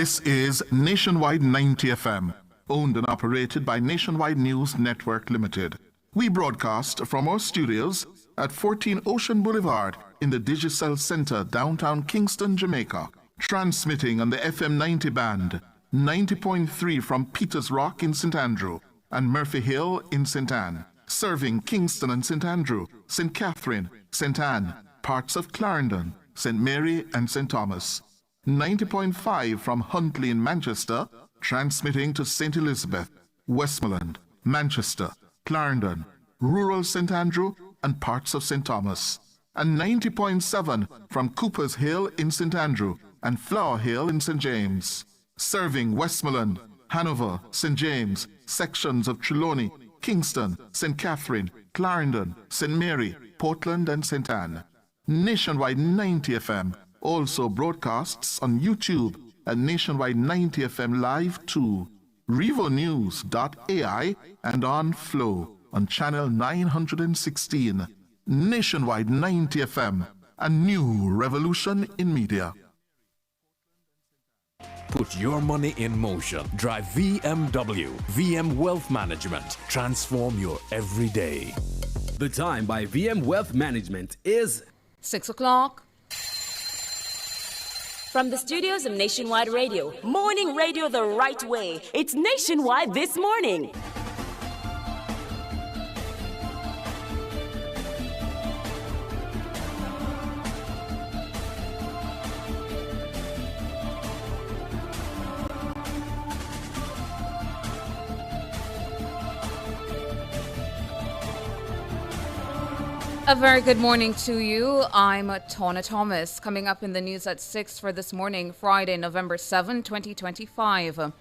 This is Nationwide 90 FM, owned and operated by Nationwide News Network Limited. We broadcast from our studios at 14 Ocean Boulevard in the Digicel Center, downtown Kingston, Jamaica. Transmitting on the FM 90 band, 90.3 from Peters Rock in St. Andrew and Murphy Hill in St. Anne. Serving Kingston and St. Andrew, St. Catherine, St. Anne, parts of Clarendon, St. Mary and St. Thomas. 90.5 from Huntley in Manchester, transmitting to St. Elizabeth, Westmoreland, Manchester, Clarendon, rural St. Andrew and parts of St. Thomas. And 90.7 from Cooper's Hill in St. Andrew and Flower Hill in St. James. Serving Westmoreland, Hanover, St. James, sections of Trelawney, Kingston, St. Catherine, Clarendon, St. Mary, Portland and St. Anne. Nationwide 90 FM also broadcasts on YouTube at Nationwide 90 FM Live 2, RevoNews.ai and on Flow on channel 916. Nationwide 90 FM, a new revolution in media. Put your money in motion. Drive VMW, VM Wealth Management. Transform your everyday. The time by VM Wealth Management is 6 o'clock. From the studios of Nationwide Radio, morning radio the right way. It's Nationwide This Morning. A very good morning to you. I'm Tona Thomas. Coming up in the news at 6 for this morning, Friday, November 7, 2025.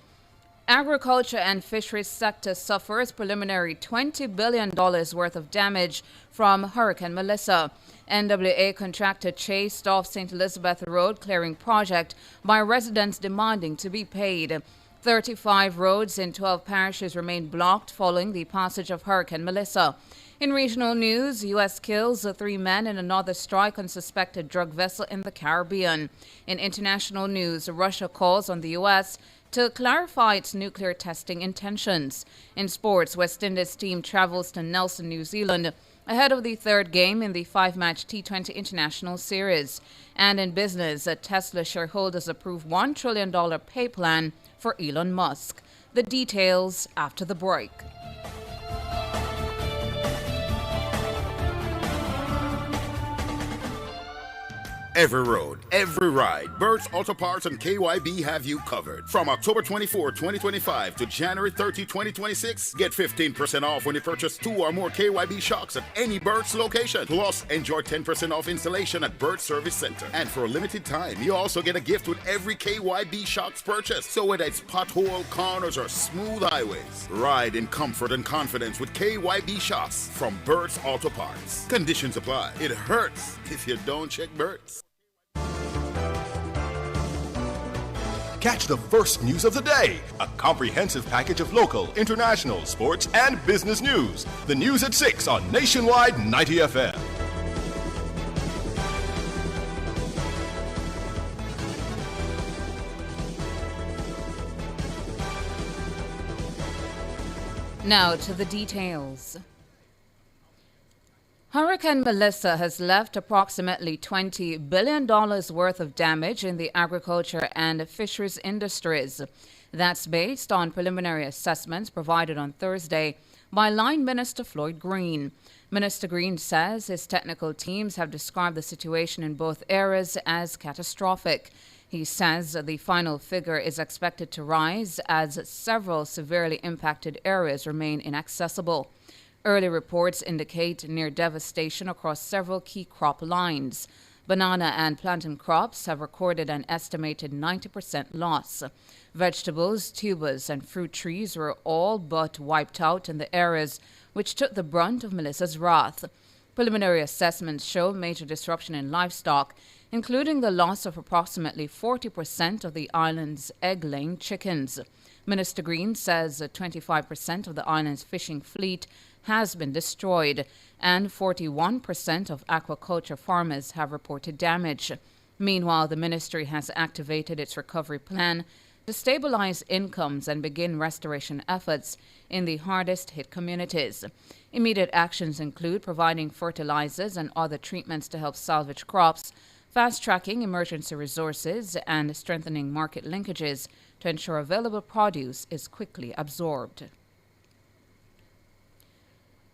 Agriculture and fisheries sector suffers preliminary $20 billion worth of damage from Hurricane Melissa. NWA contractor chased off St. Elizabeth Road clearing project by residents demanding to be paid. 35 roads in 12 parishes remain blocked following the passage of Hurricane Melissa. In regional news, U.S. kills 3 men in another strike on suspected drug vessel in the Caribbean. In international news, Russia calls on the U.S. to clarify its nuclear testing intentions. In sports, West Indies team travels to Nelson, New Zealand, ahead of the third game in the 5-match T20 International Series. And in business, Tesla shareholders approve $1 trillion pay plan for Elon Musk. The details after the break. Every road, every ride, Burt's Auto Parts and KYB have you covered. From October 24, 2025 to January 30, 2026, get 15% off when you purchase 2 or more KYB shocks at any Burt's location. Plus, enjoy 10% off installation at Burt's Service Center. And for a limited time, you also get a gift with every KYB shocks purchase. So whether it's pothole, corners, or smooth highways, ride in comfort and confidence with KYB shocks from Burt's Auto Parts. Conditions apply. It hurts if you don't check Burt's. Catch the first news of the day, a comprehensive package of local, international, sports, and business news. The news at 6 on Nationwide 90 FM. Now to the details. Hurricane Melissa has left approximately $20 billion worth of damage in the agriculture and fisheries industries. That's based on preliminary assessments provided on Thursday by Line Minister Floyd Green. Minister Green says his technical teams have described the situation in both areas as catastrophic. He says the final figure is expected to rise as several severely impacted areas remain inaccessible. Early reports indicate near devastation across several key crop lines. Banana and plantain crops have recorded an estimated 90% loss. Vegetables, tubers, and fruit trees were all but wiped out in the areas which took the brunt of Melissa's wrath. Preliminary assessments show major disruption in livestock, including the loss of approximately 40% of the island's egg-laying chickens. Minister Green says 25% of the island's fishing fleet has been destroyed, and 41% of aquaculture farmers have reported damage. Meanwhile, the ministry has activated its recovery plan to stabilize incomes and begin restoration efforts in the hardest hit communities. Immediate actions include providing fertilizers and other treatments to help salvage crops, fast-tracking emergency resources, and strengthening market linkages to ensure available produce is quickly absorbed.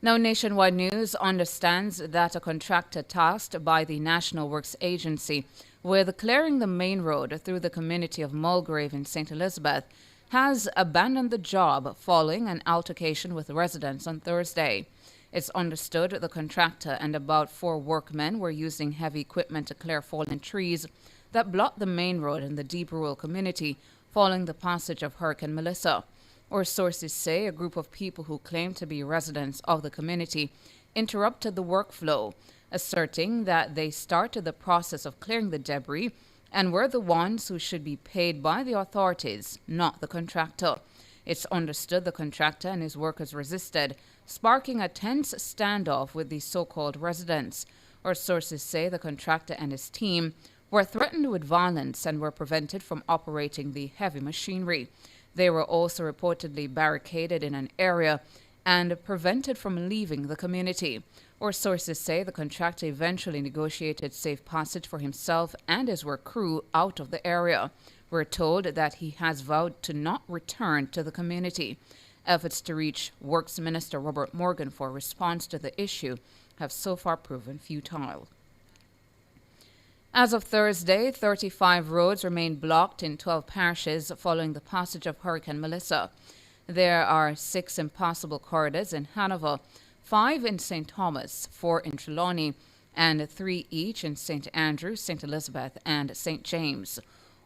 Now, Nationwide News understands that a contractor tasked by the National Works Agency with clearing the main road through the community of Mulgrave in St. Elizabeth has abandoned the job following an altercation with residents on Thursday. It's understood the contractor and about 4 workmen were using heavy equipment to clear fallen trees that blocked the main road in the deep rural community following the passage of Hurricane Melissa. Or sources say a group of people who claim to be residents of the community interrupted the workflow, asserting that they started the process of clearing the debris and were the ones who should be paid by the authorities, not the contractor. It's understood the contractor and his workers resisted, sparking a tense standoff with the so-called residents. Or sources say the contractor and his team were threatened with violence and were prevented from operating the heavy machinery. They were also reportedly barricaded in an area and prevented from leaving the community. Or sources say the contractor eventually negotiated safe passage for himself and his work crew out of the area. We're told that he has vowed to not return to the community. Efforts to reach Works Minister Robert Morgan for a response to the issue have so far proven futile. As of Thursday, 35 roads remain blocked in 12 parishes following the passage of Hurricane Melissa. There are 6 impassable corridors in Hanover, 5 in St. Thomas, 4 in Trelawney, and 3 each in St. Andrew, St. Elizabeth, and St. James.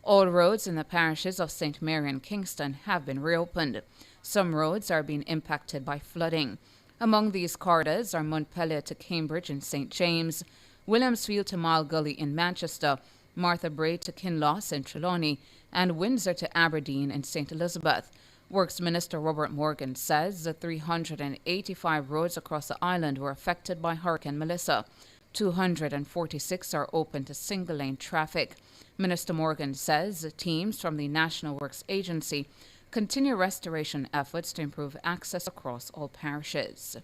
All roads in the parishes of St. Mary and Kingston have been reopened. Some roads are being impacted by flooding. Among these corridors are Montpelier to Cambridge in St. James, Williamsfield to Mile Gully in Manchester, Martha Brae to Kinloss in Trelawney, and Windsor to Aberdeen in St. Elizabeth. Works Minister Robert Morgan says the 385 roads across the island were affected by Hurricane Melissa. 246 are open to single-lane traffic. Minister Morgan says teams from the National Works Agency continue restoration efforts to improve access across all parishes.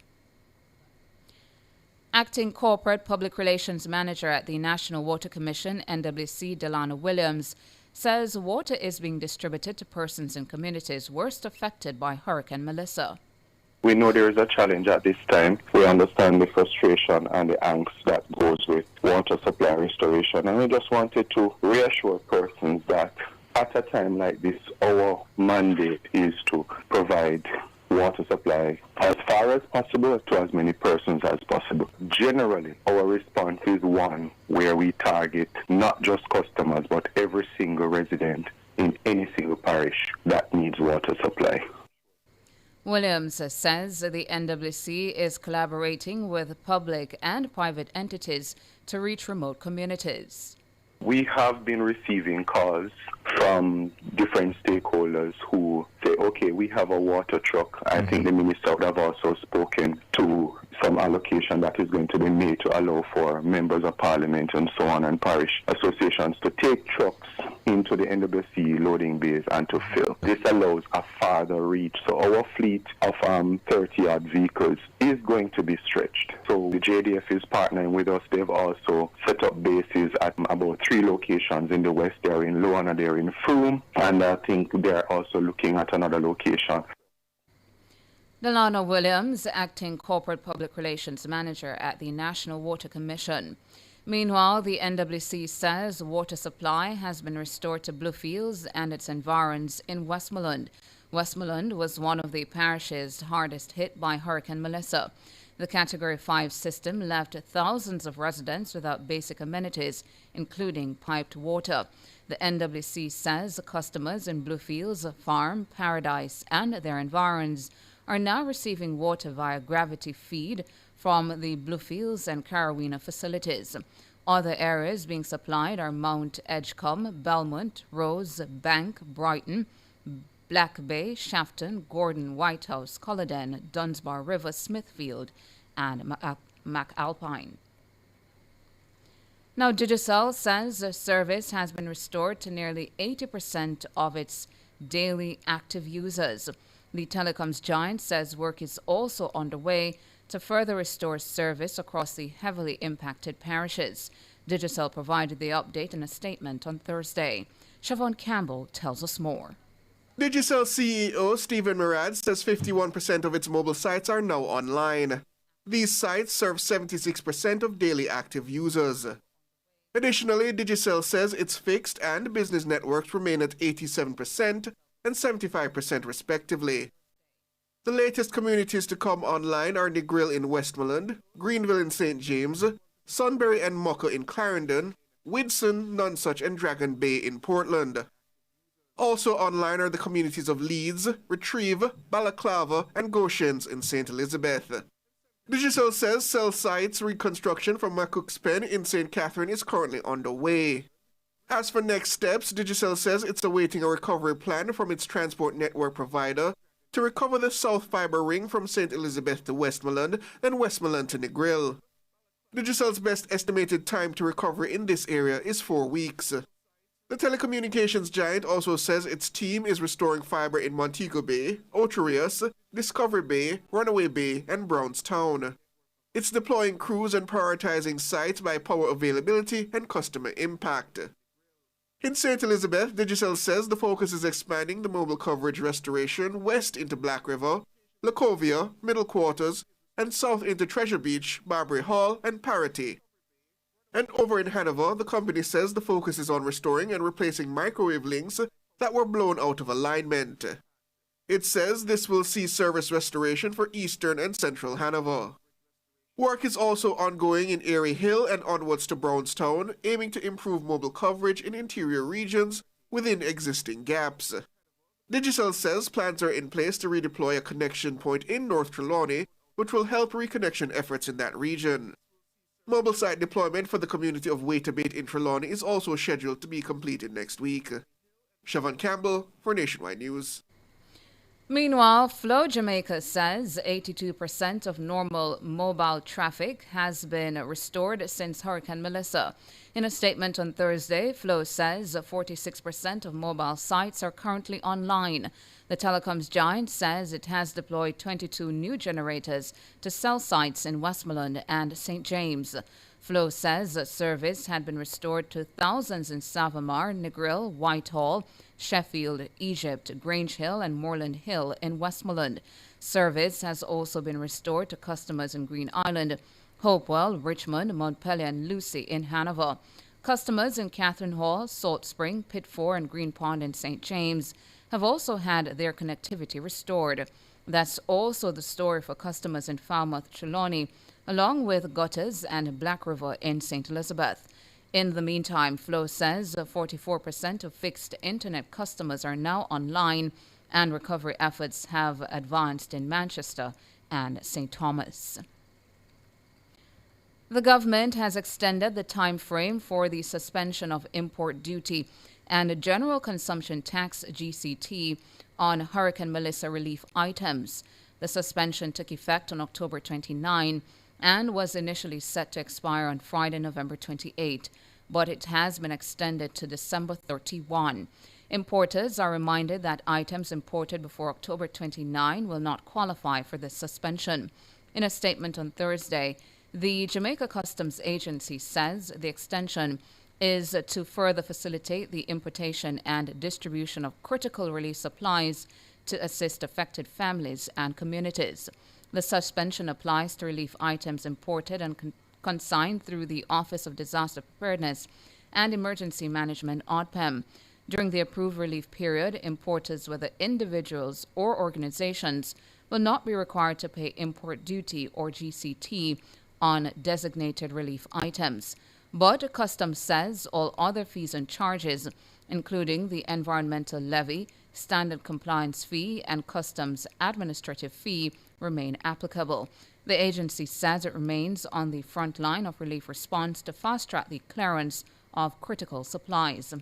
Acting Corporate Public Relations Manager at the National Water Commission, NWC, Delana Williams, says water is being distributed to persons in communities worst affected by Hurricane Melissa. We know there is a challenge at this time. We understand the frustration and the angst that goes with water supply restoration. And we just wanted to reassure persons that at a time like this, our mandate is to provide water supply as far as possible to as many persons as possible. Generally, our response is one where we target not just customers, but every single resident in any single parish that needs water supply. Williams says the NWC is collaborating with public and private entities to reach remote communities. We have been receiving calls from different stakeholders who say, okay, we have a water truck. I think the minister would have also spoken to some allocation that is going to be made to allow for members of parliament and so on and parish associations to take trucks into the NWC loading bays and to fill. This allows a farther reach. So our fleet of 30-odd vehicles is going to be stretched. So the JDF is partnering with us. They've also set up bases at about 3 locations in the west. They're in Loana, they're in Frome, and I think they're also looking at another location. Delana Williams, Acting Corporate Public Relations Manager at the National Water Commission. Meanwhile, the NWC says water supply has been restored to Bluefields and its environs in Westmoreland. Westmoreland was one of the parishes hardest hit by Hurricane Melissa. The Category 5 system left thousands of residents without basic amenities, including piped water. The NWC says customers in Bluefields, Farm, Paradise, and their environs are now receiving water via gravity feed from the Bluefields and Carowena facilities. Other areas being supplied are Mount Edgecombe, Belmont, Rose, Bank, Brighton, Black Bay, Shafton, Gordon, Whitehouse, Culloden, Dunsbar River, Smithfield, and McAlpine. Now, Digicel says the service has been restored to nearly 80% of its daily active users. The telecoms giant says work is also underway to further restore service across the heavily impacted parishes. Digicel provided the update in a statement on Thursday. Siobhan Campbell tells us more. Digicel CEO Stephen Murad says 51% of its mobile sites are now online. These sites serve 76% of daily active users. Additionally, Digicel says its fixed and business networks remain at 87% and 75% respectively. The latest communities to come online are Negril in Westmoreland, Greenville in St. James, Sunbury and Mocha in Clarendon, Widson, Nonsuch and Dragon Bay in Portland. Also online are the communities of Leeds, Retrieve, Balaclava and Goshens in St. Elizabeth. Digicel says cell sites reconstruction from McCook's Pen in St. Catherine is currently underway. As for next steps, Digicel says it's awaiting a recovery plan from its transport network provider to recover the South Fiber Ring from St. Elizabeth to Westmoreland and Westmoreland to Negril. Digicel's best estimated time to recovery in this area is 4 weeks. The telecommunications giant also says its team is restoring fiber in Montego Bay, Ocho Discovery Bay, Runaway Bay, and Brownstown. It's deploying crews and prioritizing sites by power availability and customer impact. In St. Elizabeth, Digicel says the focus is expanding the mobile coverage restoration west into Black River, Lacovia, Middle Quarters, and south into Treasure Beach, Barbary Hall, and Parity. And over in Hanover, the company says the focus is on restoring and replacing microwave links that were blown out of alignment. It says this will see service restoration for eastern and central Hanover. Work is also ongoing in Erie Hill and onwards to Brownstown, aiming to improve mobile coverage in interior regions within existing gaps. Digicel says plans are in place to redeploy a connection point in North Trelawney, which will help reconnection efforts in that region. Mobile site deployment for the community of Waitabate in Trelawney is also scheduled to be completed next week. Siobhan Campbell for Nationwide News. Meanwhile, Flow Jamaica says 82% of normal mobile traffic has been restored since Hurricane Melissa. In a statement on Thursday, Flow says 46% of mobile sites are currently online. The telecoms giant says it has deployed 22 new generators to cell sites in Westmoreland and St. James. Flow says service had been restored to thousands in Savamar, Negril, Whitehall, Sheffield, Egypt, Grange Hill, and Moreland Hill in Westmoreland. Service has also been restored to customers in Green Island, Hopewell, Richmond, Montpelier, and Lucy in Hanover. Customers in Catherine Hall, Salt Spring, Pitford, and Green Pond in St. James have also had their connectivity restored. That's also the story for customers in Falmouth, Trelawney, along with Gutters and Black River in St. Elizabeth. In the meantime, Flow says 44% of fixed internet customers are now online, and recovery efforts have advanced in Manchester and St. Thomas. The government has extended the time frame for the suspension of import duty and general consumption tax GCT on Hurricane Melissa relief items. The suspension took effect on October 29 and was initially set to expire on Friday, November 28, but it has been extended to December 31. Importers are reminded that items imported before October 29 will not qualify for the suspension. In a statement on Thursday, the Jamaica Customs Agency says the extension is to further facilitate the importation and distribution of critical relief supplies to assist affected families and communities. The suspension applies to relief items imported and consigned through the Office of Disaster Preparedness and Emergency Management, ODPEM. During the approved relief period, importers, whether individuals or organizations, will not be required to pay import duty or GCT on designated relief items. But Customs says all other fees and charges, including the environmental levy, standard compliance fee, and customs administrative fee, remain applicable. The agency says it remains on the front line of relief response to fast-track the clearance of critical supplies.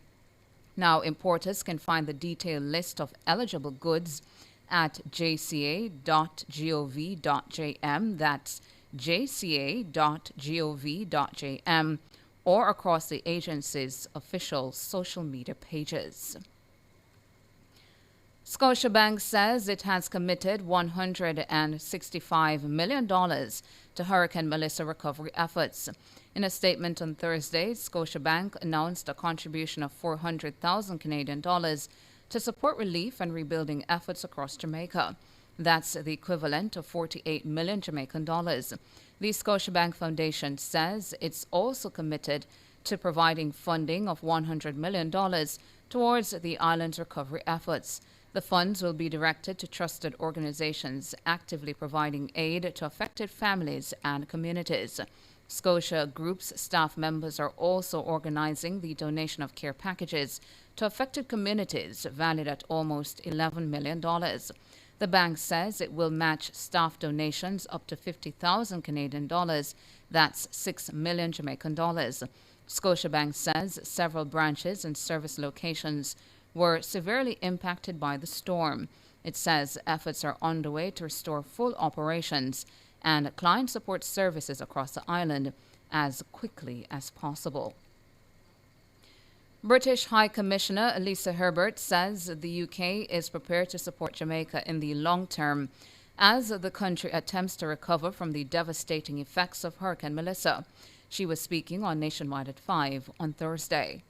Now, importers can find the detailed list of eligible goods at jca.gov.jm. That's jca.gov.jm, or across the agency's official social media pages. Scotiabank says it has committed $165 million to Hurricane Melissa recovery efforts. In a statement on Thursday, Scotiabank announced a contribution of 400,000 Canadian dollars to support relief and rebuilding efforts across Jamaica. That's the equivalent of 48 million Jamaican dollars. The Scotiabank Foundation says it's also committed to providing funding of $100 million towards the island's recovery efforts. The funds will be directed to trusted organizations actively providing aid to affected families and communities. Scotia Group's staff members are also organizing the donation of care packages to affected communities valued at almost $11 million. The bank says it will match staff donations up to 50,000 Canadian dollars. That's 6 million Jamaican dollars. Scotiabank says several branches and service locations were severely impacted by the storm. It says efforts are underway to restore full operations and client support services across the island as quickly as possible. British High Commissioner Elisa Herbert says the UK is prepared to support Jamaica in the long term as the country attempts to recover from the devastating effects of Hurricane Melissa. She was speaking on Nationwide at 5 on Thursday.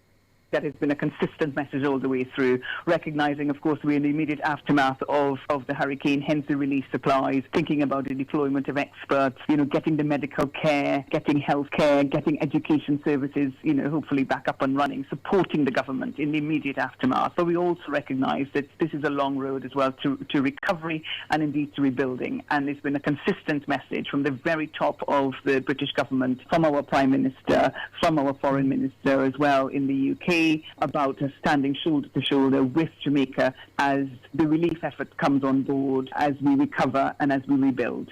That has been a consistent message all the way through, recognizing, of course, we're in the immediate aftermath of the hurricane, hence the relief supplies, thinking about the deployment of experts, getting the medical care, getting health care, getting education services, hopefully back up and running, supporting the government in the immediate aftermath. But we also recognize that this is a long road as well to recovery and indeed to rebuilding. And it's been a consistent message from the very top of the British government, from our Prime Minister, from our Foreign Minister as well in the UK, about us standing shoulder to shoulder with Jamaica as the relief effort comes on board, as we recover and as we rebuild.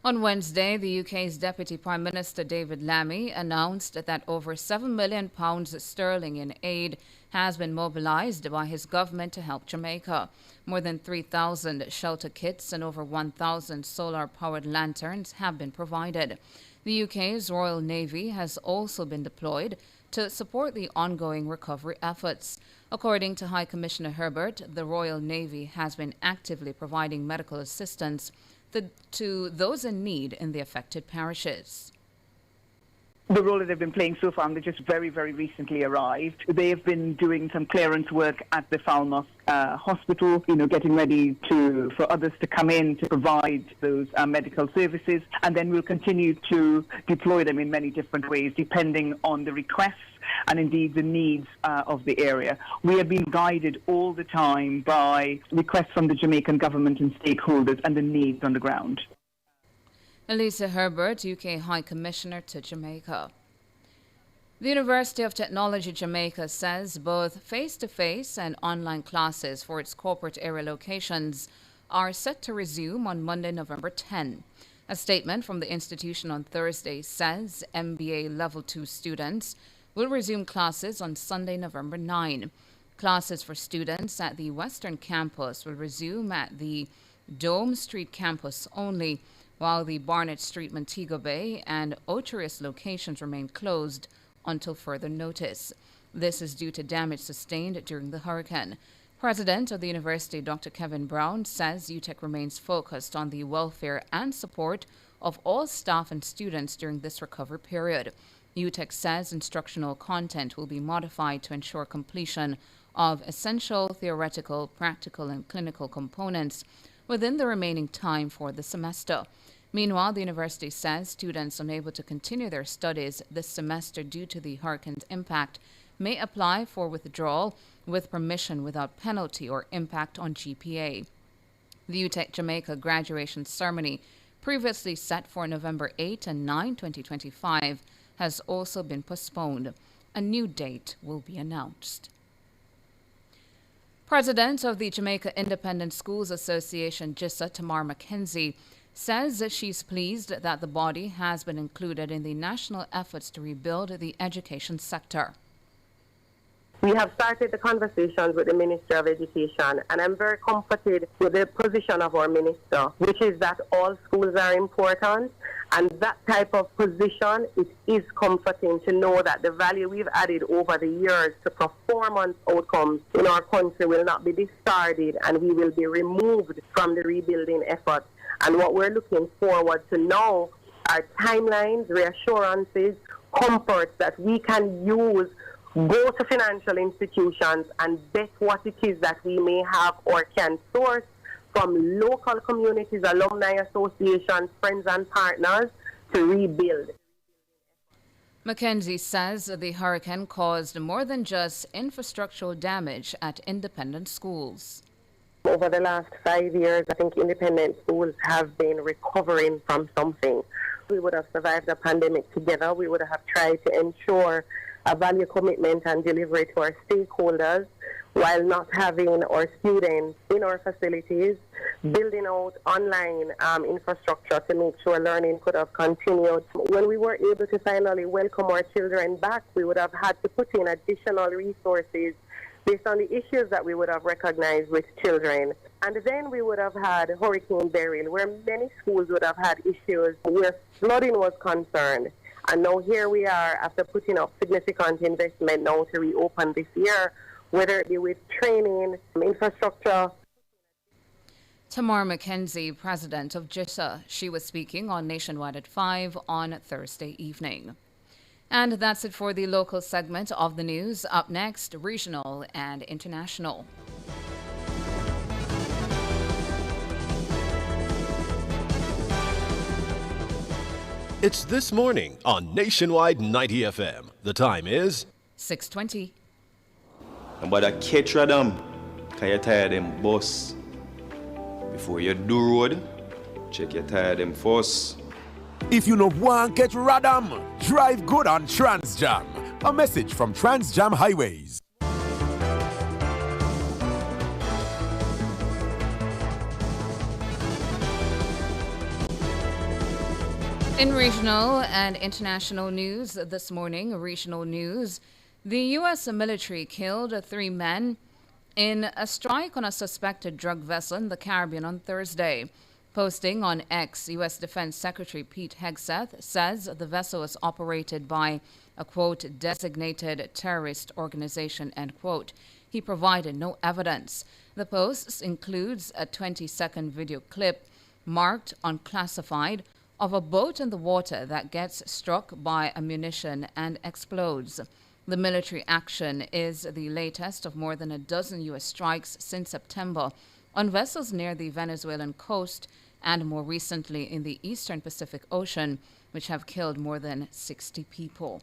On Wednesday, the UK's Deputy Prime Minister David Lammy announced that over £7 million sterling in aid has been mobilised by his government to help Jamaica. More than 3,000 shelter kits and over 1,000 solar-powered lanterns have been provided. The UK's Royal Navy has also been deployed to support the ongoing recovery efforts. According to High Commissioner Herbert, the Royal Navy has been actively providing medical assistance to those in need in the affected parishes. The role that they've been playing so far, and they just very, very recently arrived. They have been doing some clearance work at the Falmouth hospital, getting ready for others to come in to provide those medical services. And then we'll continue to deploy them in many different ways, depending on the requests and indeed the needs of the area. We have been guided all the time by requests from the Jamaican government and stakeholders and the needs on the ground. Elisa Herbert, UK High Commissioner to Jamaica. The University of Technology Jamaica says both face-to-face and online classes for its corporate area locations are set to resume on Monday, November 10. A statement from the institution on Thursday says MBA Level 2 students will resume classes on Sunday, November 9. Classes for students at the Western Campus will resume at the Dome Street Campus only, while the Barnett Street, Montego Bay, and Ocherous locations remain closed until further notice. This is due to damage sustained during the hurricane. President of the university, Dr. Kevin Brown, says UTech remains focused on the welfare and support of all staff and students during this recovery period. UTech says instructional content will be modified to ensure completion of essential theoretical, practical, and clinical components within the remaining time for the semester. Meanwhile, the university says students unable to continue their studies this semester due to the hurricane's impact may apply for withdrawal with permission without penalty or impact on GPA. The UTech Jamaica graduation ceremony, previously set for November 8 and 9, 2025, has also been postponed. A new date will be announced. President of the Jamaica Independent Schools Association, JISA, Tamar McKenzie, says that she's pleased that the body has been included in the national efforts to rebuild the education sector. We have started the conversations with the Minister of Education, and I'm very comforted with the position of our Minister, which is that all schools are important And that type of position, it is comforting to know that the value we've added over the years to performance outcomes in our country will not be discarded, and we will be removed from the rebuilding effort. And what we're looking forward to now are timelines, reassurances, comforts that we can use, go to financial institutions and bet what it is that we may have or can source from local communities, alumni associations, friends and partners to rebuild. Mackenzie says the hurricane caused more than just infrastructural damage at independent schools. Over the last 5 years, I think independent schools have been recovering from something. We would have survived the pandemic together. We would have tried to ensure a value commitment and delivery to our stakeholders while not having our students in our facilities, building out online infrastructure to make sure learning could have continued. When we were able to finally welcome our children back, we would have had to put in additional resources based on the issues that we would have recognized with children. And then we would have had Hurricane Beryl, where many schools would have had issues where flooding was concerned. And now here we are after putting up significant investment now to reopen this year, whether it be with training, infrastructure. Tamar Mackenzie, president of JITA. She was speaking on Nationwide at 5 on Thursday evening. And that's it for the local segment of the news. Up next, regional and international. It's This Morning on Nationwide 90 FM. The time is 6:20. And but I catch them, cause you tire them bus. Before you do road, check your tire them first. If you no want catch radam, drive good on TransJam. A message from TransJam Highways. In regional and international news this morning, regional news, the U.S. military killed 3 men in a strike on a suspected drug vessel in the Caribbean on Thursday. Posting on X, U.S. Defense Secretary Pete Hegseth says the vessel was operated by a, quote, designated terrorist organization, end quote. He provided no evidence. The post includes a 20-second video clip marked unclassified of a boat in the water that gets struck by ammunition and explodes. The military action is the latest of more than a dozen U.S. strikes since September on vessels near the Venezuelan coast and more recently in the eastern Pacific Ocean, which have killed more than 60 people.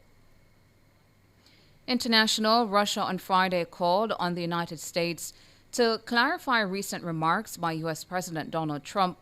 International, Russia on Friday called on the United States to clarify recent remarks by U.S. President Donald Trump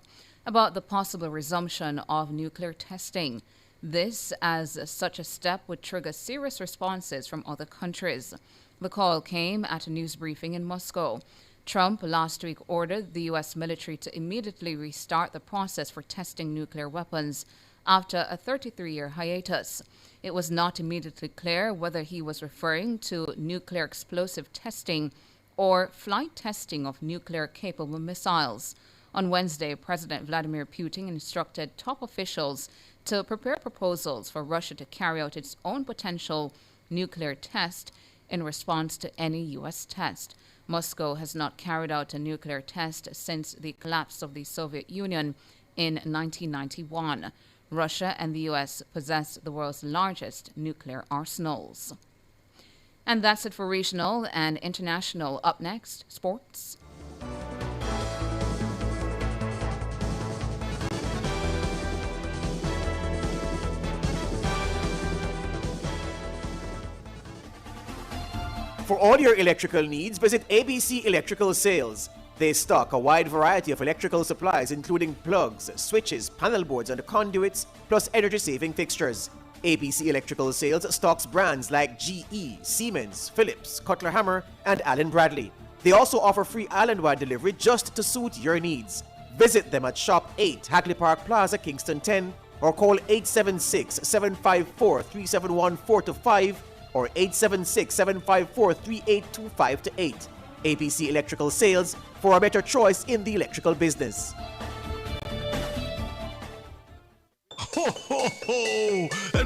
about the possible resumption of nuclear testing. This, as such a step would trigger serious responses from other countries. The call came at a news briefing in Moscow. Trump last week ordered the U.S. military to immediately restart the process for testing nuclear weapons after a 33-year hiatus. It was not immediately clear whether he was referring to nuclear explosive testing or flight testing of nuclear-capable missiles. On Wednesday, President Vladimir Putin instructed top officials to prepare proposals for Russia to carry out its own potential nuclear test in response to any U.S. test. Moscow has not carried out a nuclear test since the collapse of the Soviet Union in 1991. Russia and the U.S. possess the world's largest nuclear arsenals. And that's it for regional and international. Up next, sports. For all your electrical needs, visit ABC Electrical Sales. They stock a wide variety of electrical supplies including plugs, switches, panel boards and conduits, plus energy-saving fixtures. ABC Electrical Sales stocks brands like GE, Siemens, Philips, Cutler Hammer and Allen Bradley. They also offer free island-wide delivery just to suit your needs. Visit them at Shop 8, Hagley Park Plaza, Kingston 10 or call 876-754-3714-5 or 876-754-3825-8. ABC Electrical Sales, for a better choice in the electrical business.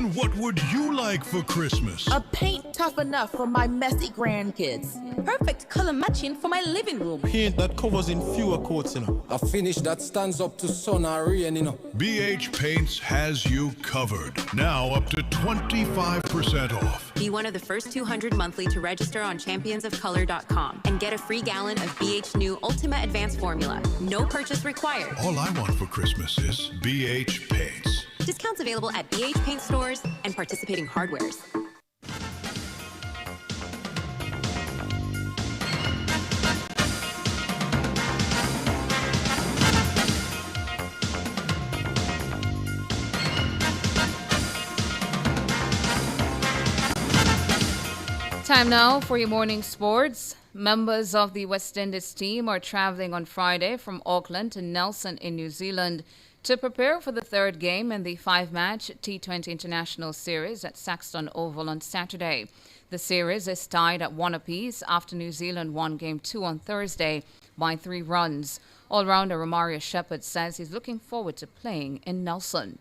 And what would you like for Christmas? A paint tough enough for my messy grandkids. Perfect color matching for my living room. Paint that covers in fewer coats, A finish that stands up to sun or rain, BH Paints has you covered. Now up to 25% off. Be one of the first 200 monthly to register on championsofcolor.com and get a free gallon of BH New Ultima Advanced Formula. No purchase required. All I want for Christmas is BH Paints. Discounts available at BH Paint stores and participating hardwares. Time now for your morning sports. Members of the West Indies team are traveling on Friday from Auckland to Nelson in New Zealand to prepare for the third game in the five-match T20 International Series at Saxton Oval on Saturday. The series is tied at 1 apiece after New Zealand won Game 2 on Thursday by 3 runs. All-rounder Romario Shepherd says he's looking forward to playing in Nelson.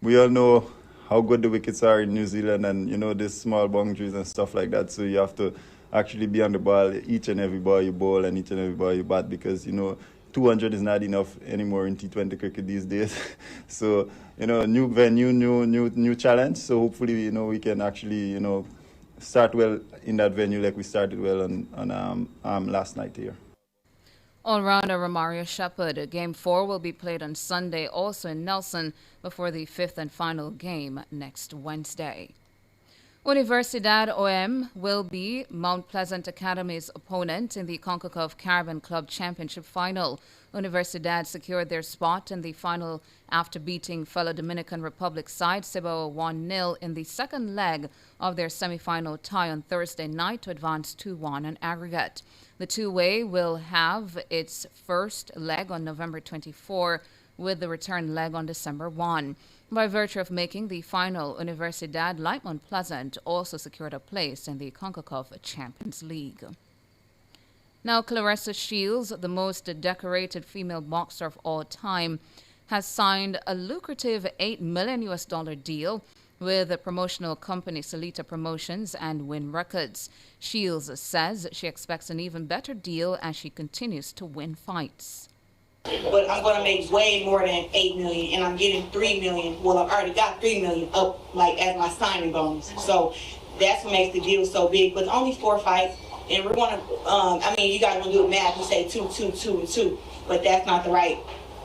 We all know how good the wickets are in New Zealand and, there's small boundaries and stuff like that. So you have to actually be on the ball each and every ball you bowl and each and every ball you bat because, 200 is not enough anymore in T20 cricket these days. So, new venue, new challenge. So hopefully, we can actually, start well in that venue like we started well on last night here. All-rounder Romario Shepherd. Game 4 will be played on Sunday, also in Nelson, before the fifth and final game next Wednesday. Universidad OM will be Mount Pleasant Academy's opponent in the CONCACAF Caribbean Club Championship final. Universidad secured their spot in the final after beating fellow Dominican Republic side Cibao 1-0 in the second leg of their semi-final tie on Thursday night to advance 2-1 on aggregate. The two-way will have its first leg on November 24 with the return leg on December 1. By virtue of making the final, Universidad like Mount Pleasant also secured a place in the CONCACAF Champions League. Now, Claressa Shields, the most decorated female boxer of all time, has signed a lucrative $8 million deal with the promotional company Salita Promotions and Win Records. Shields says she expects an even better deal as she continues to win fights. But I'm going to make way more than $8 million, and I'm getting $3 million. Well, I've already got $3 million up, as my signing bonus. So that's what makes the deal so big. But only 4 fights, and we're going to, you guys will do math and say 2, 2, 2, and 2, but that's not the right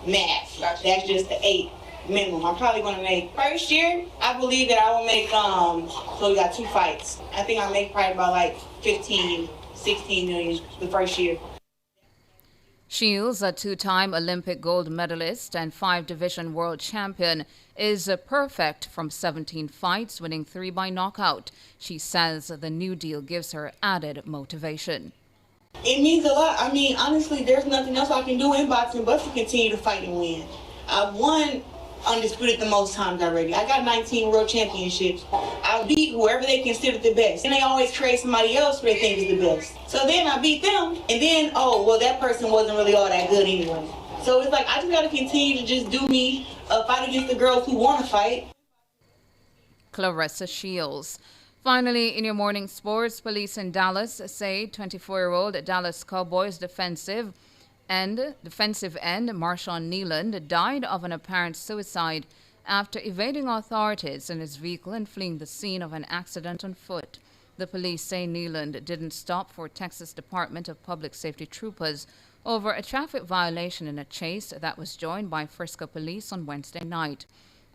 math. That's just the 8 minimum. I'm probably going to make, first year, I believe that I will make, so we got 2 fights. I think I'll make probably about 15, 16 million the first year. Shields, a 2-time Olympic gold medalist and 5-division world champion, is perfect from 17 fights, winning 3 by knockout. She says the new deal gives her added motivation. It means a lot. Honestly, there's nothing else I can do in boxing but to continue to fight and win. I've won undisputed the most times already. I got 19 world championships. I beat whoever they consider the best. And they always create somebody else who they think is the best. So then I beat them, and then, that person wasn't really all that good anyway. So it's I just got to continue to just do me, fight against the girls who want to fight. Claressa Shields. Finally, in your morning sports, police in Dallas say 24-year-old Dallas Cowboys defensive end Marshawn Nealand died of an apparent suicide after evading authorities in his vehicle and fleeing the scene of an accident on foot. The police say Nealand didn't stop for Texas Department of Public Safety troopers over a traffic violation in a chase that was joined by Frisco police on Wednesday night.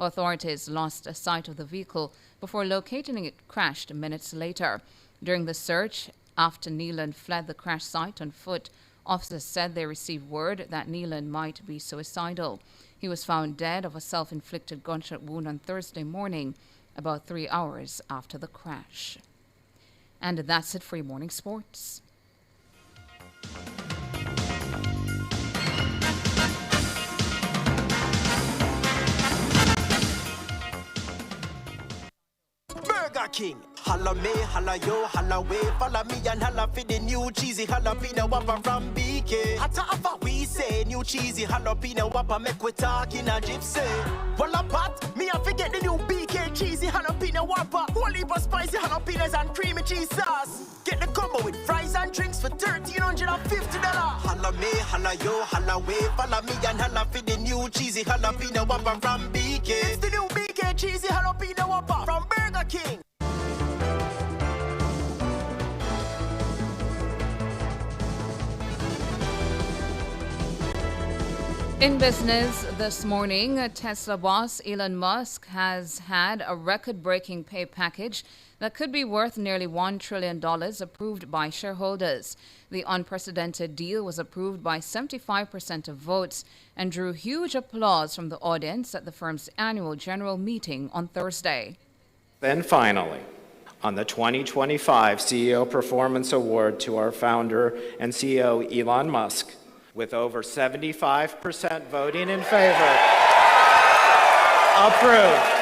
Authorities lost sight of the vehicle before locating it crashed minutes later. During the search, after Nealand fled the crash site on foot, officers said they received word that Nealand might be suicidal. He was found dead of a self-inflicted gunshot wound on Thursday morning, about 3 hours after the crash. And that's it for your morning sports. Burger King. Holla me, holla yo, holla way. Follow me and holla for the new cheesy jalapeno whopper from BK. Hotta offer we say new cheesy jalapeno whopper make we talk in a gypsy. Well a pot, me I forget the new BK cheesy jalapeno whopper. Whole heap of spicy jalapenos and creamy cheese sauce. Get the combo with fries and drinks for $1,350. Holla me, holla yo, holla way. Follow me and holla for the new cheesy jalapeno whopper from BK. It's the new BK cheesy jalapeno whopper from Burger King. In business this morning, Tesla boss Elon Musk has had a record-breaking pay package that could be worth nearly $1 trillion approved by shareholders. The unprecedented deal was approved by 75% of votes and drew huge applause from the audience at the firm's annual general meeting on Thursday. Then finally, on the 2025 CEO Performance Award to our founder and CEO Elon Musk, with over 75% voting in favor, approved.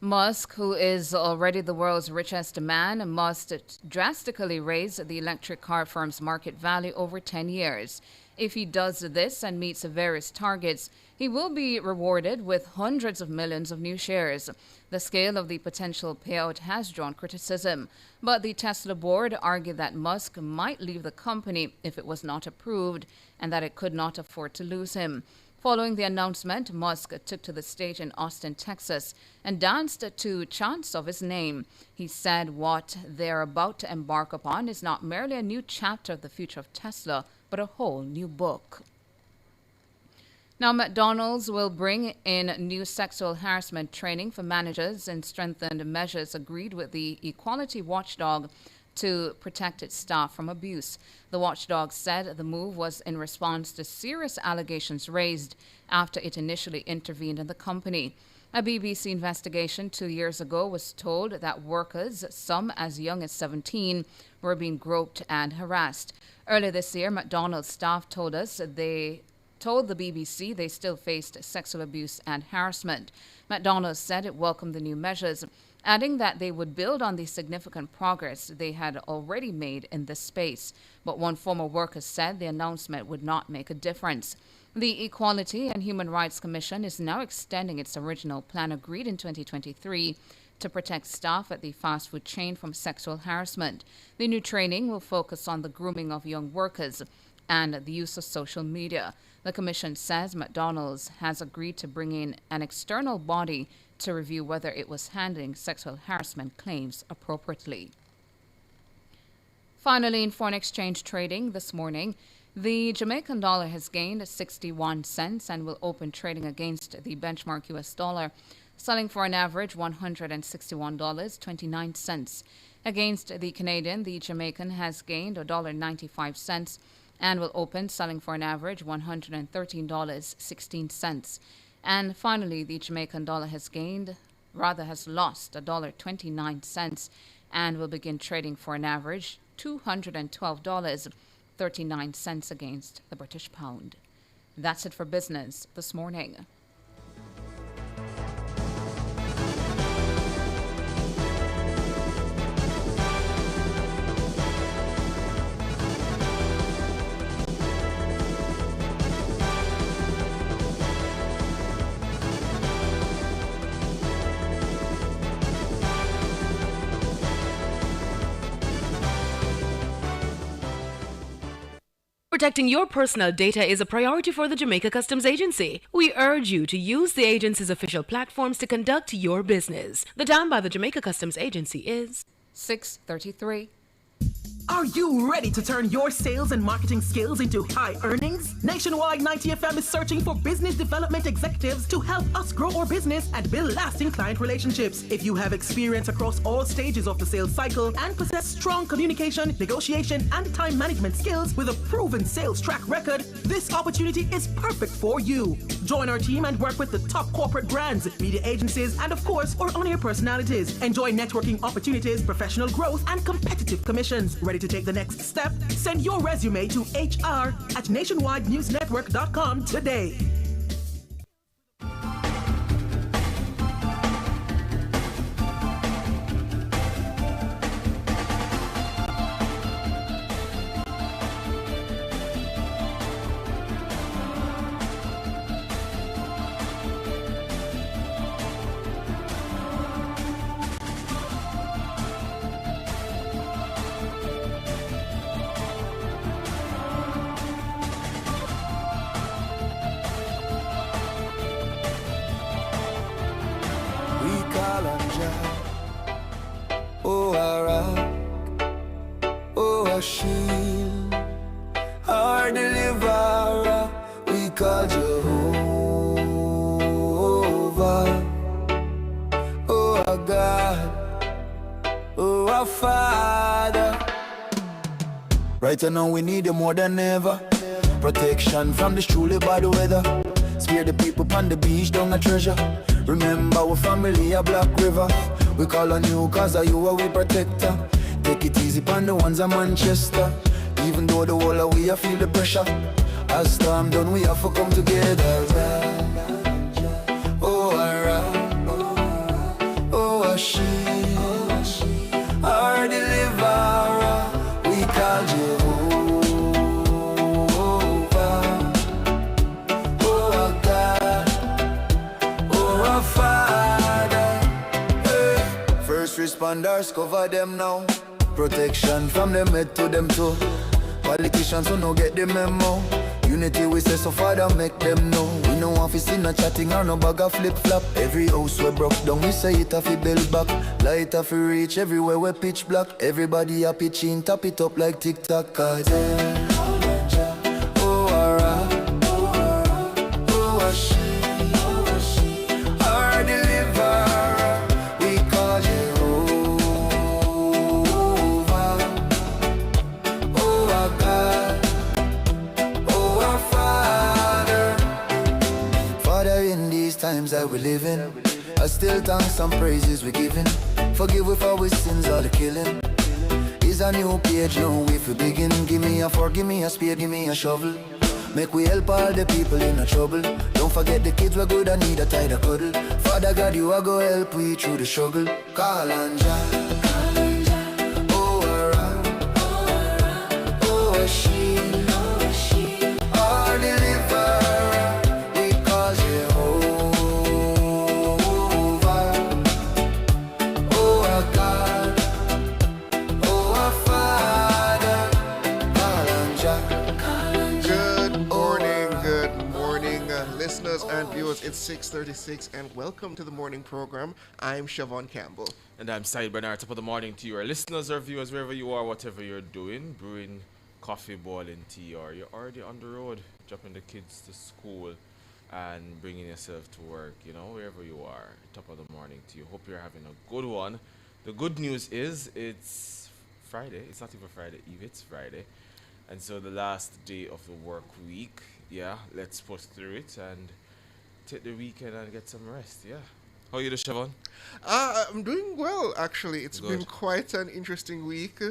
Musk, who is already the world's richest man, must drastically raise the electric car firm's market value over 10 years. If he does this and meets various targets, he will be rewarded with hundreds of millions of new shares. The scale of the potential payout has drawn criticism, but the Tesla board argued that Musk might leave the company if it was not approved and that it could not afford to lose him. Following the announcement, Musk took to the stage in Austin, Texas, and danced to chants of his name. He said what they're about to embark upon is not merely a new chapter of the future of Tesla, but a whole new book. Now, McDonald's will bring in new sexual harassment training for managers and strengthened measures agreed with the equality watchdog to protect its staff from abuse. The watchdog said the move was in response to serious allegations raised after it initially intervened in the company. A BBC investigation 2 years ago was told that workers, some as young as 17, were being groped and harassed. Earlier this year, McDonald's staff told the BBC they still faced sexual abuse and harassment. McDonald's said it welcomed the new measures, adding that they would build on the significant progress they had already made in this space. But one former worker said the announcement would not make a difference. The Equality and Human Rights Commission is now extending its original plan agreed in 2023 to protect staff at the fast food chain from sexual harassment. The new training will focus on the grooming of young workers and the use of social media. The commission says McDonald's has agreed to bring in an external body to review whether it was handling sexual harassment claims appropriately. Finally, in foreign exchange trading this morning, the Jamaican dollar has gained 61 cents and will open trading against the benchmark US dollar, selling for an average $161.29. Against the Canadian, the Jamaican has gained $1.95 and will open selling for an average $113.16. And finally, the Jamaican dollar has lost $1.29 and will begin trading for an average $212.39 against the British pound. That's it for business this morning. Protecting your personal data is a priority for the Jamaica Customs Agency. We urge you to use the agency's official platforms to conduct your business. The time by the Jamaica Customs Agency is 6:33. Are you ready to turn your sales and marketing skills into high earnings? Nationwide 90 FM is searching for business development executives to help us grow our business and build lasting client relationships. If you have experience across all stages of the sales cycle and possess strong communication, negotiation, and time management skills with a proven sales track record, this opportunity is perfect for you. Join our team and work with the top corporate brands, media agencies, and of course, our on-air personalities. Enjoy networking opportunities, professional growth, and competitive commissions. Ready to to take the next step? Send your resume to hr@nationwidenewsnetwork.com today. Oh, our rock, oh, our shield, our deliverer, we call Jehovah. Oh, our God, oh, our Father. Right now we need you more than ever. Protection from this truly bad weather. Spare the people on the beach, down a treasure. Remember our family a Black River. We call on you cause of you are we protector. Take it easy on the ones of Manchester. Even though the whole of we a feel the pressure. As storm done we have to come together. Oh, oh, our shield, our deliverer, we call Jehovah. Oh, our God, oh, our Father. First responders, cover them now. Protection from them head to them toe. Politicians who no get the memo. Unity we say so Father make them know. We no want to see no chatting or no bag of flip-flop. Every house we broke down we say it have to build back. Light have to reach everywhere we pitch black. Everybody a pitching, tap it up like TikTok. Cause oh, our rock, oh, our shield, our deliverer, we call Jehovah. Oh, our God, oh, our Father. Father, in these times that we live in, I still thanks and praises we giving. Forgive we for our sins, all the killing. Is a new page, no way for begin. Give me a fork, give me a spade, give me a shovel. Make we help all the people in a trouble. Don't forget the kids were good and need a tighter cuddle. Father God, you are go help we through the struggle. Call on Jah. Oh, our rock, oh, our shield, our deliverer, we call Jehovah. Oh, our God, oh, our Father, call on Jah. Good morning, listeners and viewers. It's 6:36 and welcome to the morning program. I'm Siobhan Campbell. And I'm Said Bernard. Top of the morning to your listeners or viewers, wherever you are, whatever you're doing, brewing coffee, boiling tea, or you're already on the road, dropping the kids to school and bringing yourself to work, you know, wherever you are. Top of the morning to you. Hope you're having a good one. The good news is it's Friday. It's not even Friday Eve, it's Friday. And so the last day of the work week, yeah, let's push through it and take the weekend and get some rest, yeah. How are you, Siobhan? I'm doing well, actually. It's been quite an interesting week.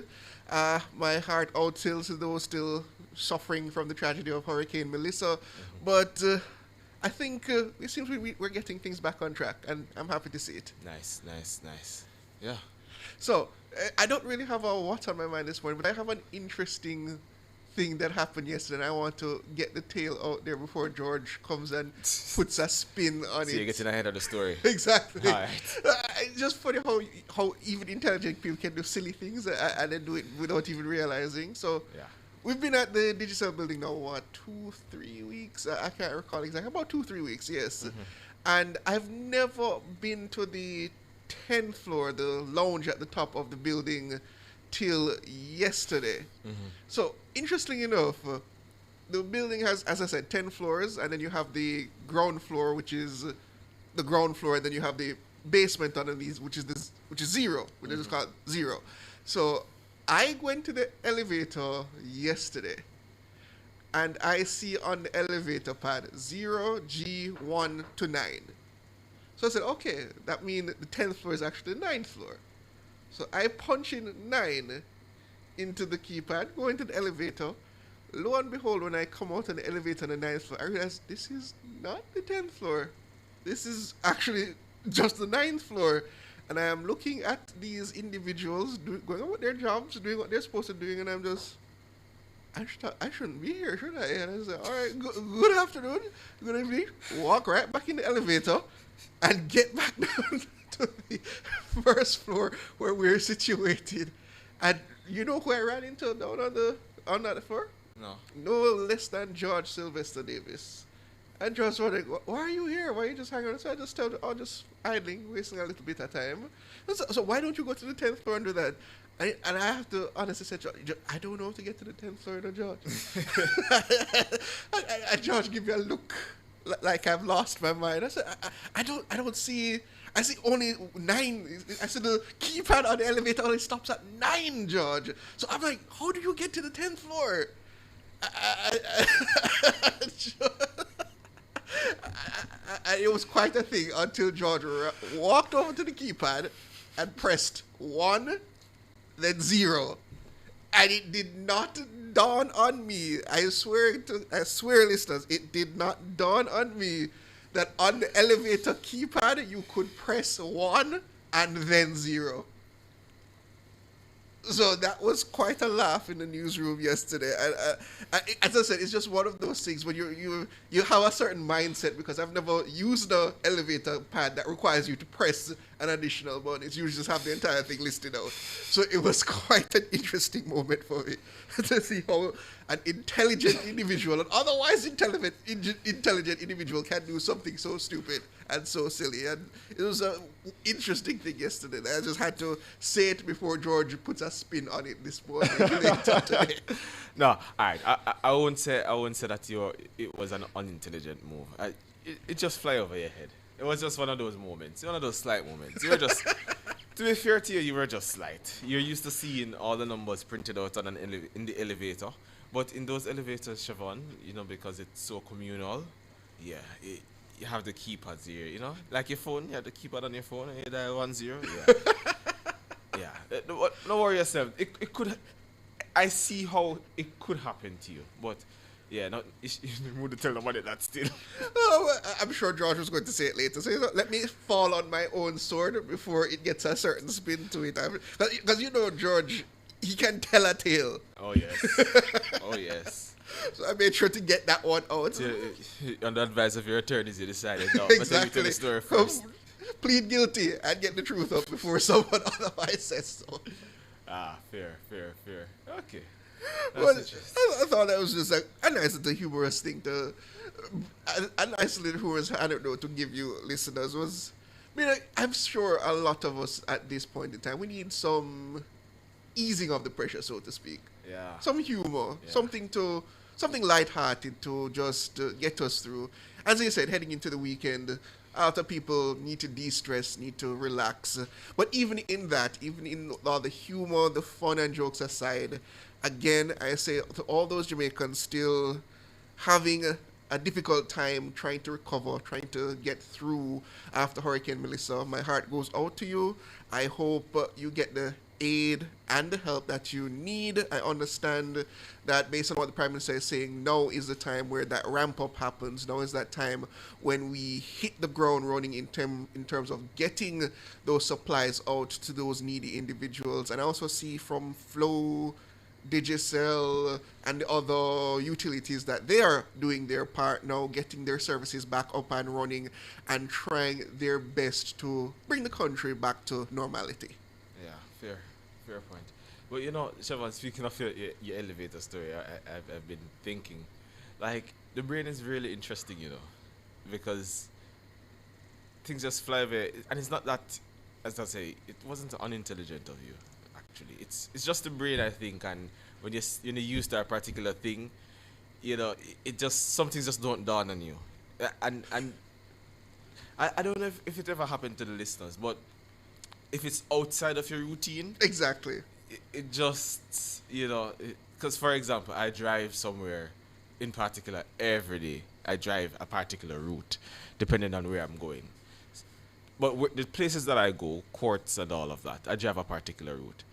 My heart out to those still suffering from the tragedy of Hurricane Melissa. But I think it seems we're getting things back on track, and I'm happy to see it. Nice. Yeah. So, I don't really have a what on my mind this morning, but I have an interesting thing that happened yesterday, and I want to get the tale out there before George comes and puts a spin on it. So you're getting ahead of the story. Exactly. All right. It's just funny how even intelligent people can do silly things and then do it without even realizing. So yeah. We've been at the Digital building now, what, 2-3 weeks? I can't recall exactly. About 2-3 weeks, yes. Mm-hmm. And I've never been to the 10th floor, the lounge at the top of the building, till yesterday. Mm-hmm. So, interestingly enough, the building has, as I said, 10 floors, and then you have the ground floor, which is the ground floor, and then you have the basement underneath, which is zero, which is called zero. So, I went to the elevator yesterday, and I see on the elevator pad 0G1 to 9. So I said, okay, that means the 10th floor is actually the 9th floor. So I punch in 9, into the keypad, go into the elevator. Lo and behold, when I come out on the elevator on the 9th floor, I realize this is not the 10th floor. This is actually just the 9th floor. And I am looking at these individuals going on with their jobs, doing what they're supposed to be doing, and I'm just, I shouldn't be here, should I? And I said, all right, good afternoon, good evening. Walk right back in the elevator and get back down to the first floor where we're situated. And you know who I ran into down on that floor? No. No less than George Sylvester Davis. And George was like, why are you here? Why are you just hanging around? So I just told him, just idling, wasting a little bit of time. So why don't you go to the 10th floor and do that? And I have to honestly say, George, I don't know how to get to the 10th floor, George. and George give me a look like I've lost my mind. I said, I don't see. I see only 9. I said the keypad on the elevator only stops at 9, George. So I'm like, how do you get to the 10th floor? It was quite a thing until George walked over to the keypad and pressed 1, then 0. And it did not dawn on me. I swear, listeners, it did not dawn on me that on the elevator keypad you could press 1 and then 0. So that was quite a laugh in the newsroom yesterday. As I said, it's just one of those things when you have a certain mindset, because I've never used the elevator pad that requires you to press an additional button. It's usually just have the entire thing listed out. So it was quite an interesting moment for me to see how an intelligent individual, an otherwise intelligent individual, can do something so stupid and so silly. And it was an interesting thing yesterday. I just had to say it before George puts a spin on it this morning. Later today. No, all right. I won't say that it was an unintelligent move. It just fly over your head. It was just one of those moments, one of those slight moments. You were just, to be fair to you, you were just slight. You're used to seeing all the numbers printed out on in the elevator, but in those elevators, Siobhan, because it's so communal, yeah, you have the keypads here, like your phone. You have the keypad on your phone, and you dial 10. Yeah, yeah. Don't worry yourself. It could. I see how it could happen to you, but. Yeah, you wouldn't tell nobody that still. Oh, I'm sure George was going to say it later. So let me fall on my own sword before it gets a certain spin to it. Because George, he can tell a tale. Oh, yes. Oh, yes. So I made sure to get that one out. On the advice of your attorneys, you decided, no, exactly. Let me tell the story first. Plead guilty and get the truth up before someone otherwise says so. Ah, fair. Okay. Well, I thought that was just a nice little humorous thing a nice little humorous anecdote to give you listeners was, I'm sure a lot of us at this point in time, we need some easing of the pressure, so to speak. Yeah. Some humor, something lighthearted to just get us through. As I said, heading into the weekend, a lot of people need to de-stress, need to relax. But even in that, even in all the humor, the fun and jokes aside, again, I say to all those Jamaicans still having a difficult time trying to recover, trying to get through after Hurricane Melissa, my heart goes out to you. I hope you get the aid and the help that you need. I understand that based on what the Prime Minister is saying, now is the time where that ramp up happens. Now is that time when we hit the ground running in terms of getting those supplies out to those needy individuals. And I also see from Flow, Digicel, and the other utilities that they are doing their part now, getting their services back up and running and trying their best to bring the country back to normality. Yeah, fair point. But Siobhan, speaking of your elevator story, I've been thinking, like, the brain is really interesting, because things just fly away, and it's not that, as I say, it wasn't unintelligent of you. Actually, it's just the brain, I think, and when you use that particular thing, it just, some things just don't dawn on you, and I don't know if it ever happened to the listeners, but if it's outside of your routine, exactly, it just because for example, I drive somewhere in particular every day. I drive a particular route depending on where I'm going. But the places that I go, courts and all of that, I drive a particular route.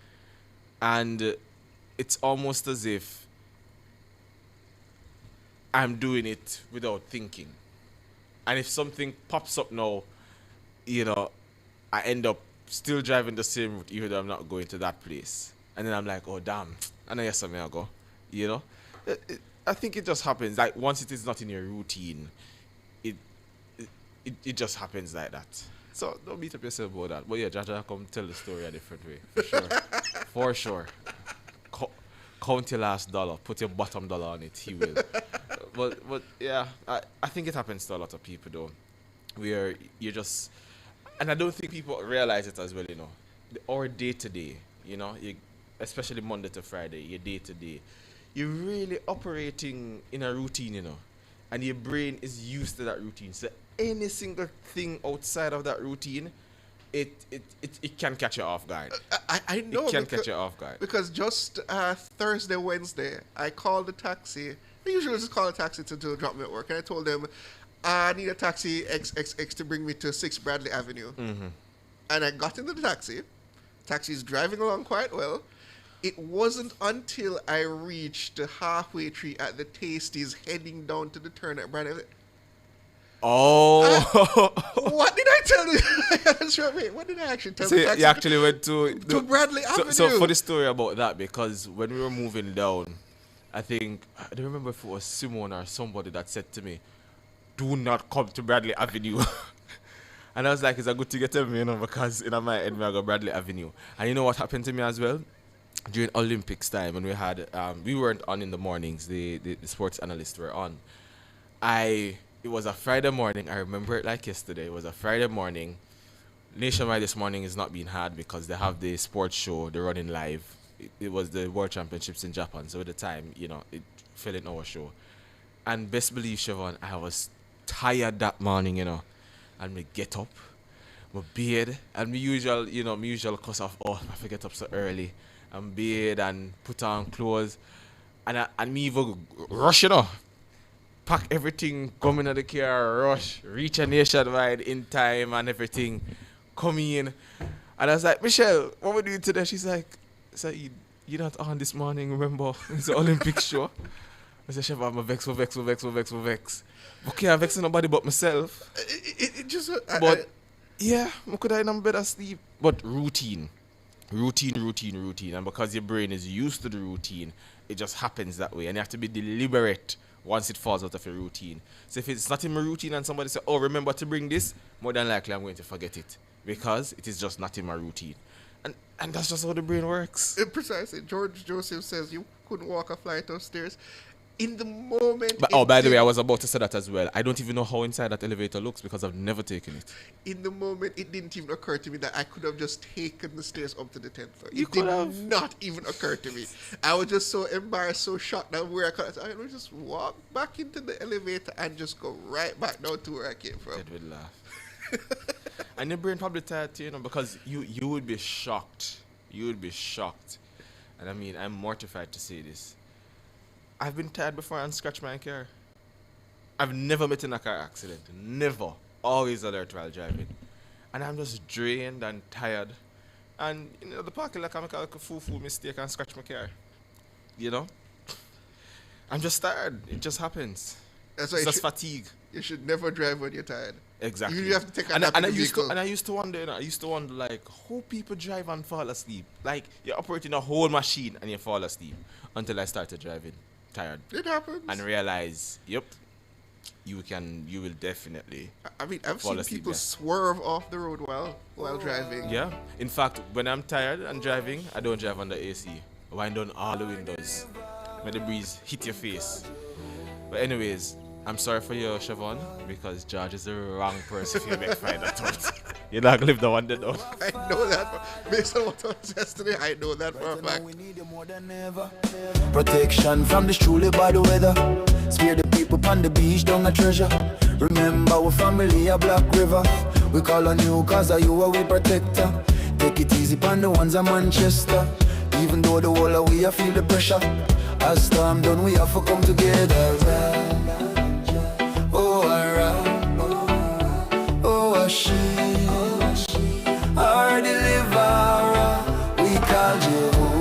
And it's almost as if I'm doing it without thinking. And if something pops up now, I end up still driving the same route even though I'm not going to that place. And then I'm like, oh, damn. I know yes, I'll go. I think it just happens. Like, once it is not in your routine, it just happens like that. So don't beat up yourself about that. But yeah, Jaja come tell the story a different way. For sure. For sure. Count your last dollar. Put your bottom dollar on it. He will. But yeah, I think it happens to a lot of people though. Where you just, and I don't think people realize it as well, Our day to day, especially Monday to Friday, your day to day, you're really operating in a routine, and your brain is used to that routine. So any single thing outside of that routine, it can catch you off guard. I know. It can catch you off guard. Because just Thursday, Wednesday, I called the taxi. I usually just call a taxi to drop me at work. And I told them, I need a taxi XX to bring me to 6 Bradley Avenue. Mm-hmm. And I got into the taxi. Taxi's driving along quite well. It wasn't until I reached the halfway tree at the Tasties heading down to the turn at Bradley. Oh. What did I tell you? That's right. Wait, what did I actually tell you? You actually went to Bradley Avenue. So for the story about that, because when we were moving down, I don't remember if it was Simone or somebody that said to me, do not come to Bradley Avenue. And I was like, it's a good thing to tell me, because in my head, I go Bradley Avenue. And you know what happened to me as well? During Olympics time, when we had, we weren't on in the mornings, the sports analysts were on. It was a Friday morning. I remember it like yesterday. It was a Friday morning. Nationwide this morning is not being had because they have the sports show. They're running live. It was the World Championships in Japan. So at the time, it fell in our show. And best believe, Siobhan, I was tired that morning, and me get up, my beard, and my usual cause of, I forget up so early. And bathe and put on clothes. And me even rush, pack everything, come into the car, rush, reach a nationwide in time and everything, come in. And I was like, Michelle, what we doing today? She's like, you're not on this morning, remember? It's the Olympics show. I said, Chef, I'm vex. Okay, I'm vexing nobody but myself. It just... yeah, I could have done better sleep. But routine. And because your brain is used to the routine, it just happens that way. And you have to be deliberate once it falls out of your routine. So if it's not in my routine and somebody says, oh, remember to bring this, more than likely I'm going to forget it because it is just not in my routine. And that's just how the brain works. Precisely. George Joseph says you couldn't walk a flight of stairs. In the moment... But, by the way, I was about to say that as well. I don't even know how inside that elevator looks because I've never taken it. In the moment, it didn't even occur to me that I could have just taken the stairs up to the 10th floor. You could have. Not even occur to me. I was just so embarrassed, so shocked that where I could have just walk back into the elevator and just go right back down to where I came from. Dead would laugh. And your brain probably tired too, because you would be shocked. You would be shocked. And I mean, I'm mortified to say this. I've been tired before and scratched my car. I've never met in a car accident. Never. Always alert while driving. And I'm just drained and tired. And, the parking lot, I make a fool mistake and scratch my car. I'm just tired. It just happens. That's why it's just fatigue. You should never drive when you're tired. Exactly. You have to take a nap in the vehicle. I used to wonder, like, how people drive and fall asleep. Like, you're operating a whole machine and you fall asleep until I started driving. Tired. It happens. And realize, yep, you will definitely. I mean, I've seen people swerve off the road while driving. Yeah. In fact, when I'm tired and driving, I don't drive under AC. I wind down all the windows. Let the breeze hit your face. But anyways, I'm sorry for you, Siobhan, because George is the wrong person if you make find that out. You're not gonna live the one that down. I know that. Based on what I was yesterday, I know that for a fact. Protection from the truly bad weather. Spare the people on the beach, down a treasure. Remember our family a Black River. We call on you cause of you are we protector. Take it easy on the ones of Manchester. Even though the whole of we a feel the pressure. As storm done we have to come together. She, our deliverer, we call Jehovah.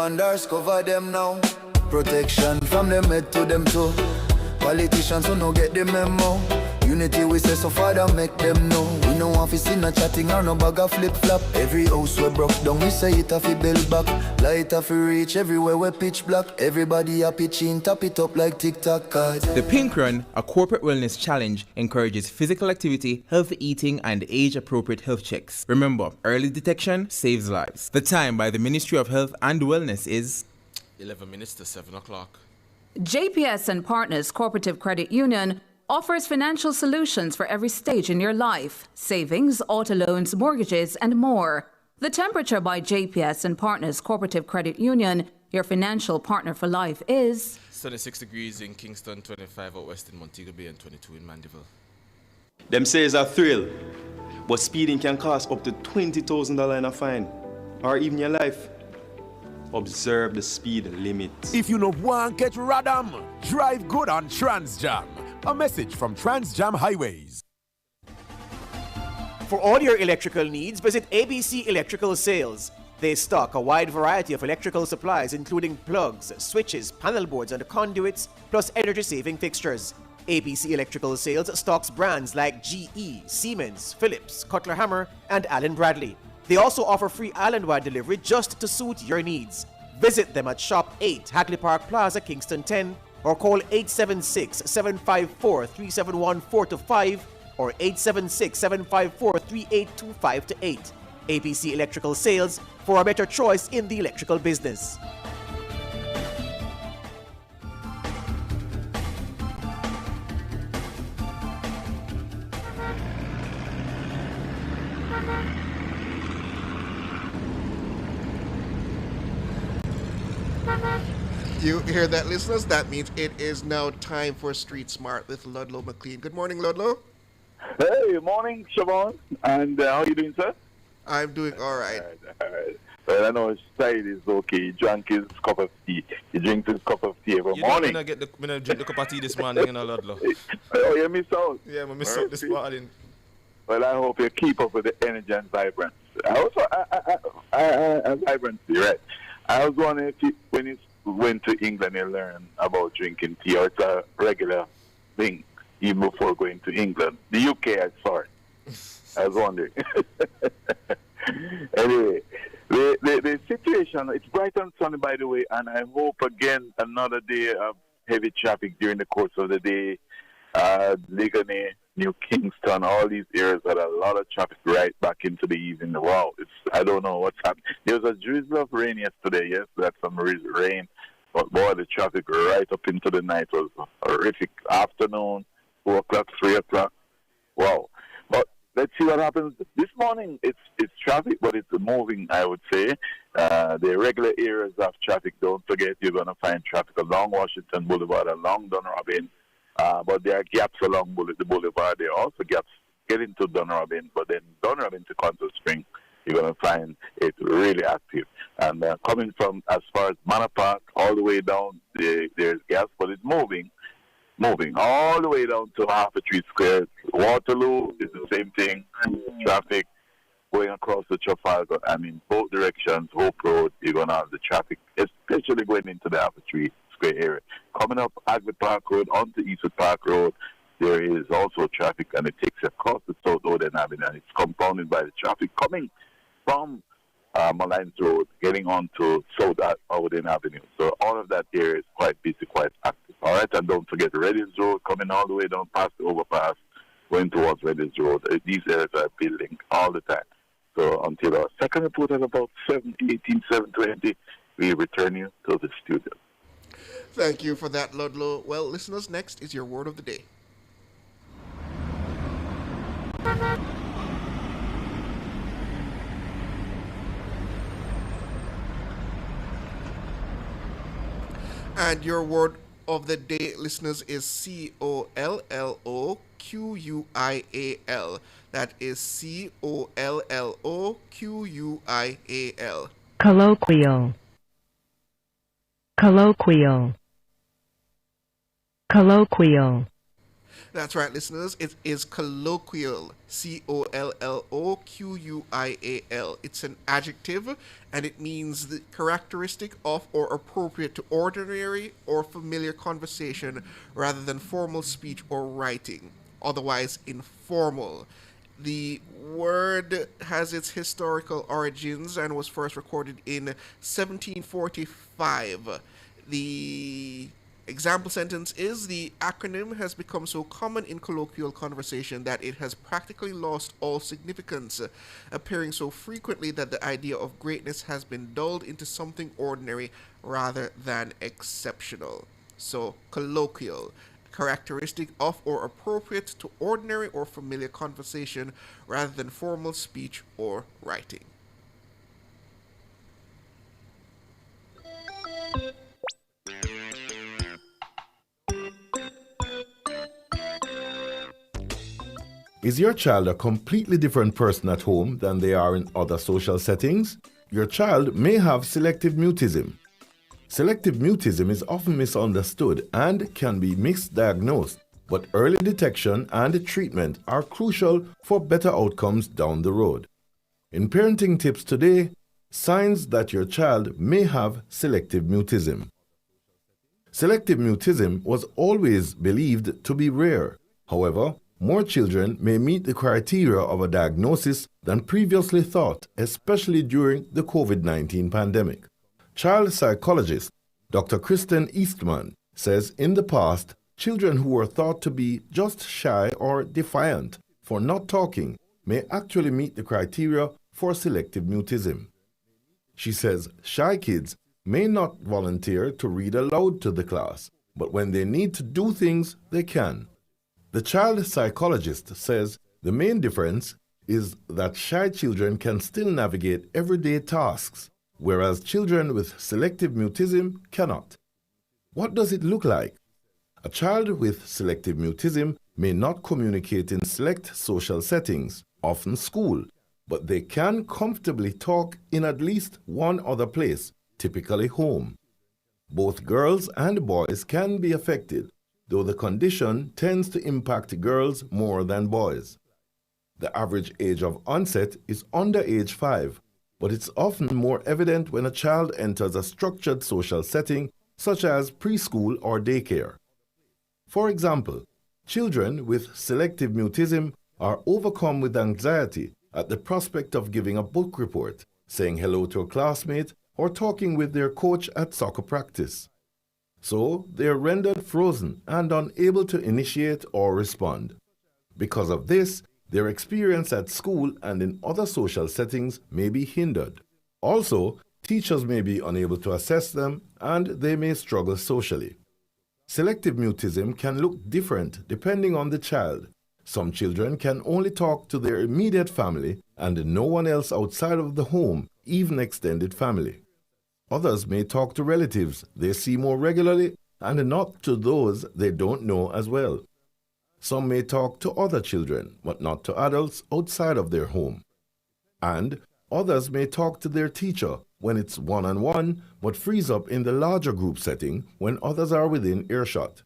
wonders cover them now. Protection from them head to them toe. Politicians who no get the memo. Unity we say so Father make them know. We no want to see no chatting or no bag of flip flop. Every house we broke down we say it a fi build back. Light a fi reach everywhere we pitch black. Everybody a pitching tap it up like TikTok cards. The Pink Run, a corporate wellness challenge, encourages physical activity, healthy eating and age-appropriate health checks. Remember, early detection saves lives. The time by the Ministry of Health and Wellness is 11 minutes to 7 o'clock. JPS and Partners Cooperative Credit Union offers financial solutions for every stage in your life: savings, auto loans, mortgages, and more. The temperature by JPS and Partners Cooperative Credit Union, your financial partner for life, is 76 degrees in Kingston, 25 out west in Montego Bay, and 22 in Mandeville. Them say it's a thrill, but speeding can cost up to $20,000 in a fine, or even your life. Observe the speed limit. If you no want get radam, drive good on TransJam. A message from TransJam Highways. For all your electrical needs, visit ABC Electrical Sales. They stock a wide variety of electrical supplies, including plugs, switches, panel boards, and conduits, plus energy-saving fixtures. ABC Electrical Sales stocks brands like GE, Siemens, Philips, Cutler Hammer, and Allen Bradley. They also offer free island-wide delivery just to suit your needs. Visit them at Shop 8, Hagley Park Plaza, Kingston 10, or call 876-754-3714-5 or 876-754-3825-8. ABC Electrical Sales, for a better choice in the electrical business. You hear that, listeners? That means it is now time for Street Smart with Ludlow McLean. Good morning, Ludlow. Hey, morning, Siobhan. And how are you doing, sir? I'm doing all right. All right. Well, I know his side is okay. He drank his cup of tea. He drinks his cup of tea every morning. You don't drink the cup of tea this morning, Ludlow. Oh, you miss out? Yeah, I miss out this morning. Well, I hope you keep up with the energy and vibrance. Also, vibrancy, right? I was wondering if you, when you went to England, you learned about drinking tea, or it's a regular thing, even before going to England. The UK, I saw it. I was wondering. Anyway, the situation, it's bright and sunny, by the way, and I hope, again, another day of heavy traffic during the course of the day. Ligony, New Kingston, all these areas had a lot of traffic right back into the evening. Wow, I don't know what's happening. There was a drizzle of rain yesterday, yes, that's some rain, but boy, the traffic right up into the night was horrific. Afternoon, 4 o'clock, 3 o'clock, wow. But let's see what happens. This morning, it's traffic, but it's moving, I would say. The regular areas of traffic, don't forget, you're going to find traffic along Washington Boulevard, along Dunrobin. But there are gaps along the boulevard. There are also gaps getting to Dunrobin, but then Dunrobin to Council Spring, you're going to find it really active. And coming from as far as Manor Park all the way down, there's gaps, but it's moving all the way down to Half a Tree Square. Waterloo is the same thing. Traffic going across the Trafalgar, and in both directions, Hope Road, you're going to have the traffic, especially going into the Half a Tree Square area. Coming up Hagley Park Road onto Eastwood Park Road, there is also traffic, and it takes you across the South Oden Avenue, and it's compounded by the traffic coming from Malines Road, getting onto South Oden Avenue. So all of that area is quite busy, quite active. All right, and don't forget Reddings Road, coming all the way down past the overpass, going towards Reddings Road. These areas are building all the time. So until our second report at about 7:20, we return you to the studio. Thank you for that, Ludlow. Well, listeners, next is your word of the day. And your word of the day, listeners, is COLLOQUIAL. That is COLLOQUIAL. Colloquial. Colloquial. Colloquial. That's right, listeners. It is colloquial. COLLOQUIAL. It's an adjective, and it means the characteristic of or appropriate to ordinary or familiar conversation rather than formal speech or writing, otherwise informal. The word has its historical origins and was first recorded in 1745. The example sentence is: the acronym has become so common in colloquial conversation that it has practically lost all significance, appearing so frequently that the idea of greatness has been dulled into something ordinary rather than exceptional. So, colloquial, characteristic of or appropriate to ordinary or familiar conversation rather than formal speech or writing. Is your child a completely different person at home than they are in other social settings? Your child may have selective mutism. Selective mutism is often misunderstood and can be misdiagnosed, but early detection and treatment are crucial for better outcomes down the road. In Parenting Tips today, signs that your child may have selective mutism. Selective mutism was always believed to be rare. However, more children may meet the criteria of a diagnosis than previously thought, especially during the COVID-19 pandemic. Child psychologist Dr. Kristen Eastman says in the past, children who were thought to be just shy or defiant for not talking may actually meet the criteria for selective mutism. She says shy kids may not volunteer to read aloud to the class, but when they need to do things, they can. The child psychologist says the main difference is that shy children can still navigate everyday tasks, whereas children with selective mutism cannot. What does it look like? A child with selective mutism may not communicate in select social settings, often school, but they can comfortably talk in at least one other place, typically home. Both girls and boys can be affected, though the condition tends to impact girls more than boys. The average age of onset is under age 5, but it's often more evident when a child enters a structured social setting such as preschool or daycare. For example, children with selective mutism are overcome with anxiety at the prospect of giving a book report, saying hello to a classmate, or talking with their coach at soccer practice. So they are rendered frozen and unable to initiate or respond. Because of this, their experience at school and in other social settings may be hindered. Also, teachers may be unable to assess them and they may struggle socially. Selective mutism can look different depending on the child. Some children can only talk to their immediate family and no one else outside of the home, even extended family. Others may talk to relatives they see more regularly and not to those they don't know as well. Some may talk to other children, but not to adults outside of their home. And others may talk to their teacher when it's one-on-one, but freeze up in the larger group setting when others are within earshot.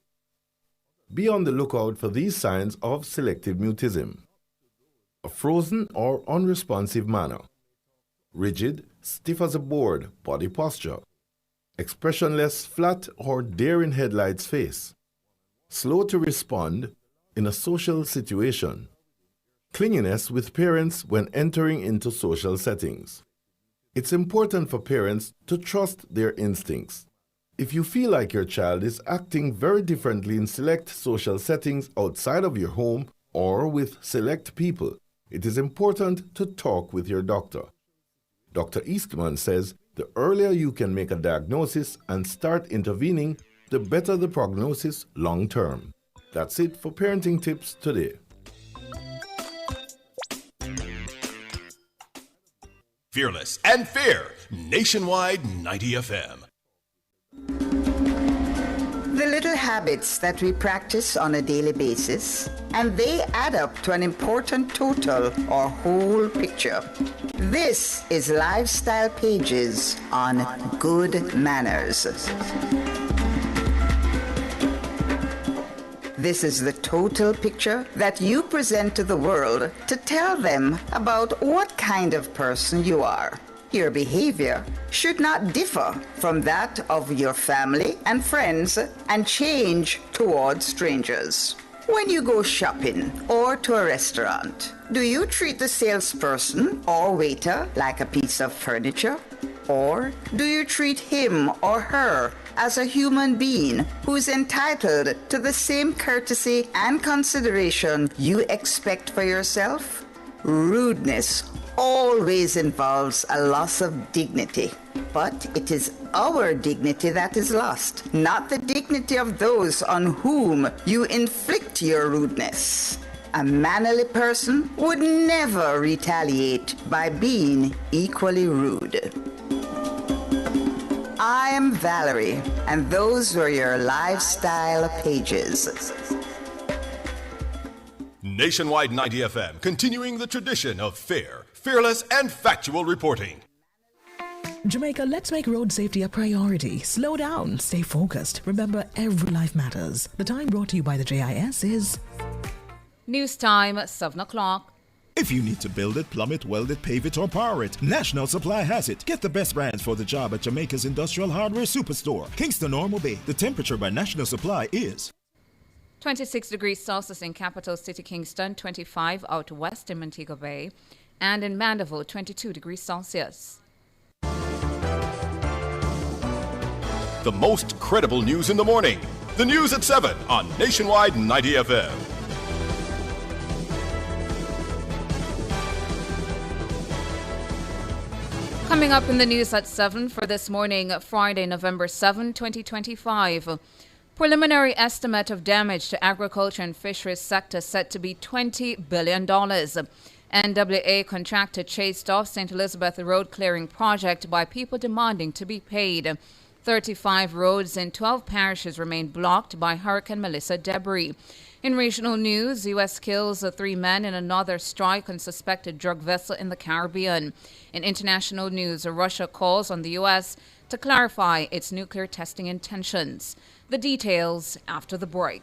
Be on the lookout for these signs of selective mutism. A frozen or unresponsive manner. Rigid, stiff as a board, body posture. Expressionless, flat or deer in headlights face. Slow to respond in a social situation. Clinginess with parents when entering into social settings. It's important for parents to trust their instincts. If you feel like your child is acting very differently in select social settings outside of your home or with select people, it is important to talk with your doctor. Dr. Eastman says the earlier you can make a diagnosis and start intervening, the better the prognosis long term. That's it for Parenting Tips today. Fearless and fair, Nationwide 90 FM. The little habits that we practice on a daily basis, and they add up to an important total or whole picture. This is Lifestyle Pages on Good Manners. This is the total picture that you present to the world to tell them about what kind of person you are. Your behavior should not differ from that of your family and friends and change towards strangers. When you go shopping or to a restaurant, do you treat the salesperson or waiter like a piece of furniture? Or do you treat him or her as a human being who is entitled to the same courtesy and consideration you expect for yourself? Rudeness always involves a loss of dignity. But it is our dignity that is lost, not the dignity of those on whom you inflict your rudeness. A mannerly person would never retaliate by being equally rude. I am Valerie, and those were your lifestyle pages. Nationwide 90 FM, continuing the tradition of fair, fearless, and factual reporting. Jamaica, let's make road safety a priority. Slow down, stay focused. Remember, every life matters. The time brought to you by the JIS is... News time, 7 o'clock. If you need to build it, plumb it, weld it, pave it, or power it, National Supply has it. Get the best brands for the job at Jamaica's Industrial Hardware Superstore, Kingston or Bay. The temperature by National Supply is 26 degrees Celsius in capital city Kingston, 25 out west in Montego Bay, and in Mandeville, 22 degrees Celsius. The most credible news in the morning. The news at 7 on Nationwide 90 FM. Coming up in the news at 7 for this morning, Friday, November 7, 2025. Preliminary estimate of damage to agriculture and fisheries sector set to be $20 billion. NWA contractor chased off St. Elizabeth road clearing project by people demanding to be paid. 35 roads in 12 parishes remain blocked by Hurricane Melissa debris. In regional news, U.S. kills 3 men in another strike on suspected drug vessel in the Caribbean. In international news, Russia calls on the U.S. to clarify its nuclear testing intentions. The details after the break.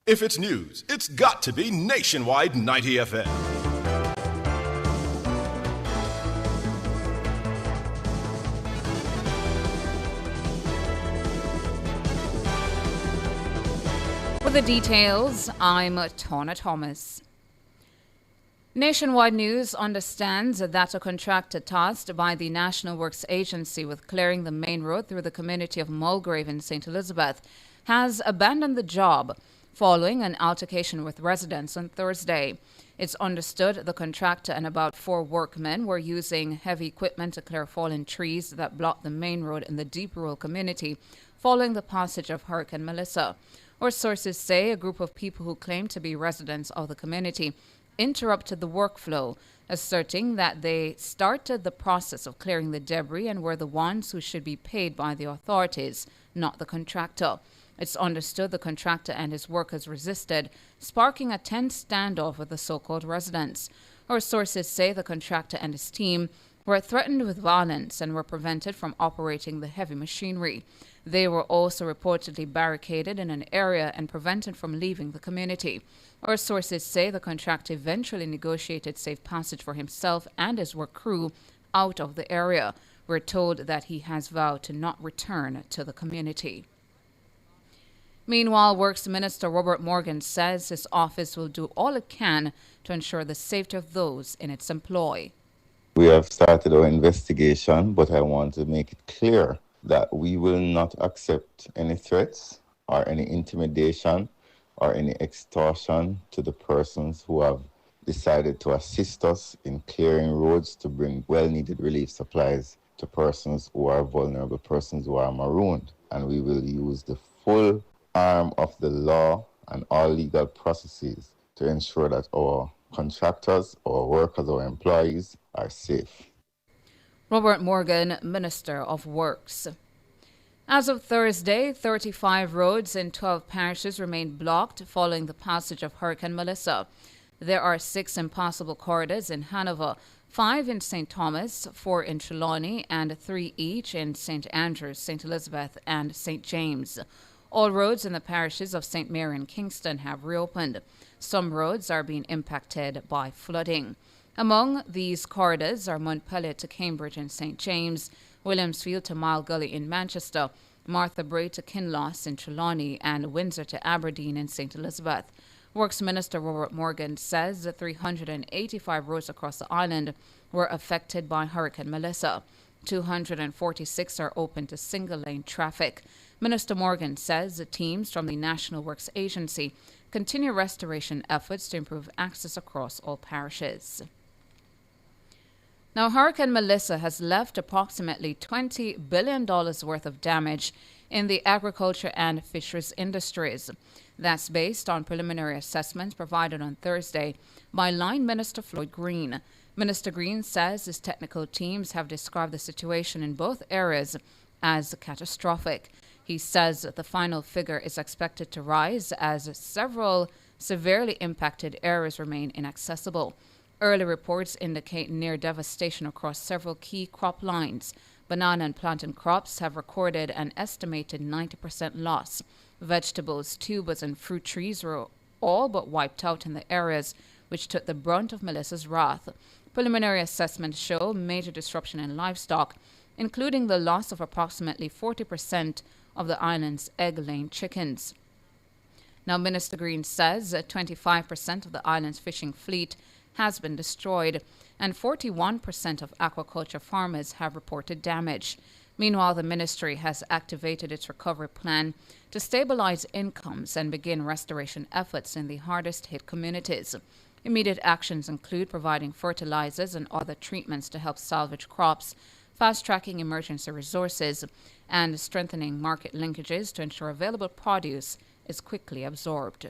If it's news, it's got to be Nationwide 90 FM. For the details, I'm Tona Thomas. Nationwide News understands that a contractor tasked by the National Works Agency with clearing the main road through the community of Mulgrave in St. Elizabeth has abandoned the job following an altercation with residents on Thursday. It's understood the contractor and about 4 workmen were using heavy equipment to clear fallen trees that blocked the main road in the deep rural community following the passage of Hurricane Melissa. Or sources say a group of people who claim to be residents of the community interrupted the workflow, asserting that they started the process of clearing the debris and were the ones who should be paid by the authorities, not the contractor. It's understood the contractor and his workers resisted, sparking a tense standoff with the so-called residents. Or sources say the contractor and his team were threatened with violence and were prevented from operating the heavy machinery. They were also reportedly barricaded in an area and prevented from leaving the community. Or sources say the contractor eventually negotiated safe passage for himself and his work crew out of the area. We're told that he has vowed to not return to the community. Meanwhile, Works Minister Robert Morgan says his office will do all it can to ensure the safety of those in its employ. We have started our investigation, but I want to make it clear that we will not accept any threats or any intimidation or any extortion to the persons who have decided to assist us in clearing roads to bring well-needed relief supplies to persons who are vulnerable, persons who are marooned. And we will use the full arm of the law and all legal processes to ensure that our contractors, our workers, our employees are safe. Robert Morgan, Minister of Works. As of Thursday, 35 roads in 12 parishes remain blocked following the passage of Hurricane Melissa. There are 6 impassable corridors in Hanover, 5 in St. Thomas, 4 in Trelawney, and 3 each in St. Andrews, St. Elizabeth, and St. James. All roads in the parishes of St. Mary and Kingston have reopened. Some roads are being impacted by flooding. Among these corridors are Montpellier to Cambridge in St. James, Williamsfield to Mile Gully in Manchester, Martha Bray to Kinloss in Trelawney, and Windsor to Aberdeen in St. Elizabeth. Works Minister Robert Morgan says that 385 roads across the island were affected by Hurricane Melissa. 246 are open to single-lane traffic. Minister Morgan says the teams from the National Works Agency continue restoration efforts to improve access across all parishes. Now, Hurricane Melissa has left approximately $20 billion worth of damage in the agriculture and fisheries industries. That's based on preliminary assessments provided on Thursday by Line Minister Floyd Green. Minister Green says his technical teams have described the situation in both areas as catastrophic. He says that the final figure is expected to rise as several severely impacted areas remain inaccessible. Early reports indicate near devastation across several key crop lines. Banana and plantain crops have recorded an estimated 90% loss. Vegetables, tubers, and fruit trees were all but wiped out in the areas which took the brunt of Melissa's wrath. Preliminary assessments show major disruption in livestock, including the loss of approximately 40% of the island's egg-laying chickens. Now, Minister Green says that 25% of the island's fishing fleet has been destroyed, and 41% of aquaculture farmers have reported damage. Meanwhile, the ministry has activated its recovery plan to stabilize incomes and begin restoration efforts in the hardest-hit communities. Immediate actions include providing fertilizers and other treatments to help salvage crops, fast-tracking emergency resources, and strengthening market linkages to ensure available produce is quickly absorbed.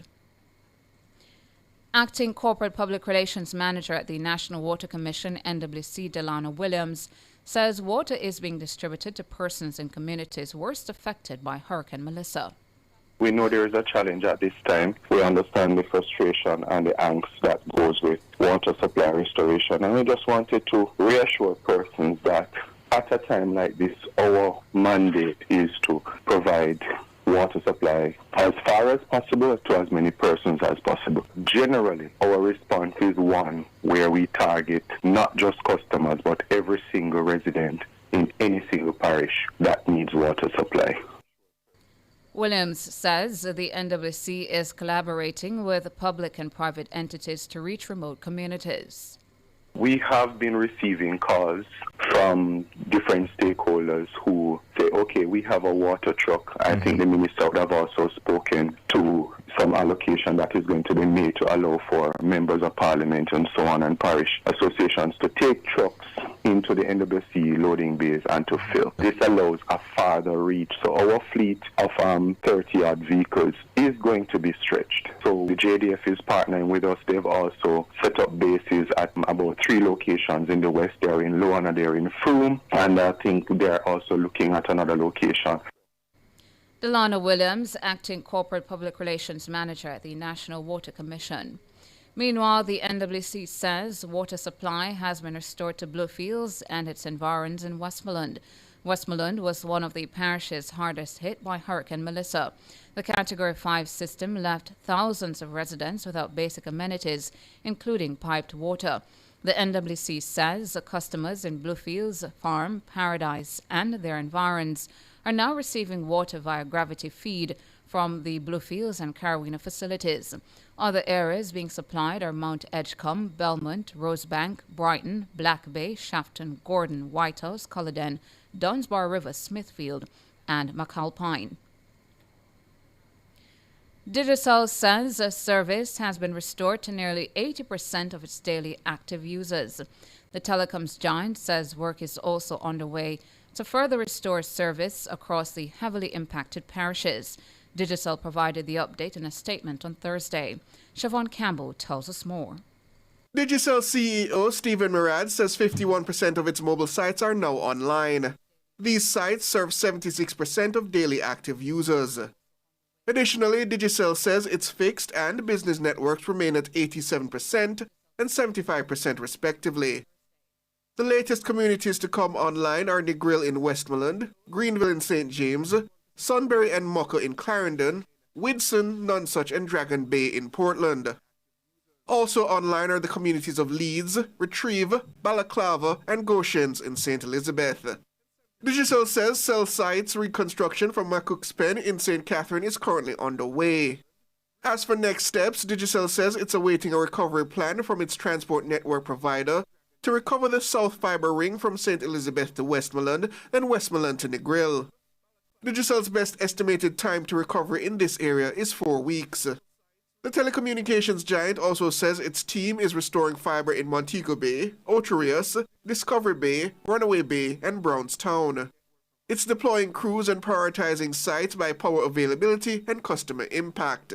Acting Corporate Public Relations Manager at the National Water Commission, NWC, Delana Williams, says water is being distributed to persons in communities worst affected by Hurricane Melissa. We know there is a challenge at this time. We understand the frustration and the angst that goes with water supply restoration, and we just wanted to reassure persons that at a time like this, our mandate is to provide water supply as far as possible to as many persons as possible. Generally, our response is one where we target not just customers but every single resident in any single parish that needs water supply. Williams says the NWC is collaborating with public and private entities to reach remote communities. We have been receiving calls from different stakeholders who say, okay, we have a water truck. I think the minister would have also spoken to some allocation that is going to be made to allow for members of parliament and so on and parish associations to take trucks into the NWC loading bays and to fill. This allows a farther reach. So our fleet of 30-odd vehicles is going to be stretched. So the JDF is partnering with us. They've also set up bases at about 3 locations in the west. They're in Luana, they're in Frome, and I think they're also looking at another location. Delana Williams, Acting Corporate Public Relations Manager at the National Water Commission. Meanwhile, the NWC says water supply has been restored to Bluefields and its environs in Westmoreland. Westmoreland was one of the parishes hardest hit by Hurricane Melissa. The Category 5 system left thousands of residents without basic amenities, including piped water. The NWC says customers in Bluefields, Farm, Paradise, and their environs are now receiving water via gravity feed from the Bluefields and Carowena facilities. Other areas being supplied are Mount Edgecombe, Belmont, Rosebank, Brighton, Black Bay, Shafton, Gordon, Whitehouse, Culloden, Dunsborough River, Smithfield, and McAlpine. Digicel says a service has been restored to nearly 80% of its daily active users. The telecoms giant says work is also underway to further restore service across the heavily impacted parishes. Digicel provided the update in a statement on Thursday. Siobhan Campbell tells us more. Digicel CEO Stephen Murad says 51% of its mobile sites are now online. These sites serve 76% of daily active users. Additionally, Digicel says its fixed and business networks remain at 87% and 75% respectively. The latest communities to come online are Negril in Westmoreland, Greenville in St. James, Sunbury and Mocha in Clarendon, Widson, Nonsuch and Dragon Bay in Portland. Also online are the communities of Leeds, Retrieve, Balaclava and Goshens in St. Elizabeth. Digicel says cell sites reconstruction from McCook's Pen in St. Catherine is currently underway. As for next steps, Digicel says it's awaiting a recovery plan from its transport network provider to recover the South Fiber Ring from St. Elizabeth to Westmoreland and Westmoreland to Negril. Digicel's best estimated time to recovery in this area is 4 weeks. The telecommunications giant also says its team is restoring fiber in Montego Bay, Ocho Discovery Bay, Runaway Bay, and Brownstown. It's deploying crews and prioritizing sites by power availability and customer impact.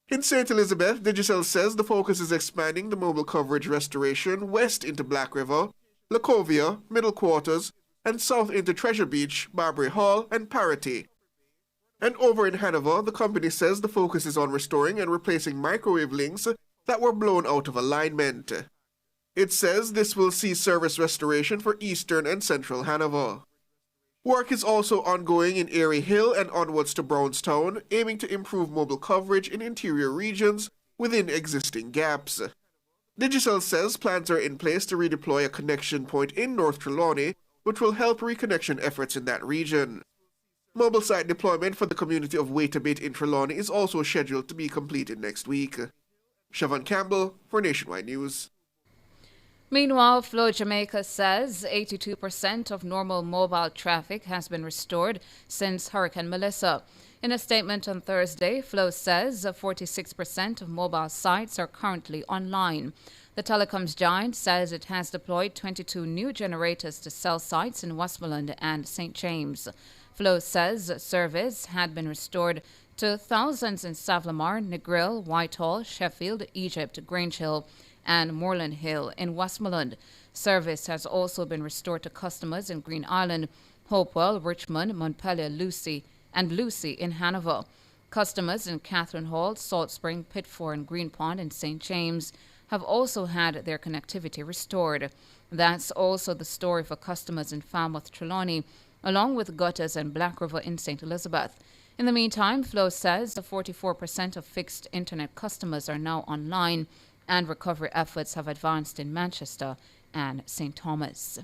In St. Elizabeth, Digicel says the focus is expanding the mobile coverage restoration west into Black River, Lacovia, Middle Quarters, and south into Treasure Beach, Barbary Hall, and Parity. And over in Hanover, the company says the focus is on restoring and replacing microwave links that were blown out of alignment. It says this will see service restoration for eastern and central Hanover. Work is also ongoing in Erie Hill and onwards to Brownstown, aiming to improve mobile coverage in interior regions within existing gaps. Digicel says plans are in place to redeploy a connection point in North Trelawney, which will help reconnection efforts in that region. Mobile site deployment for the community of Waitabit in Trelawney is also scheduled to be completed next week. Siobhan Campbell for Nationwide News. Meanwhile, Flow Jamaica says 82% of normal mobile traffic has been restored since Hurricane Melissa. In a statement on Thursday, Flow says 46% of mobile sites are currently online. The telecoms giant says it has deployed 22 new generators to cell sites in Westmoreland and St. James. Flow says service had been restored to thousands in Savlamar, Negril, Whitehall, Sheffield, Egypt, Grange Hill, and Moreland Hill in Westmoreland. Service has also been restored to customers in Green Island, Hopewell, Richmond, Montpelier, Lucy in Hanover. Customers in Catherine Hall, Salt Spring, Pitford, and Green Pond in St. James have also had their connectivity restored. That's also the story for customers in Falmouth, Trelawney, along with Gutters and Black River in St. Elizabeth. In the meantime, Flow says 44% of fixed internet customers are now online, and recovery efforts have advanced in Manchester and St. Thomas.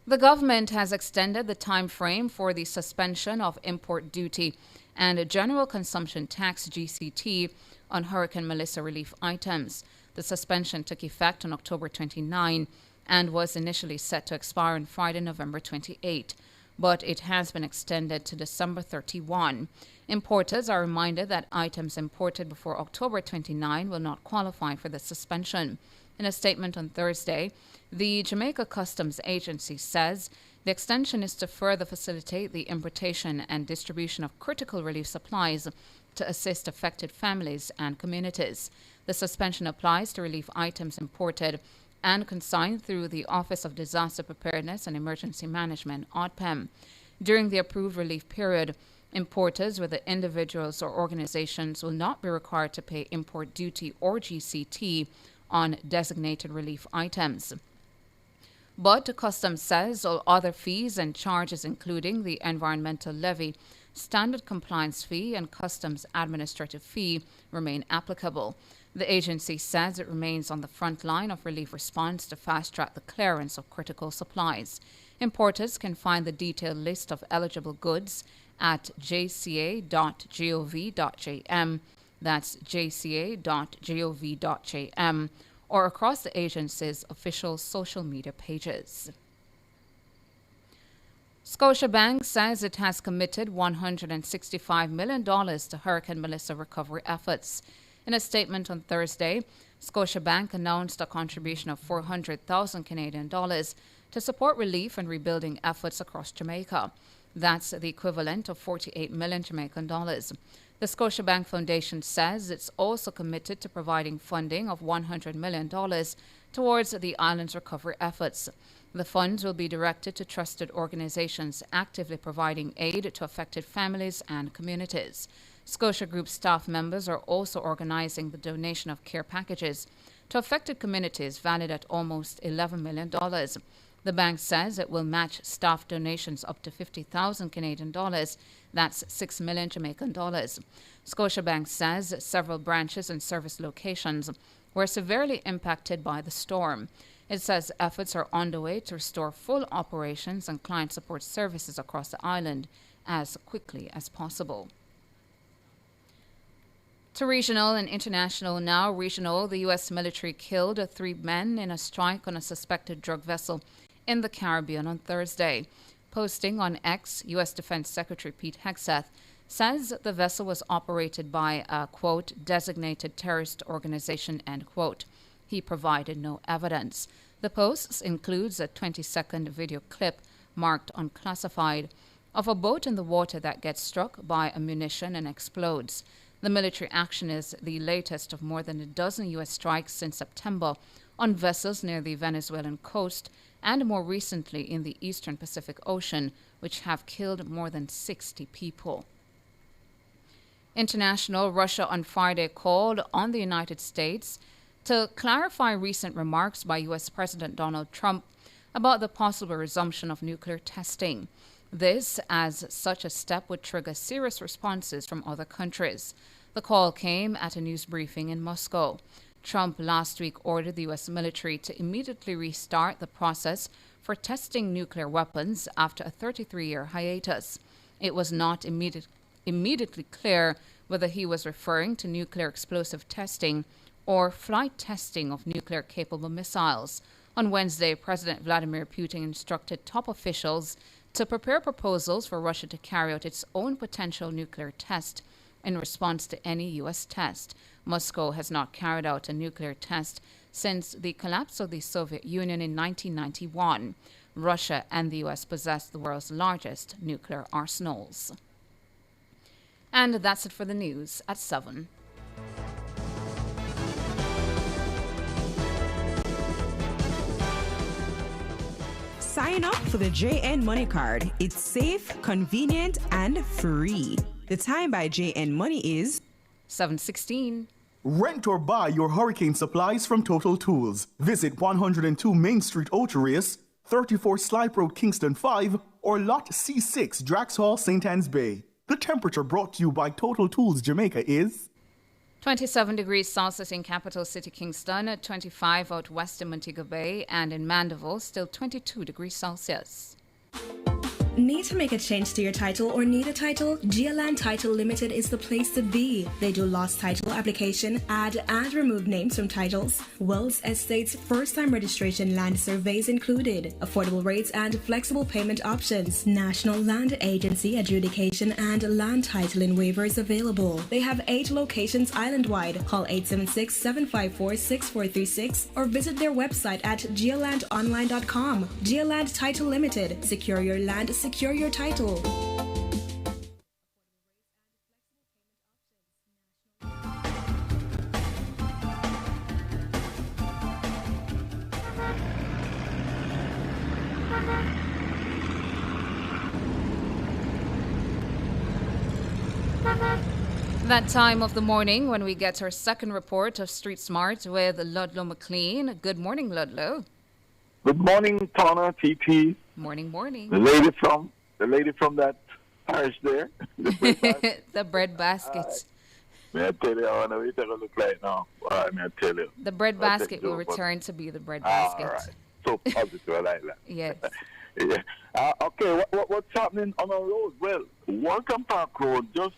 The government has extended the time frame for the suspension of import duty and general consumption tax GCT on Hurricane Melissa relief items. The suspension took effect on October 29 and was initially set to expire on Friday, November 28, but it has been extended to December 31. Importers are reminded that items imported before October 29 will not qualify for the suspension. In a statement on Thursday, the Jamaica Customs Agency says the extension is to further facilitate the importation and distribution of critical relief supplies to assist affected families and communities. The suspension applies to relief items imported and consigned through the Office of Disaster Preparedness and Emergency Management, ODPEM. During the approved relief period, importers, whether individuals or organizations, will not be required to pay import duty or GCT on designated relief items. But Customs says all other fees and charges, including the environmental levy, standard compliance fee, and customs administrative fee, remain applicable. The agency says it remains on the front line of relief response to fast-track the clearance of critical supplies. Importers can find the detailed list of eligible goods at jca.gov.jm, that's jca.gov.jm, or across the agency's official social media pages. Scotiabank says it has committed $165 million to Hurricane Melissa recovery efforts. In a statement on Thursday, Scotiabank announced a contribution of 400,000 Canadian dollars to support relief and rebuilding efforts across Jamaica. That's the equivalent of 48 million Jamaican dollars. The Scotiabank Foundation says it's also committed to providing funding of $100 million towards the island's recovery efforts. The funds will be directed to trusted organizations actively providing aid to affected families and communities. Scotia Group staff members are also organizing the donation of care packages to affected communities valued at almost $11 million. The bank says it will match staff donations up to 50,000 Canadian dollars. That's 6 million Jamaican dollars. Scotiabank says several branches and service locations were severely impacted by the storm. It says efforts are underway to restore full operations and client support services across the island as quickly as possible. To regional and international now. Regional, the U.S. military killed 3 men in a strike on a suspected drug vessel in the Caribbean on Thursday. Posting on X, U.S. Defense Secretary Pete Hegseth says the vessel was operated by a, quote, designated terrorist organization, end quote. He provided no evidence. The post includes a 20-second video clip marked unclassified of a boat in the water that gets struck by ammunition and explodes. The military action is the latest of more than a dozen U.S. strikes since September on vessels near the Venezuelan coast and more recently in the eastern Pacific Ocean, which have killed more than 60 people. International, Russia on Friday called on the United States to clarify recent remarks by U.S. President Donald Trump about the possible resumption of nuclear testing. This, as such a step, would trigger serious responses from other countries. The call came at a news briefing in Moscow. Trump last week ordered the U.S. military to immediately restart the process for testing nuclear weapons after a 33-year hiatus. It was not immediately clear whether he was referring to nuclear explosive testing or flight testing of nuclear-capable missiles. On Wednesday, President Vladimir Putin instructed top officials to prepare proposals for Russia to carry out its own potential nuclear test in response to any U.S. test. Moscow has not carried out a nuclear test since the collapse of the Soviet Union in 1991. Russia and the U.S. possess the world's largest nuclear arsenals. And that's it for the news at 7. Sign up for the JN Money Card. It's safe, convenient, and free. The time by JN Money is 7:16. Rent or buy your hurricane supplies from Total Tools. Visit 102 Main Street, Outaris, 34 Slipe Road, Kingston 5, or Lot C6, Drax Hall, St. Anne's Bay. The temperature brought to you by Total Tools Jamaica is 27 degrees Celsius in capital city Kingston, 25 out west in Montego Bay, and in Mandeville, still 22 degrees Celsius. Need to make a change to your title or need a title? Geoland Title Limited is the place to be. They do lost title application, add and remove names from titles, wills, estates, first-time registration, land surveys included, affordable rates and flexible payment options, National Land Agency adjudication and land titling waivers available. They have 8 locations island-wide. Call 876-754-6436 or visit their website at geolandonline.com. Geoland Title Limited. Secure your land, secure your title. That time of the morning when we get our second report of Street Smart with Ludlow McLean. Good morning, Ludlow. Good morning, Tana, TT. Morning. The lady from that parish there. The bread basket. May I tell you how it look like now? May I tell you? The bread basket will return to be the bread basket. All right. So positive, I like that. Yes. Yeah. Okay, what's happening on our road? Well, Waltham Park Road, just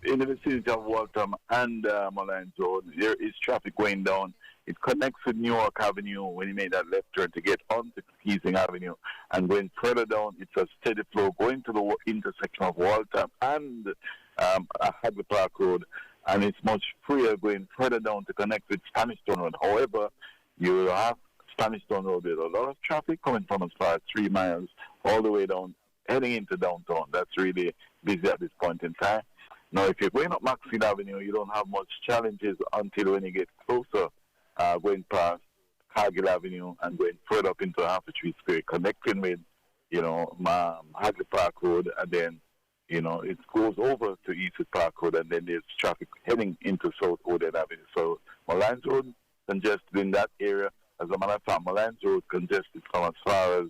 in the vicinity of Waltham and Mullines Road, there is traffic going down. It connects with New York Avenue when you make that left turn to get onto Keating Avenue. And going further down, it's a steady flow going to the intersection of Waltham and Hadley Park Road. And it's much freer going further down to connect with Spanish Town Road. However, you have Spanish Town Road with a lot of traffic coming from as far as 3 miles all the way down, heading into downtown. That's really busy at this point in time. Now, if you're going up Maxfield Avenue, you don't have much challenges until when you get closer, going past Cargill Avenue and going further up into Half Tree Square, connecting with, Hadley Park Road, and then, it goes over to Eastwood Park Road, and then there's traffic heading into South Oden Avenue. So Malines Road congested in that area. As a matter of fact, Malines Road congested from as far as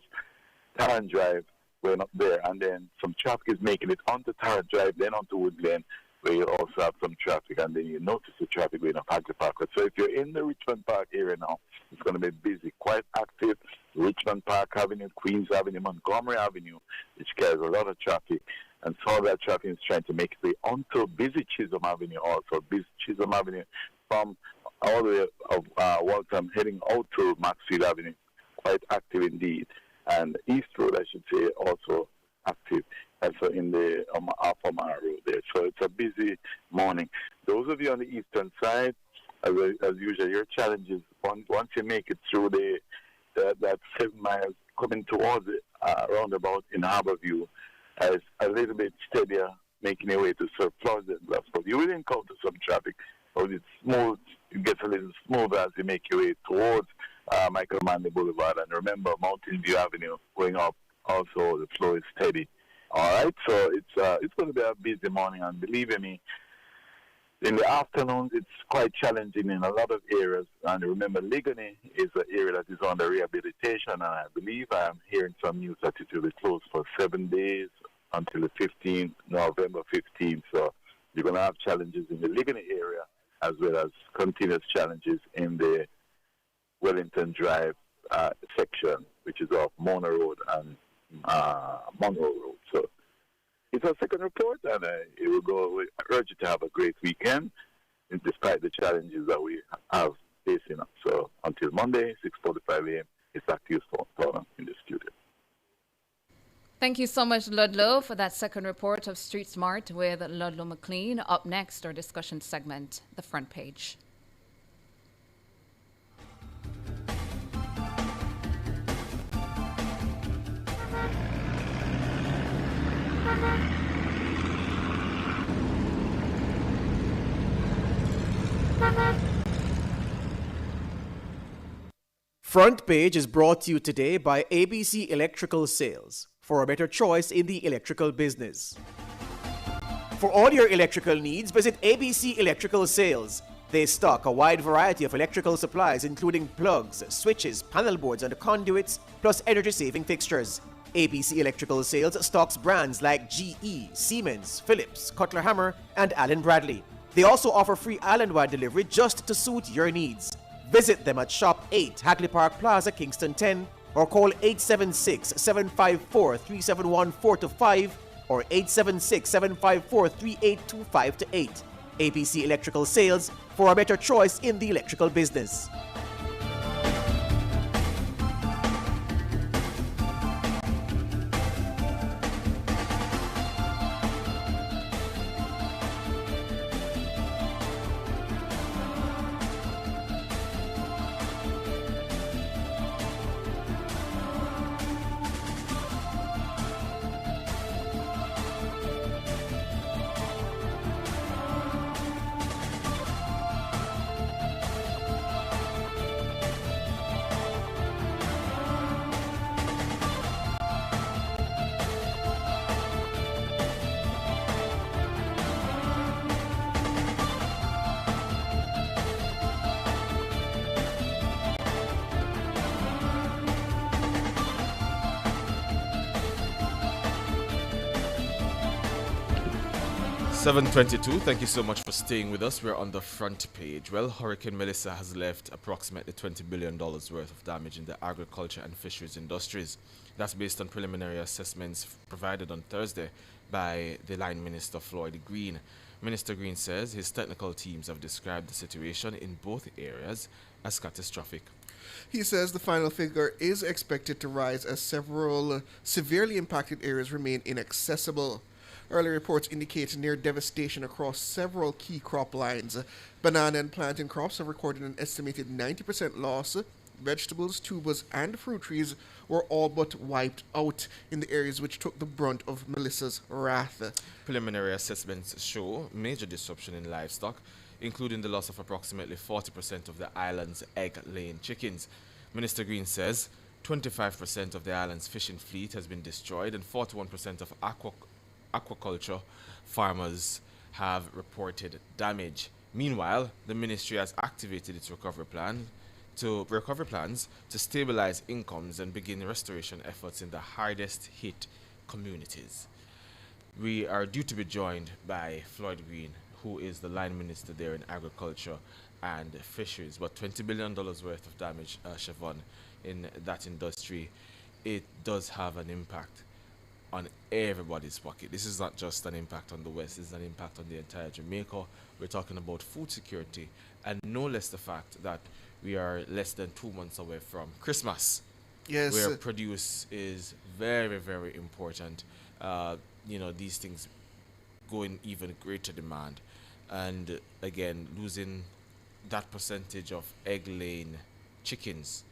Tarrant Drive, going up there, and then some traffic is making it onto Tarrant Drive, then onto Wood Glen, where you also have some traffic, and then you notice the traffic going up Hadley Park Road. So if you're in the Richmond Park area now, it's going to be busy, quite active. Richmond Park Avenue, Queens Avenue, Montgomery Avenue, which carries a lot of traffic. And some of that traffic is trying to make its way onto busy Chisholm Avenue also. Busy Chisholm Avenue from all the way of Waltham heading out to Maxfield Avenue. Quite active indeed. And East Road, I should say, also active. Also in the Alphamar Road there. So it's a busy morning. Those of you on the eastern side, as usual, your challenge is once you make it through that 7 miles coming towards the roundabout in Harborview, as a little bit steadier, making your way to Surplus and Glasgow. You will encounter some traffic, but it's smooth. It gets a little smoother as you make your way towards Michael Manley Boulevard. And remember, Mountain View Avenue going up, also the flow is steady. All right, so it's going to be a busy morning, and believe me, in the afternoons, it's quite challenging in a lot of areas. And remember, Ligony is an area that is under rehabilitation, and I believe I am hearing some news that it will be closed for 7 days until the 15th, November 15th. So you're going to have challenges in the Ligony area, as well as continuous challenges in the Wellington Drive section, which is off Mona Road and Monroe Road. So it's our second report, and it will go. I urge you to have a great weekend, despite the challenges that we have facing us. So until Monday, 6:45 a.m., it's back to you, Storm, in the studio. Thank you so much, Ludlow, for that second report of Street Smart with Ludlow McLean. Up next, our discussion segment, The Front Page. Front Page is brought to you today by ABC Electrical Sales, for a better choice in the electrical business. For all your electrical needs, visit ABC Electrical Sales. They stock a wide variety of electrical supplies, including plugs, switches, panel boards, and conduits, plus energy-saving fixtures. ABC Electrical Sales stocks brands like GE, Siemens, Philips, Cutler Hammer, and Allen Bradley. They also offer free island-wide delivery just to suit your needs. Visit them at Shop 8, Hagley Park Plaza, Kingston 10, or call 876-754-3714-5 or 876-754-3825-8. ABC Electrical Sales, for a better choice in the electrical business. $7:22. Thank you so much for staying with us. We're on the front page. Well, Hurricane Melissa has left approximately $20 billion worth of damage in the agriculture and fisheries industries. That's based on preliminary assessments provided on Thursday by the Line Minister Floyd Green. Minister Green says his technical teams have described the situation in both areas as catastrophic. He says the final figure is expected to rise as several severely impacted areas remain inaccessible. Early reports indicate near devastation across several key crop lines. Banana and plantain crops have recorded an estimated 90% loss. Vegetables, tubers, and fruit trees were all but wiped out in the areas which took the brunt of Melissa's wrath. Preliminary assessments show major disruption in livestock, including the loss of approximately 40% of the island's egg-laying chickens. Minister Green says 25% of the island's fishing fleet has been destroyed and 41% of aquaculture farmers have reported damage. Meanwhile, the ministry has activated its recovery plans to stabilize incomes and begin restoration efforts in the hardest hit communities. We are due to be joined by Floyd Green, who is the line minister there in agriculture and fisheries. But $20 billion worth of damage, Siobhan, in that industry, it does have an impact on everybody's pocket. This is not just an impact on the West, this is an impact on the entire Jamaica. We're talking about food security, and no less the fact that we are less than 2 months away from Christmas. Yes. Where produce is very, very important. These things go in even greater demand. And again, losing that percentage of egg-laying chickens,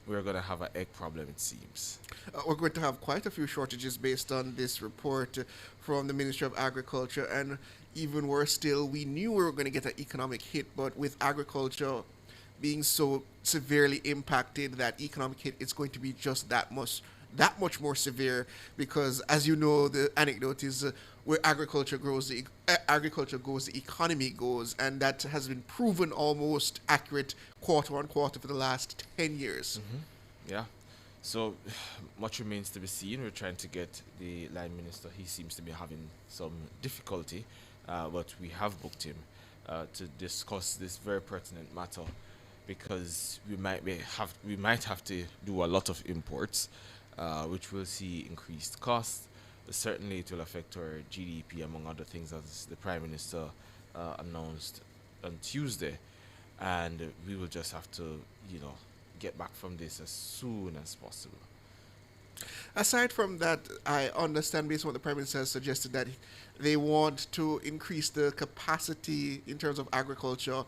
we're going to have an egg problem, it seems. We're going to have quite a few shortages based on this report from the Ministry of Agriculture. And even worse still, we knew we were going to get an economic hit, but with agriculture being so severely impacted, that economic hit is going to be just that much more severe, because as you know, the anecdote is where agriculture goes, the economy goes, and that has been proven almost accurate quarter on quarter for the last 10 years. Mm-hmm. Yeah. So much remains to be seen. We're trying to get the line minister. He seems to be having some difficulty, but we have booked him to discuss this very pertinent matter, because we might have to do a lot of imports, which will see increased costs. Certainly it will affect our GDP, among other things, as the Prime Minister announced on Tuesday. And we will just have to, get back from this as soon as possible. Aside from that, I understand based on what the Prime Minister has suggested that they want to increase the capacity in terms of agriculture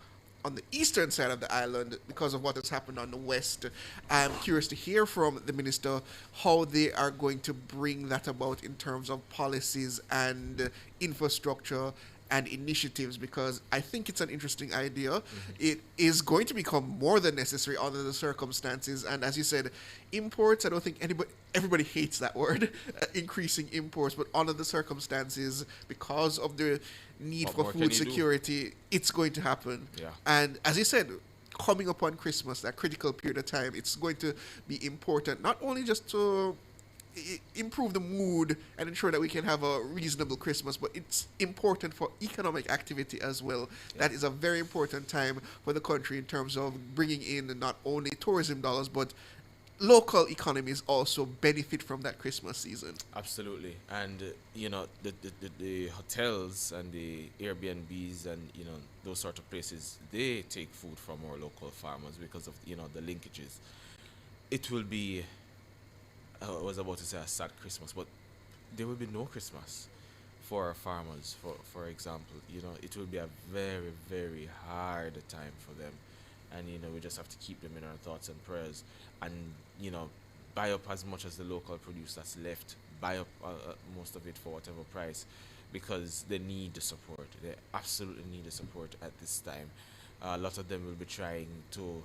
on the eastern side of the island because of what has happened on the west. I'm curious to hear from the minister how they are going to bring that about in terms of policies and infrastructure and initiatives, because I think it's an interesting idea. Mm-hmm. It is going to become more than necessary under the circumstances, and as you said, imports, I don't think everybody hates that word, increasing imports, but under the circumstances, because of the need for food security, it's going to happen. Yeah. And as you said, coming upon Christmas, that critical period of time, it's going to be important, not only just to improve the mood and ensure that we can have a reasonable Christmas, but it's important for economic activity as well. Yeah. That is a very important time for the country in terms of bringing in not only tourism dollars, but local economies also benefit from that Christmas season. Absolutely. And the hotels and the Airbnbs and those sort of places, they take food from our local farmers because of the linkages. It will be, I was about to say a sad Christmas, but there will be no Christmas for our farmers, for example. It will be a very, very hard time for them. And, we just have to keep them in our thoughts and prayers. And, buy up as much as the local produce that's left. Buy up most of it for whatever price, because they need the support. They absolutely need the support at this time. A lot of them will be trying to,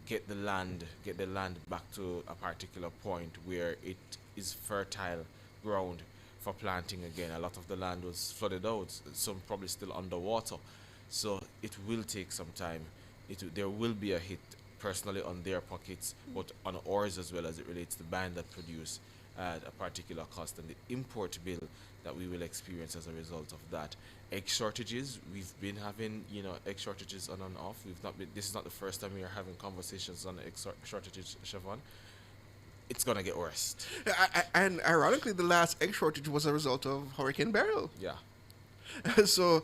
get the land back to a particular point where it is fertile ground for planting again. A lot of the land was flooded out, some probably still underwater. So it will take some time. There will be a hit personally on their pockets, but on ours as well, as it relates to buying that produce at a particular cost, and the import bill that we will experience as a result of that. Egg shortages, we've been having egg shortages on and off. This is not the first time we are having conversations on egg shortages, Siobhan. It's gonna get worse. And ironically, the last egg shortage was a result of Hurricane Beryl. Yeah. So,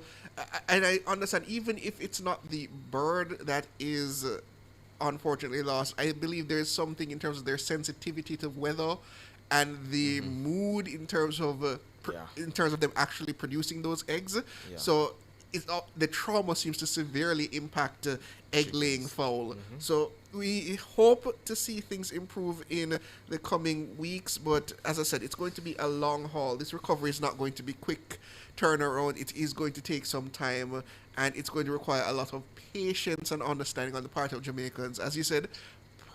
and I understand, even if it's not the bird that is unfortunately lost, I believe there's something in terms of their sensitivity to weather and the mood in terms of them actually producing those eggs. Yeah. So the trauma seems to severely impact egg-laying fowl. Mm-hmm. So we hope to see things improve in the coming weeks, but as I said, it's going to be a long haul. This recovery is not going to be quick turnaround. It is going to take some time, and it's going to require a lot of patience and understanding on the part of Jamaicans. As you said,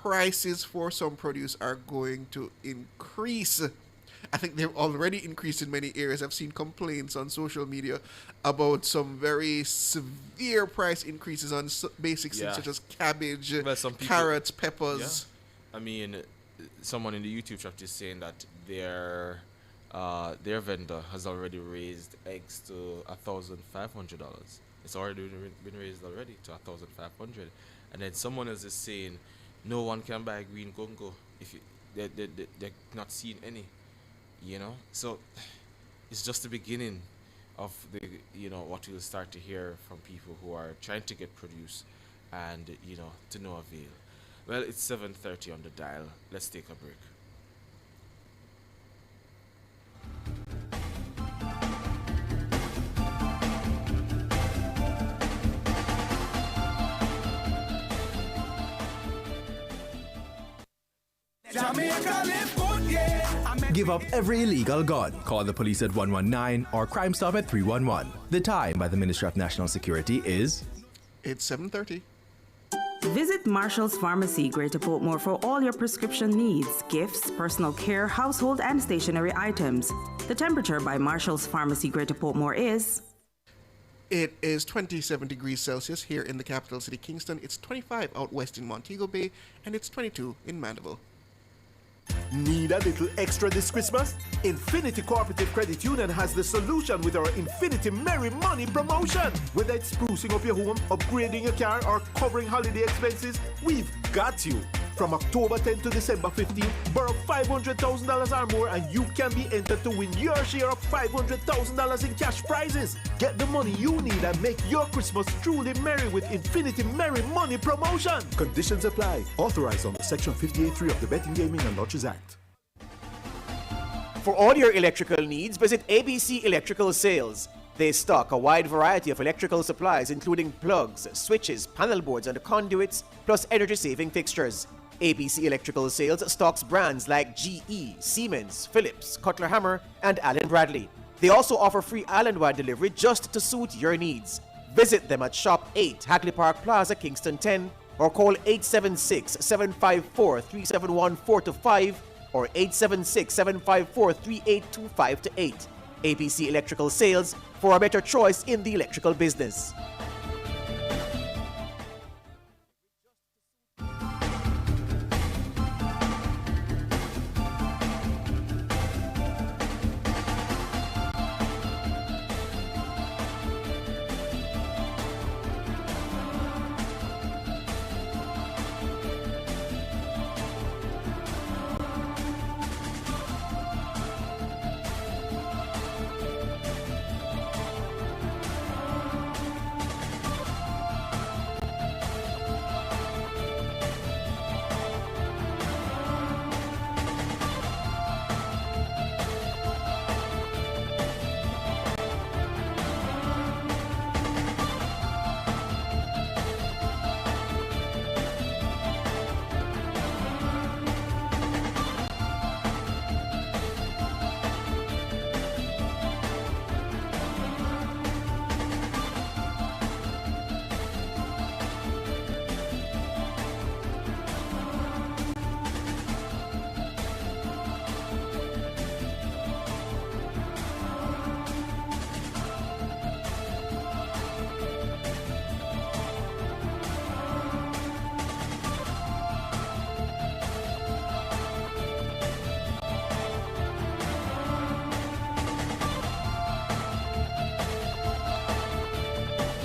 prices for some produce are going to increase. I think they've already increased in many areas. I've seen complaints on social media about some very severe price increases on basic things such as cabbage, carrots, peppers. I mean, someone in the YouTube chat is saying that their vendor has already raised eggs to $1,500. It's already been raised already to $1,500, and then someone else is saying no one can buy green Congo if they're not seeing any. So it's just the beginning of what we'll start to hear from people who are trying to get produce and to no avail. Well, it's 7:30 on the dial. Let's take a break. Give up every illegal gun. Call the police at 119 or Crime Stop at 311. The time by the Ministry of National Security is... It's 7:30. Visit Marshall's Pharmacy, Greater Portmore for all your prescription needs, gifts, personal care, household and stationery items. The temperature by Marshall's Pharmacy, Greater Portmore is... It is 27 degrees Celsius here in the capital city, Kingston. It's 25 out west in Montego Bay, and it's 22 in Mandeville. Need a little extra this Christmas? Infinity Cooperative Credit Union has the solution with our Infinity Merry Money promotion. Whether it's sprucing up your home, upgrading your car, or covering holiday expenses, we've got you. From October 10 to December 15, borrow $500,000 or more and you can be entered to win your share of $500,000 in cash prizes. Get the money you need and make your Christmas truly merry with Infinity Merry Money promotion. Conditions apply. Authorized under Section 58.3 of the Betting, Gaming and Lotteries Act. For all your electrical needs, visit ABC Electrical Sales. They stock a wide variety of electrical supplies including plugs, switches, panel boards and conduits, plus energy-saving fixtures. ABC Electrical Sales stocks brands like GE, Siemens, Philips, Cutler Hammer, and Allen Bradley. They also offer free island-wide delivery just to suit your needs. Visit them at Shop 8, Hagley Park Plaza, Kingston 10, or call 876-754-3714-5 or 876-754-3825-8. ABC Electrical Sales, for a better choice in the electrical business.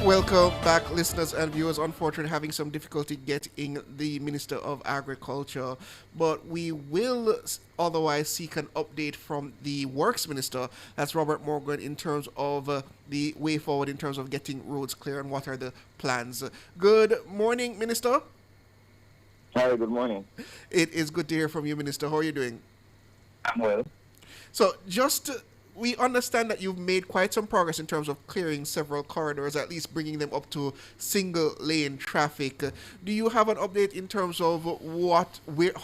Welcome back, listeners and viewers. Unfortunately, having some difficulty getting the Minister of Agriculture, but we will otherwise seek an update from the Works Minister, that's Robert Morgan, in terms of the way forward in terms of getting roads clear and what are the plans. Good morning, Minister. Hi, good morning. It is good to hear from you, Minister. How are you doing? I'm well. So, we understand that you've made quite some progress in terms of clearing several corridors, at least bringing them up to single lane traffic. Do you have an update in terms of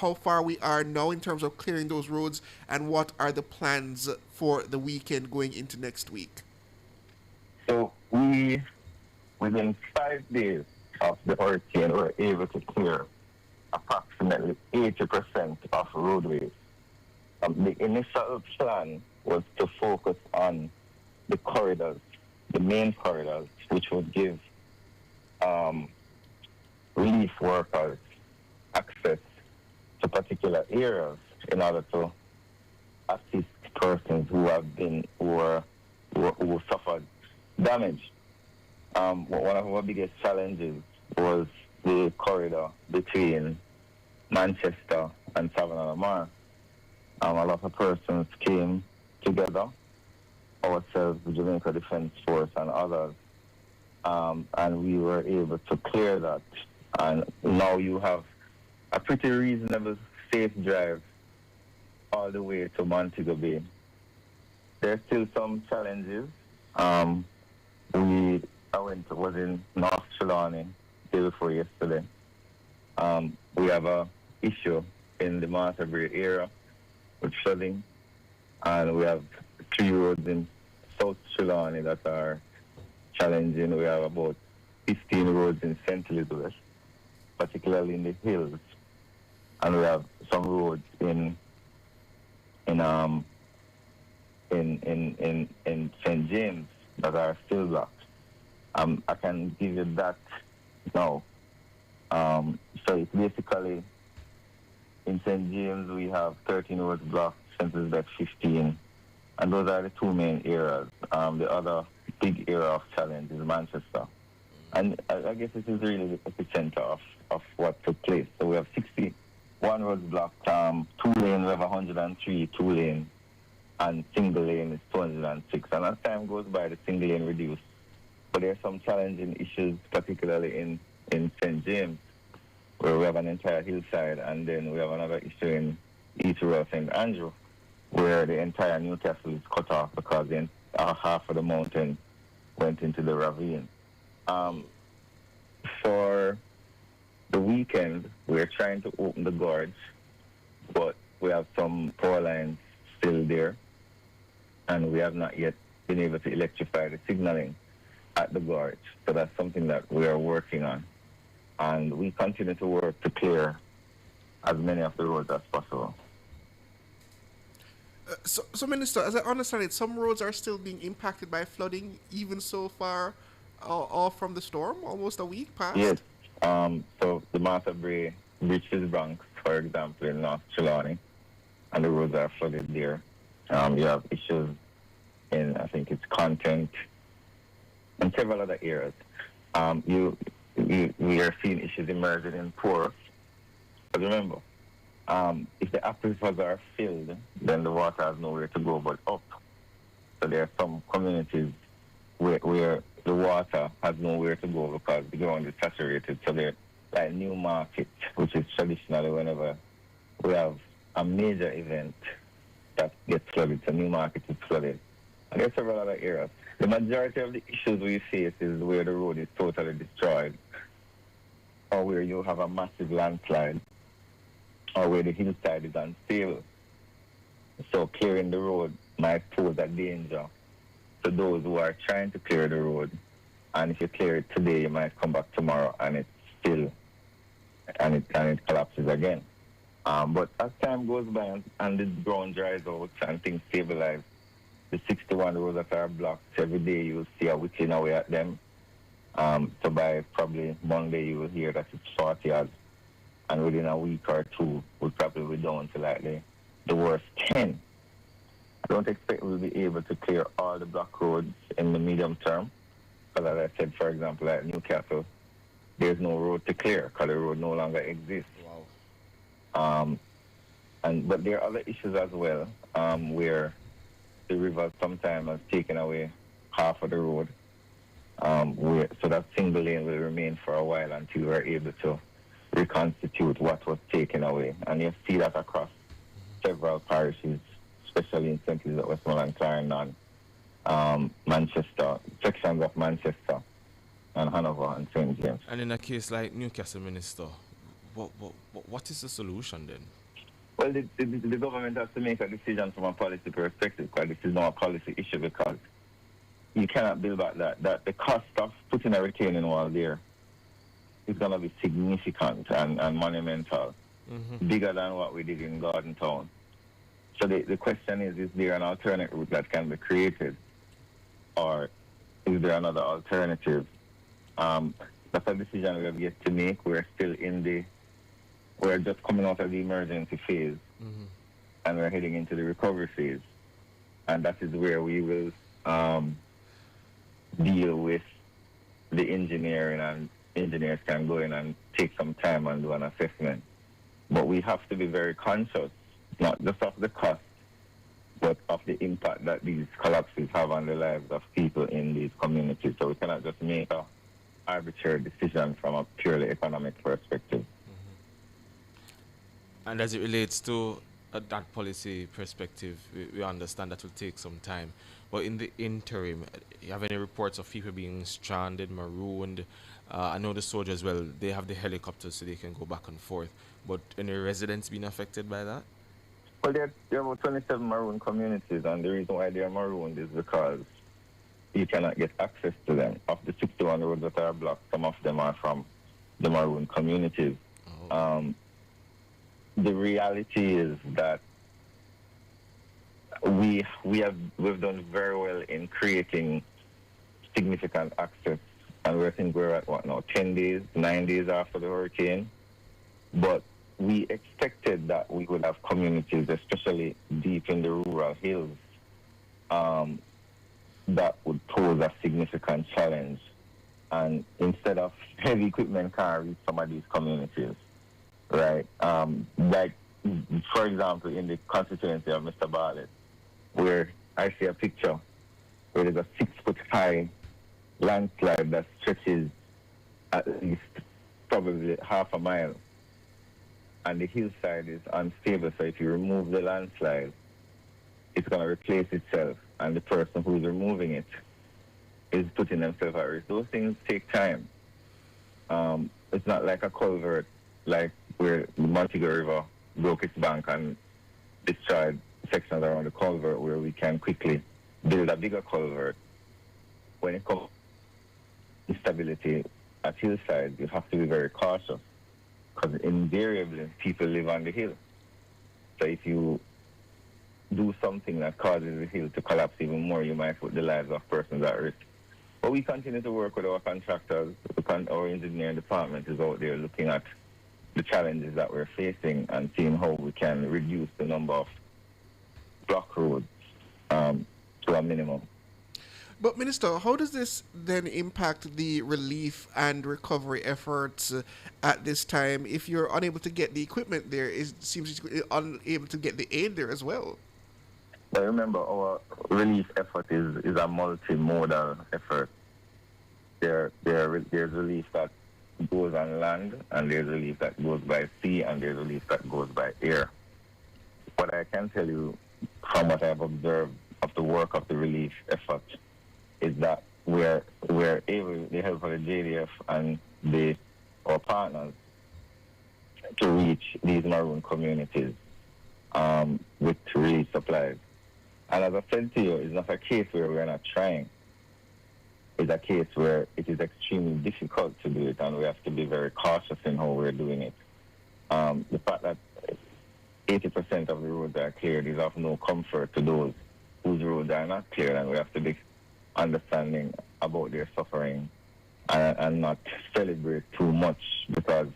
how far we are now in terms of clearing those roads, and what are the plans for the weekend going into next week? So we within 5 days of the hurricane, we were able to clear approximately 80% of roadways. The initial plan was to focus on the corridors, the main corridors, which would give relief workers access to particular areas in order to assist persons who suffered damage. One of our biggest challenges was the corridor between Manchester and Savannah-Lamar. A lot of persons came together, ourselves, the Jamaica Defence Force and others, and we were able to clear that. And now you have a pretty reasonable, safe drive all the way to Montego Bay. There's still some challenges. Was in North Trelawney day before yesterday. We have a issue in the Martha Brae area with flooding, and we have 3 roads in South Trelawney that are challenging. We have about 15 roads in St. Elizabeth, particularly in the hills, and we have some roads in St. James that are still blocked. I can give you that now. So it's basically in St. James we have 13 roads blocked, St. Elizabeth 15, and those are the 2 main areas. The other big area of challenge is Manchester. And I guess this is really the epicenter of what took place. So we have 61 roads blocked, 2 lanes we have 103, 2 lanes, and single lane is 206. And as time goes by, the single lane reduced. But there are some challenging issues, particularly in St. James, where we have an entire hillside, and then we have another issue in East Rural St. Andrew, where the entire Newcastle is cut off because half of the mountain went into the ravine. For the weekend, we're trying to open the gorge, but we have some power lines still there, and we have not yet been able to electrify the signaling at the gorge. So that's something that we are working on. And we continue to work to clear as many of the roads as possible. So, Minister, as I understand it, some roads are still being impacted by flooding, even so far off from the storm, almost a week past? Yes. So the Martha Brae reaches Bronx, for example, in North Trelawney, and the roads are flooded there. You have issues in, I think it's Content, and several other areas. We are seeing issues emerging in Port. But remember, if the aquifers are filled, then the water has nowhere to go but up. So there are some communities where the water has nowhere to go because the ground is saturated. So they're like Newmarket, which is traditionally whenever we have a major event that gets flooded. So Newmarket is flooded. And there are several other areas. The majority of the issues we face is where the road is totally destroyed, or where you have a massive landslide, or where the hillside is unstable. So clearing the road might pose a danger to those who are trying to clear the road. And if you clear it today, you might come back tomorrow and it's still, and it collapses again. But as time goes by and the ground dries out and things stabilize, the 61 roads that are blocked, every day you'll see a whittling away at them. So by probably Monday you will hear that it's 40 yards. And within a week or two, we'll probably be down to like the worst 10. I don't expect we'll be able to clear all the block roads in the medium term. Because as I said, for example, like Newcastle, there's no road to clear because the road no longer exists. Wow. But there are other issues as well, where the river sometimes has taken away half of the road. So that single lane will remain for a while until we're able to reconstitute what was taken away. And you see that across several parishes, especially in St. Elizabeth, Westmoreland, Clarendon, Manchester, sections of Manchester, and Hanover and St. James. And in a case like Newcastle, Minister, what is the solution then? Well, the government has to make a decision from a policy perspective, because this is not a policy issue, because you cannot build back that the cost of putting a retaining wall there is going to be significant and monumental, bigger than what we did in Garden Town. So the question is there an alternate route that can be created, or is there another alternative? That's a decision we have yet to make. We're just coming out of the emergency phase, and we're heading into the recovery phase. And that is where we will deal with the engineering, and engineers can go in and take some time and do an assessment. But we have to be very conscious, not just of the cost, but of the impact that these collapses have on the lives of people in these communities. So we cannot just make an arbitrary decision from a purely economic perspective. And as it relates to that policy perspective, we understand that will take some time. But in the interim, you have any reports of people being stranded, marooned? I know the soldiers, well, they have the helicopters so they can go back and forth. But any residents being affected by that? Well, there are about 27 maroon communities, and the reason why they are marooned is because you cannot get access to them. Of the 61 roads that are blocked, some of them are from the maroon communities. The reality is that we've done very well in creating significant access, and I think we're at 10 days, 9 days after the hurricane. But we expected that we would have communities, especially deep in the rural hills, that would pose a significant challenge. And instead of heavy equipment can't reach some of these communities, right? Like, for example, in the constituency of Mr. Bartlett, where I see a picture where there's a 6-foot-high landslide that stretches at least probably half a mile, and the hillside is unstable. So if you remove the landslide, it's going to replace itself, and the person who's removing it is putting themselves at risk. Those things take time. It's not like a culvert, like where the Montego River broke its bank and destroyed sections around the culvert, where we can quickly build a bigger culvert. When it comes to instability at hillside, you have to be very cautious, because invariably people live on the hill. So if you do something that causes the hill to collapse even more, you might put the lives of persons at risk. But we continue to work with our contractors. Our engineering department is out there looking at the challenges that we're facing and seeing how we can reduce the number of block roads to a minimum. But Minister, how does this then impact the relief and recovery efforts at this time if you're unable to get the equipment there? It seems you're unable to get the aid there as well. But remember, our relief effort is a multimodal effort. There's relief that goes on land, and there's relief that goes by sea, and there's relief that goes by air. What I can tell you from what I've observed of the work of the relief effort is that we're able, with the help of the JDF and our partners, to reach these maroon communities with relief supplies. And as I said to you, it's not a case where we're not trying. It's a case where it is extremely difficult to do it, and we have to be very cautious in how we're doing it. The fact that 80% of the roads are cleared is of no comfort to those whose roads are not cleared, and we have to be understanding about their suffering and not celebrate too much, because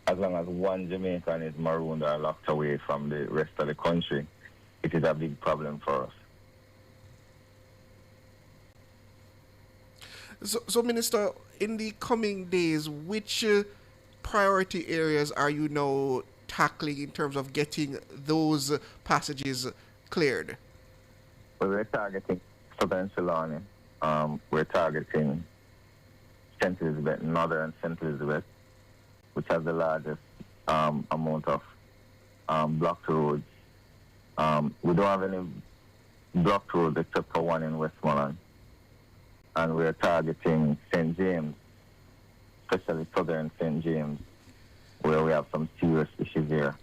as long as one Jamaican is marooned or locked away from the rest of the country, it is a big problem for us. So Minister, in the coming days, which priority areas are you now tackling in terms of getting those passages cleared? Well, we're targeting Southern Trelawney. We're targeting St. Elizabeth, Northern St. Elizabeth, which has the largest amount of blocked roads. We don't have any blocked roads except for one in Westmoreland. And we're targeting St. James, especially Southern St. James, where we have some serious issues here.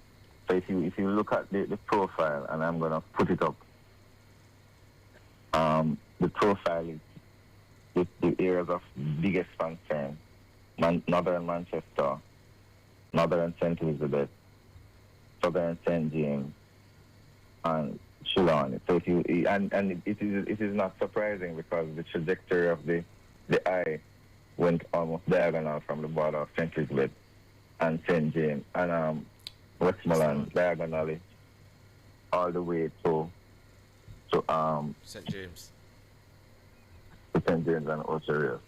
So if you look at the profile, and I'm going to put it up, the profile it with the areas of biggest concern. Northern Manchester, Northern St. Elizabeth, Southern St. James, and Shillong. So it is not surprising because the trajectory of the eye went almost diagonal from the border of St. Elizabeth and St. James and Westmoreland diagonally all the way to St. James. To St. James and Ocho.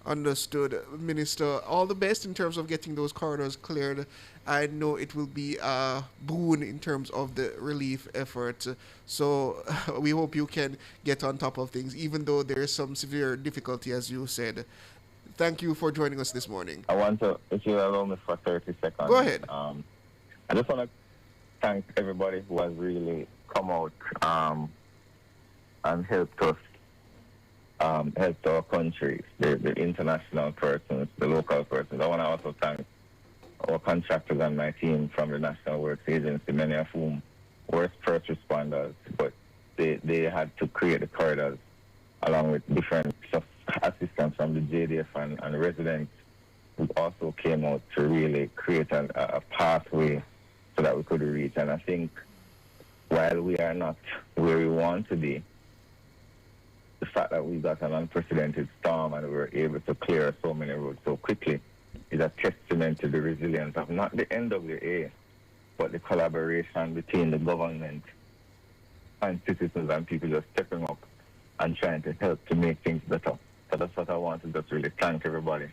Understood, Minister. All the best in terms of getting those corridors cleared. I know it will be a boon in terms of the relief effort. So we hope you can get on top of things, even though there is some severe difficulty, as you said. Thank you for joining us this morning. I want to, if you allow me for 30 seconds. Go ahead. I just want to thank everybody who has really come out and helped us. Helped our country, the international persons, the local persons. I want to also thank our contractors and my team from the National Works Agency, many of whom were first responders, but they had to create the corridors along with different assistance from the JDF and residents who also came out to really create a pathway so that we could reach. And I think while we are not where we want to be, the fact that we got an unprecedented storm and we were able to clear so many roads so quickly is a testament to the resilience of not the NWA, but the collaboration between the government and citizens and people just stepping up and trying to help to make things better. So that's what I want to just really thank everybody.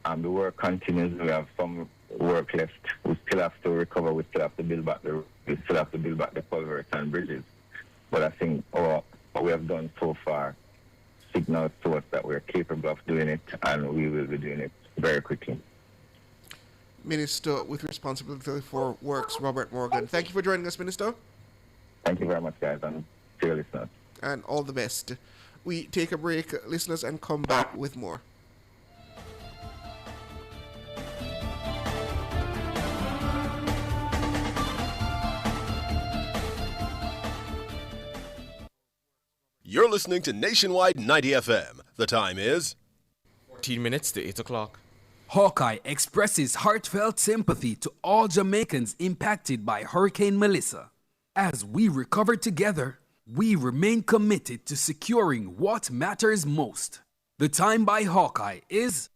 The work continues. We have some work left. We still have to recover. We still have to build back the culverts and bridges. But I think what we have done so far signals to us that we're capable of doing it, and we will be doing it very quickly. Minister with responsibility for works, Robert Morgan. Thank you for joining us, Minister. Thank you very much, guys, and to your listeners. And all the best. We take a break, listeners, and come back with more. You're listening to Nationwide 90 FM. The time is 14 minutes to 8 o'clock. Hawkeye expresses heartfelt sympathy to all Jamaicans impacted by Hurricane Melissa. As we recover together, we remain committed to securing what matters most. The time by Hawkeye is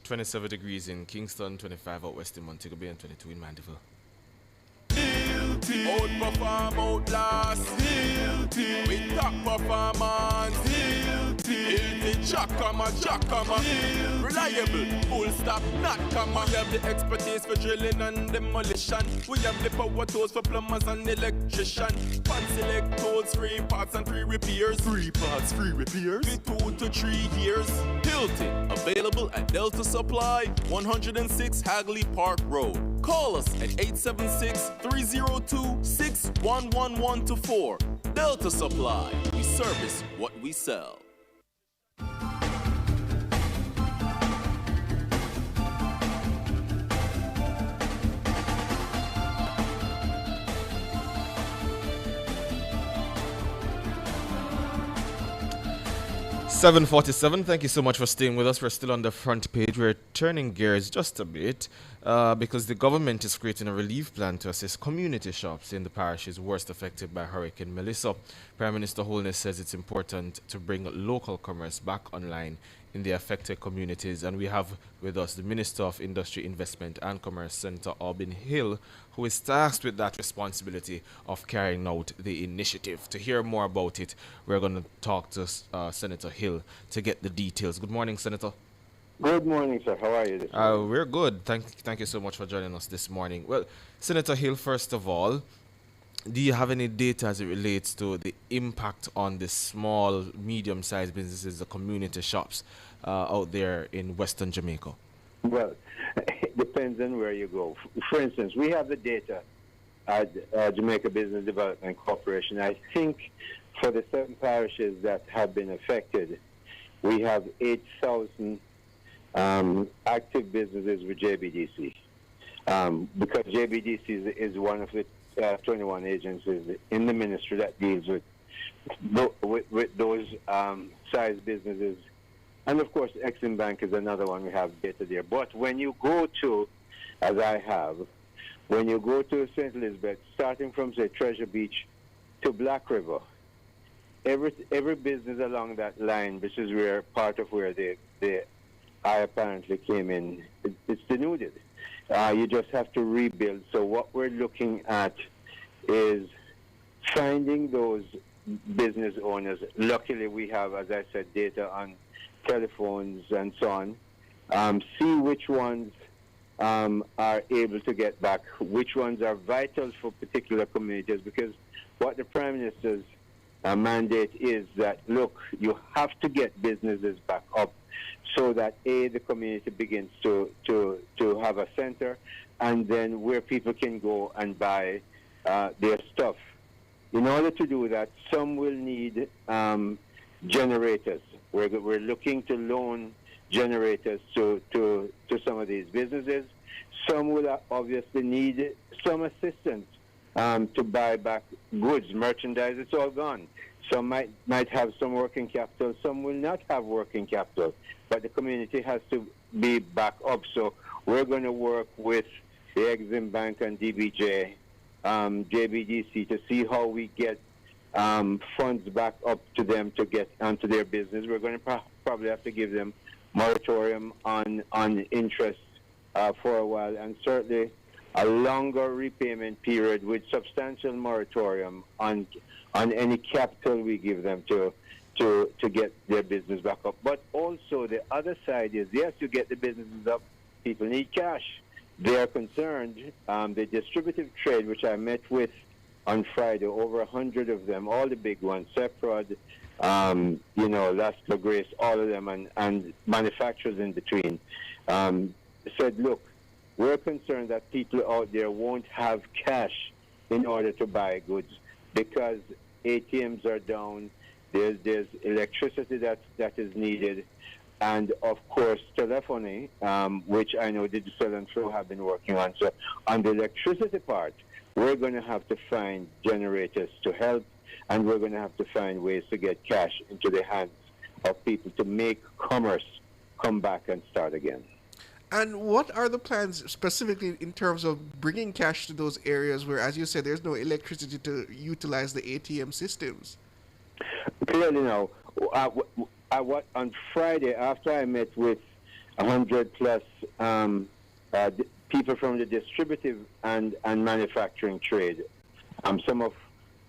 27 degrees in Kingston, 25 out west in Montego Bay, and 22 in Mandeville. Outperform, outlast. With top performance. Jackhammer. Reliable, full stop, not comma. We have the expertise for drilling and demolition. We have the power tools for plumbers and electrician. Fancy select tools, 3 parts and 3 repairs. 3 parts, 3 repairs. With 2 to 3 years. Hilton, available at Delta Supply, 106 Hagley Park Road. Call us at 876-302-61114. Delta Supply. We service what we sell. $7:47. Thank you so much for staying with us. We're still on the front page. We're turning gears just a bit because the government is creating a relief plan to assist community shops in the parishes worst affected by Hurricane Melissa. Prime Minister Holness says it's important to bring local commerce back online in the affected communities. And we have with us the Minister of Industry, Investment and Commerce, Senator Albin Hill, who is tasked with that responsibility of carrying out the initiative. To hear more about it, we're going to talk to Senator Hill to get the details. Good morning, Senator. Good morning, sir. How are you this morning? We're good. Thank you so much for joining us this morning. Well, Senator Hill, first of all, do you have any data as it relates to the impact on the small, medium-sized businesses, the community shops out there in Western Jamaica? Well, it depends on where you go. For instance, we have the data at Jamaica Business Development Corporation. I think for the 7 parishes that have been affected, we have 8,000 active businesses with JBDC. Because JBDC is one of the 21 agencies in the ministry that deals with those size businesses. And of course, Exim Bank is another one. We have data there. But when you go to, as I have, when you go to St. Elizabeth, starting from, say, Treasure Beach to Black River, every business along that line, which is where part of where I apparently came in, it's denuded. You just have to rebuild. So what we're looking at is finding those business owners. Luckily, we have, as I said, data on telephones and so on. See which ones are able to get back, which ones are vital for particular communities, because what the Prime Minister's mandate is that, look, you have to get businesses back up so that, A, the community begins to have a center, and then where people can go and buy their stuff. In order to do that, some will need generators. We're looking to loan generators to some of these businesses. Some will obviously need some assistance to buy back goods, merchandise. It's all gone. Some might have some working capital. Some will not have working capital. But the community has to be back up. So we're going to work with the Exim Bank and DBJ, JBDC, to see how we get funds back up to them to get onto their business. We're going to probably have to give them moratorium on interest for a while, and certainly a longer repayment period with substantial moratorium on any capital we give them to get their business back up. But also the other side is, yes, you get the businesses up, people need cash. They are concerned. The distributive trade, which I met with on Friday, over 100 of them, all the big ones, Seprod, Lasco Grace, all of them, and manufacturers in between, said, look, we're concerned that people out there won't have cash in order to buy goods because ATMs are down, there's electricity that is needed, and of course telephony, which I know Digital and Flow have been working on. So on the electricity part, we're going to have to find generators to help, and we're going to have to find ways to get cash into the hands of people to make commerce come back and start again. And what are the plans specifically in terms of bringing cash to those areas where, as you said, there's no electricity to utilize the ATM systems? Clearly now, on Friday, after I met with 100 plus people from the distributive and manufacturing trade, some of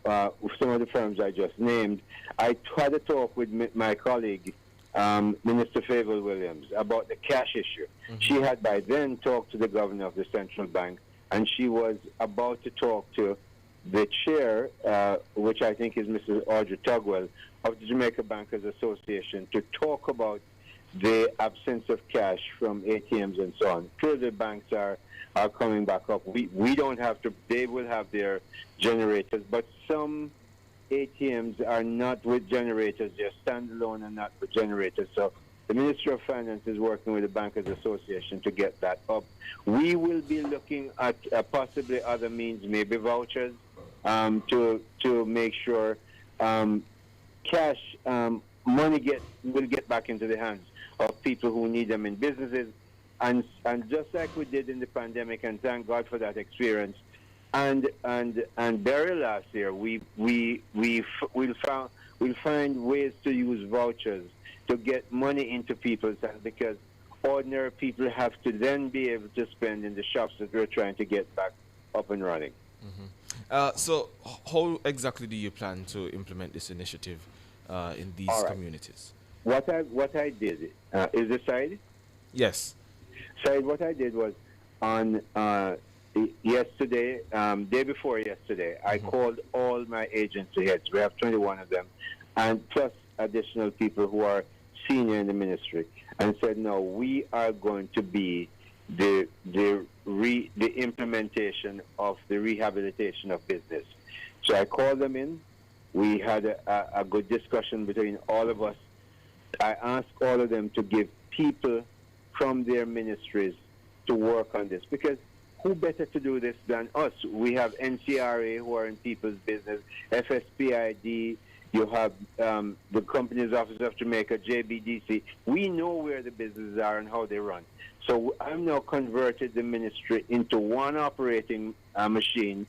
the firms I just named, I had a talk with my colleague, Minister Fable Williams, about the cash issue. Mm-hmm. She had by then talked to the governor of the central bank, and she was about to talk to the chair, which I think is Mrs. Audrey Tugwell, of the Jamaica Bankers Association, to talk about the absence of cash from ATMs and so on. Clearly, the banks are coming back up. We don't have to, they will have their generators, but some ATMs are not with generators. They're standalone and not with generators. So the Ministry of Finance is working with the Bankers Association to get that up. We will be looking at possibly other means, maybe vouchers, to make sure cash, money will get back into the hands of people who need them in businesses. And just like we did in the pandemic, and thank God for that experience, and Barry last year, we'll find ways to use vouchers to get money into people's hands, because ordinary people have to then be able to spend in the shops that we're trying to get back up and running. Mm-hmm. So how exactly do you plan to implement this initiative in these communities? What I did is the side? Yes. Side, what I did was on yesterday, day before yesterday, I called all my agency heads. We have 21 of them, and plus additional people who are senior in the ministry, and said, no, we are going to be the implementation of the rehabilitation of business. So I called them in. We had a good discussion between all of us. I asked all of them to give people from their ministries to work on this, because who better to do this than us? We have NCRA who are in people's business, FSPID, you have the Companies Office of Jamaica, JBDC. We know where the businesses are and how they run. So I've now converted the ministry into one operating machine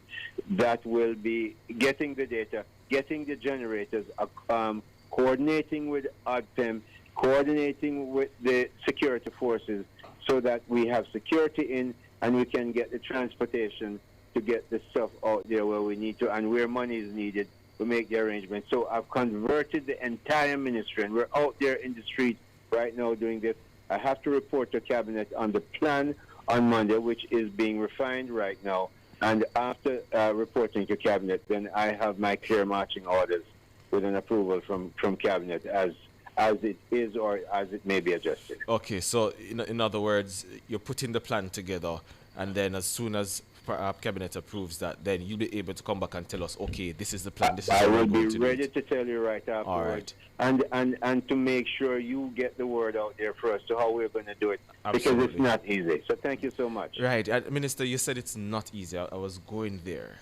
that will be getting the data, getting the generators, coordinating with ODPEM, coordinating with the security forces so that we have security in and we can get the transportation to get the stuff out there where we need to and where money is needed to make the arrangements. So I've converted the entire ministry and we're out there in the street right now doing this. I have to report to Cabinet on the plan on Monday, which is being refined right now. And after reporting to Cabinet, then I have my clear marching orders with an approval from Cabinet as it is or as it may be adjusted. Okay, so in other words, you're putting the plan together, and then as soon as Cabinet approves that, then you'll be able to come back and tell us, okay, this is the plan, this is I what will we're be going to do. ready to tell you right afterwards. All right. And to make sure you get the word out there for us to how we're going to do it. Absolutely. Because it's not easy. So thank you so much. Right. Minister, you said it's not easy. I was going there.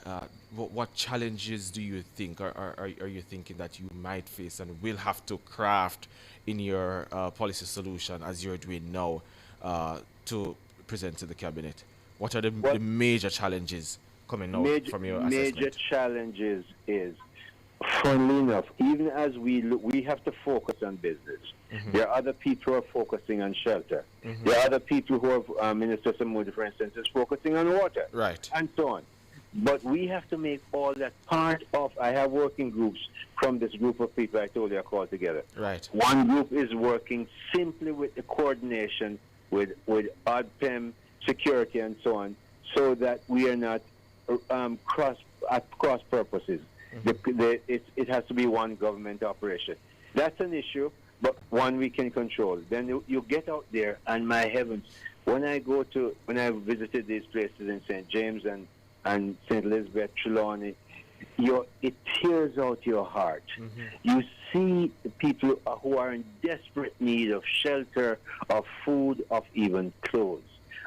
What challenges do you think are you thinking that you might face and will have to craft in your policy solution as you're doing now to present to the Cabinet? What are the major challenges coming out from your assessment? Major challenges is, funnily enough, even as we look, we have to focus on business. Mm-hmm. There are other people who are focusing on shelter. Mm-hmm. There are other people who have, Minister Samudi, for instance, is focusing on water. Right. And so on. But we have to make all that part of, I have working groups from this group of people I told you I called together. Right. One group is working simply with the coordination with ODPEM, security and so on, so that we are not cross purposes. Mm-hmm. It has to be one government operation. That's an issue, but one we can control. Then you get out there, and my heavens, when I visited these places in St. James and St. Elizabeth, Trelawney, it tears out your heart. Mm-hmm. You see the people who are in desperate need of shelter, of food, of even clothes.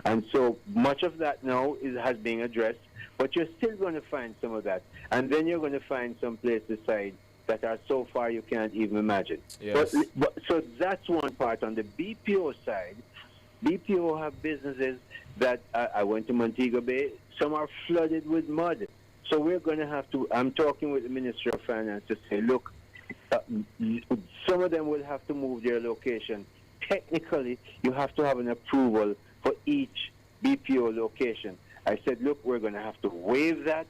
And so much of that now has been addressed, but you're still going to find some of that. And then you're going to find some places that are so far you can't even imagine. Yes. So that's one part. On the BPO side, BPO have businesses that, I went to Montego Bay, some are flooded with mud. So we're going to have to, I'm talking with the Ministry of Finance to say, look, some of them will have to move their location. Technically, you have to have an approval for each BPO location. I said, look, we're going to have to waive that.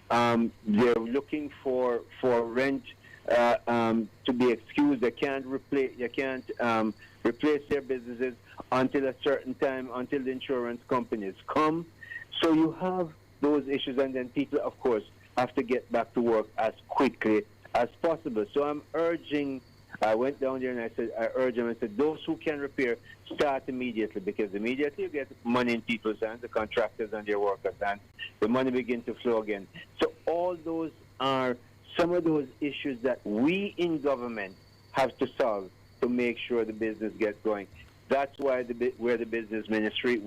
They're looking for rent to be excused. They can't replace their businesses until a certain time, until the insurance companies come. So you have those issues, and then people, of course, have to get back to work as quickly as possible. So I'm urging. I went down there and I urged them and said, those who can repair, start immediately, because immediately you get money in people's hands, the contractors and their workers' hands, the money begins to flow again. So all those are some of those issues that we in government have to solve to make sure the business gets going. That's why we're the business ministry.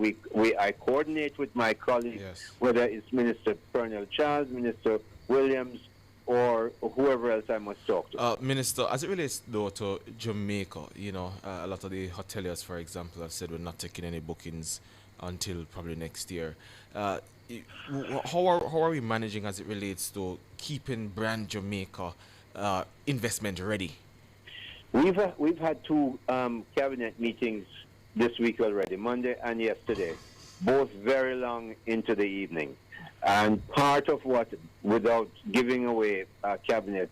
I coordinate with my colleagues, yes, whether it's Minister Pernell Charles, Minister Williams, or whoever else I must talk to. Minister, as it relates though to Jamaica, a lot of the hoteliers, for example, have said we're not taking any bookings until probably next year. How are we managing as it relates to keeping brand Jamaica investment ready? We've had two cabinet meetings this week already, Monday and yesterday, both very long into the evening. And part of what, without giving away cabinet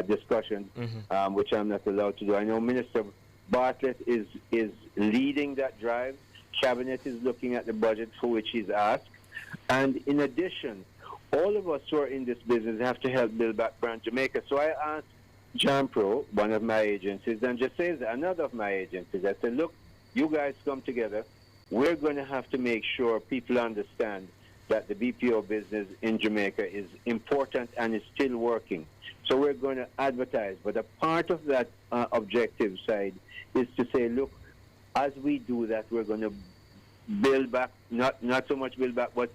discussion, mm-hmm, which I'm not allowed to do, I know Minister Bartlett is leading that drive. Cabinet is looking at the budget for which he's asked. And in addition, all of us who are in this business have to help build back brand Jamaica. So I asked John Pro, one of my agencies, and just says another of my agencies, I said, look, you guys come together. We're going to have to make sure people understand that the BPO business in Jamaica is important and is still working. So we're going to advertise. But a part of that objective side is to say, look, as we do that, we're going to build back, not so much build back, but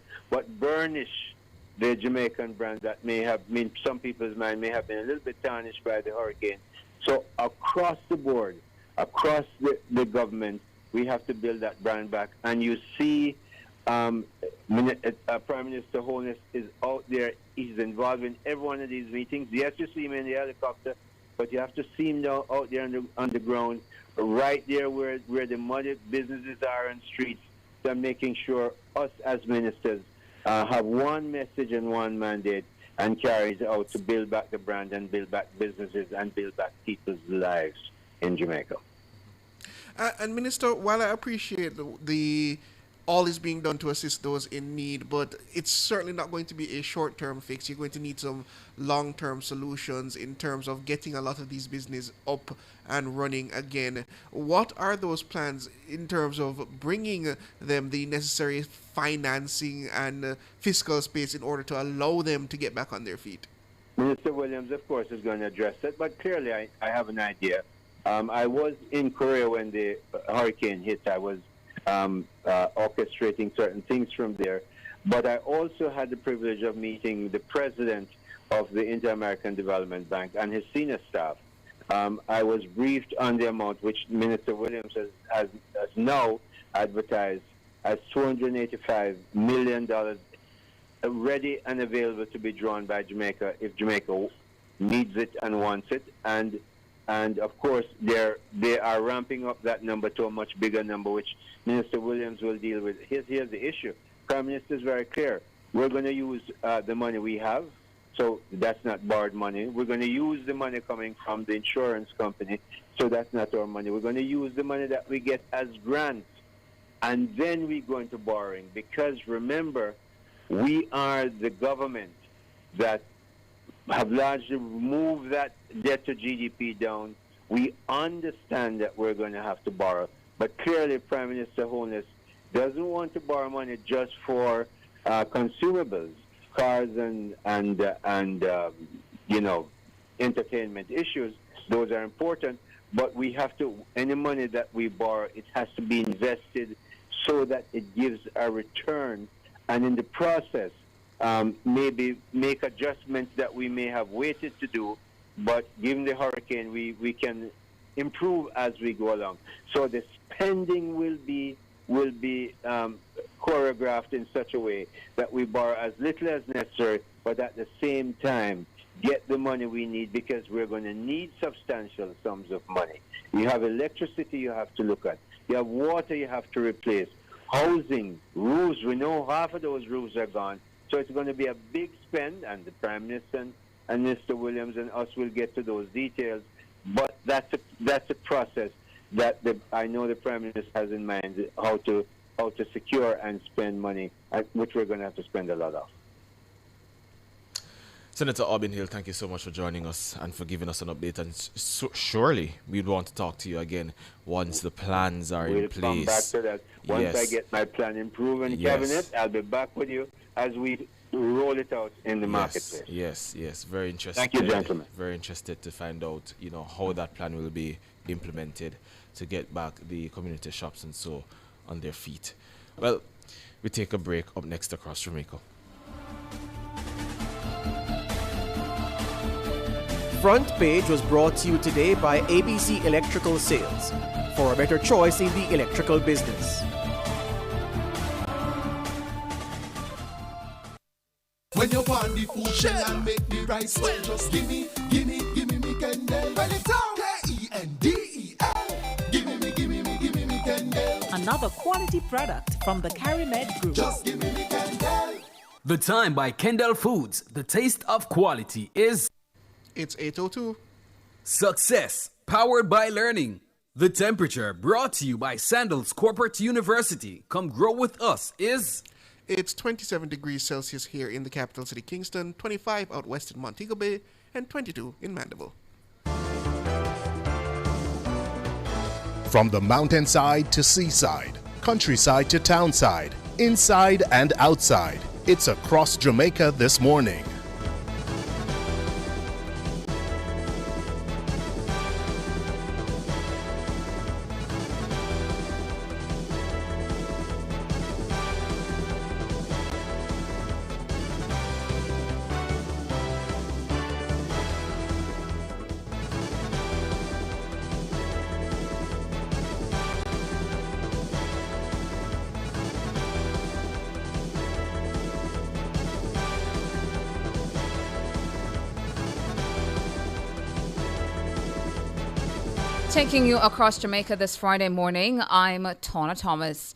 burnish the Jamaican brand that may have, some people's mind may have been a little bit tarnished by the hurricane. So across the board, across the government, we have to build that brand back. And you see Prime Minister Holness is out there. He's involved in every one of these meetings. Yes, you see him in the helicopter, but you have to see him now out there on the ground, right there where the muddy businesses are and streets. They're making sure us as ministers have one message and one mandate and carries out to build back the brand and build back businesses and build back people's lives in Jamaica. And Minister, while I appreciate the all is being done to assist those in need, but it's certainly not going to be a short-term fix. You're going to need some long-term solutions in terms of getting a lot of these businesses up and running again. What are those plans in terms of bringing them the necessary financing and fiscal space in order to allow them to get back on their feet? Minister Williams, of course, is going to address it, but clearly I have an idea. I was in Korea when the hurricane hit. I was orchestrating certain things from there. But I also had the privilege of meeting the president of the Inter-American Development Bank and his senior staff. I was briefed on the amount which Minister Williams has now advertised as $285 million ready and available to be drawn by Jamaica if Jamaica needs it and wants it. And of course, they are ramping up that number to a much bigger number, which Minister Williams will deal with. Here's the issue. Prime Minister is very clear. We're going to use the money we have, so that's not borrowed money. We're going to use the money coming from the insurance company, so that's not our money. We're going to use the money that we get as grants, and then we go into borrowing. Because remember, we are the government that have largely moved that debt to GDP down. We understand that we're going to have to borrow, but clearly Prime Minister Holness doesn't want to borrow money just for consumables, cars and entertainment issues. Those are important, but we have to, any money that we borrow, it has to be invested so that it gives a return, and in the process, maybe make adjustments that we may have waited to do, but given the hurricane, we can improve as we go along. So the spending will be choreographed in such a way that we borrow as little as necessary, but at the same time get the money we need, because we're going to need substantial sums of money. You have electricity you have to look at. You have water you have to replace. Housing, roofs, we know half of those roofs are gone. So it's going to be a big spend, and the Prime Minister and Mr. Williams and us will get to those details. But that's a process that I know the Prime Minister has in mind, how to secure and spend money, which we're going to have to spend a lot of. Senator Aubin Hill, thank you so much for joining us and for giving us an update. And surely we'd want to talk to you again once the plans are in place. We'll come back to that. Once I get my plan improved in Cabinet, I'll be back with you as we roll it out in the marketplace. Yes. Very interested. Thank you, gentlemen. Very interested to find out, how that plan will be implemented to get back the community shops and so on their feet. Well, we take a break. Up next, Across Jamaica. Front Page was brought to you today by ABC Electrical Sales, for a better choice in the electrical business. When you want the food shell and make the rice swell, just give me me Kendall. When it's all Kendel, give me Kendall. Another quality product from the CariMed Group. Just give me Kendall. The time by Kendall Foods, the taste of quality is... It's 8:02. Success, powered by learning. The temperature, brought to you by Sandals Corporate University. Come grow with us is... It's 27 degrees Celsius here in the capital city, Kingston, 25 out west in Montego Bay, and 22 in Mandeville. From the mountainside to seaside, countryside to townside, inside and outside, it's Across Jamaica this morning. Taking you across Jamaica this Friday morning, I'm Tona Thomas.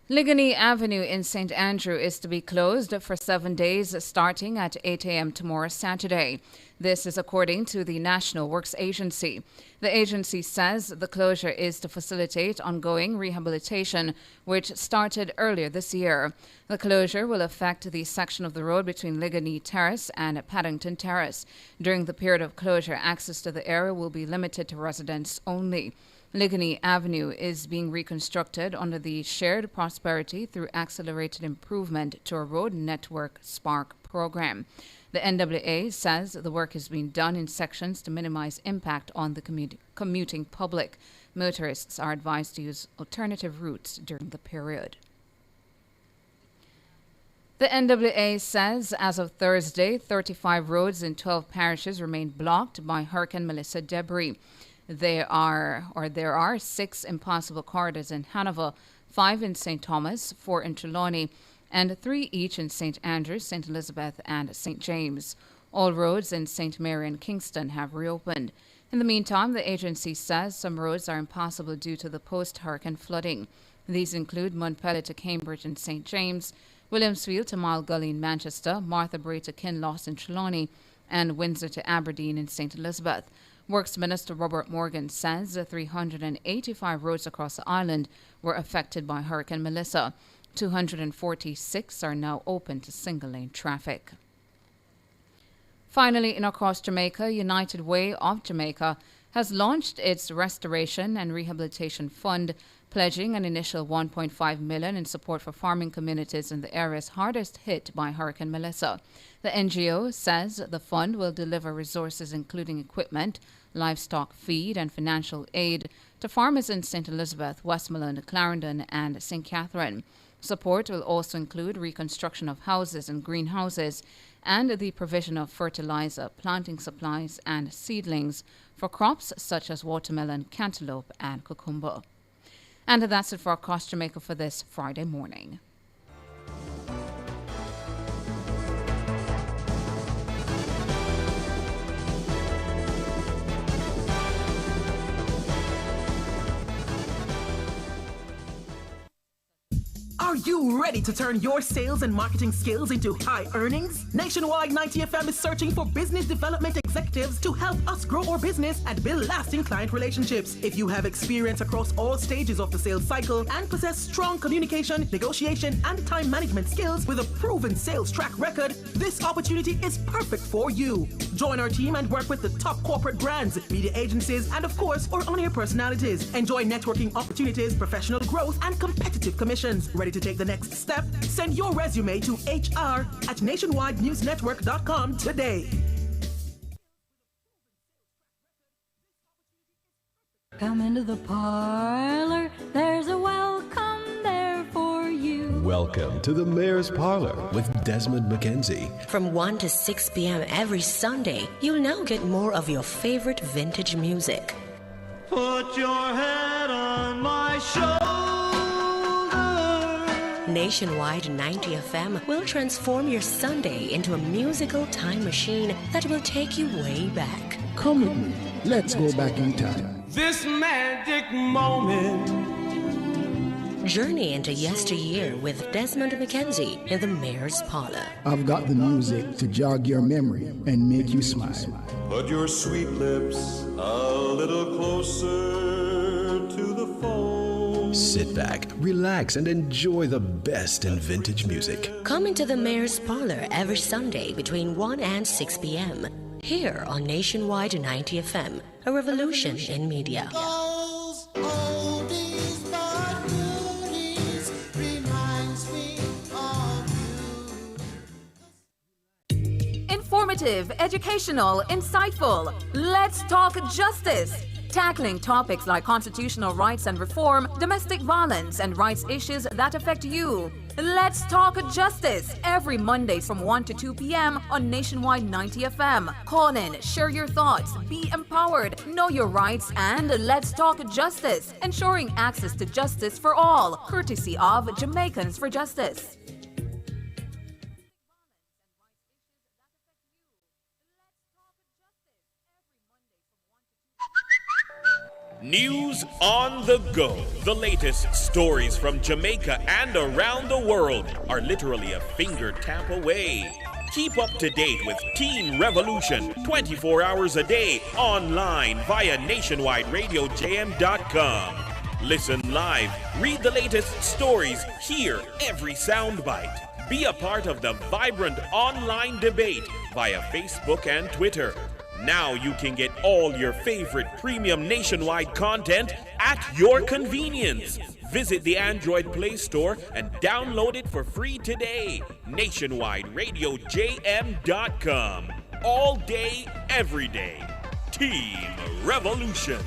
Ligony Avenue in St. Andrew is to be closed for 7 days starting at 8 a.m. tomorrow, Saturday. This is according to the National Works Agency. The agency says the closure is to facilitate ongoing rehabilitation, which started earlier this year. The closure will affect the section of the road between Ligony Terrace and Paddington Terrace. During the period of closure, access to the area will be limited to residents only. Ligony Avenue is being reconstructed under the Shared Prosperity through Accelerated Improvement to a Road Network Spark program. The NWA says the work is being done in sections to minimize impact on the commuting public. Motorists are advised to use alternative routes during the period. The NWA says as of Thursday, 35 roads in 12 parishes remain blocked by Hurricane Melissa debris. There are 6 impossible corridors in Hanover, 5 in St. Thomas, 4 in Trelawney, and 3 each in St. Andrews, St. Elizabeth, and St. James. All roads in St. Mary and Kingston have reopened. In the meantime, the agency says some roads are impossible due to the post-hurricane flooding. These include Montpellier to Cambridge in St. James, Williamsfield to Mile Gully in Manchester, Martha Bray to Kinloss in Trelawney, and Windsor to Aberdeen in St. Elizabeth. Works Minister Robert Morgan says 385 roads across the island were affected by Hurricane Melissa. 246 are now open to single-lane traffic. Finally, in across Jamaica, United Way of Jamaica has launched its Restoration and Rehabilitation Fund, pledging an initial $1.5 million in support for farming communities in the areas hardest hit by Hurricane Melissa. The NGO says the fund will deliver resources including equipment, livestock feed, and financial aid to farmers in St. Elizabeth, Westmoreland, Clarendon, and St. Catherine. Support will also include reconstruction of houses and greenhouses and the provision of fertilizer, planting supplies, and seedlings for crops such as watermelon, cantaloupe, and cucumber. And that's it for Across Jamaica for this Friday morning. Are you ready to turn your sales and marketing skills into high earnings? Nationwide 90 FM is searching for business development executives to help us grow our business and build lasting client relationships. If you have experience across all stages of the sales cycle and possess strong communication, negotiation, and time management skills with a proven sales track record, this opportunity is perfect for you. Join our team and work with the top corporate brands, media agencies, and of course, our on-air personalities. Enjoy networking opportunities, professional growth, and competitive commissions. Ready to take the next step? Send your resume to hr@nationwidenewsnetwork.com today. Come into the parlor, there's a welcome there for you. Welcome to the Mayor's Parlor with Desmond McKenzie. From 1 to 6 p.m. every Sunday, you'll now get more of your favorite vintage music. Put your head on my shoulder. Nationwide 90 FM will transform your Sunday into a musical time machine that will take you way back. Come with me. Let's go back in time. This magic moment. Journey into yesteryear with Desmond McKenzie in the Mayor's Parlor. I've got the music to jog your memory and make you smile. Put your sweet lips a little closer to the phone. Sit back, relax, and enjoy the best in vintage music. Come into the Mayor's Parlor every Sunday between 1 and 6 p.m. here on Nationwide 90 FM, a revolution in media. Informative, educational, insightful. Let's talk justice. Tackling topics like constitutional rights and reform, domestic violence, and rights issues that affect you. Let's talk justice every Monday from 1 to 2 p.m. on Nationwide 90 FM. Call in, share your thoughts, be empowered, know your rights, and let's talk justice, ensuring access to justice for all, courtesy of Jamaicans for Justice. News on the go. The latest stories from Jamaica and around the world are literally a finger tap away. Keep up to date with Teen Revolution 24 hours a day online via nationwideradiojm.com. Listen live, read the latest stories, hear every soundbite. Be a part of the vibrant online debate via Facebook and Twitter. Now you can get all your favorite premium nationwide content at your convenience. Visit the Android Play Store and download it for free today. NationwideRadioJM.com. All day, every day. Team Revolution.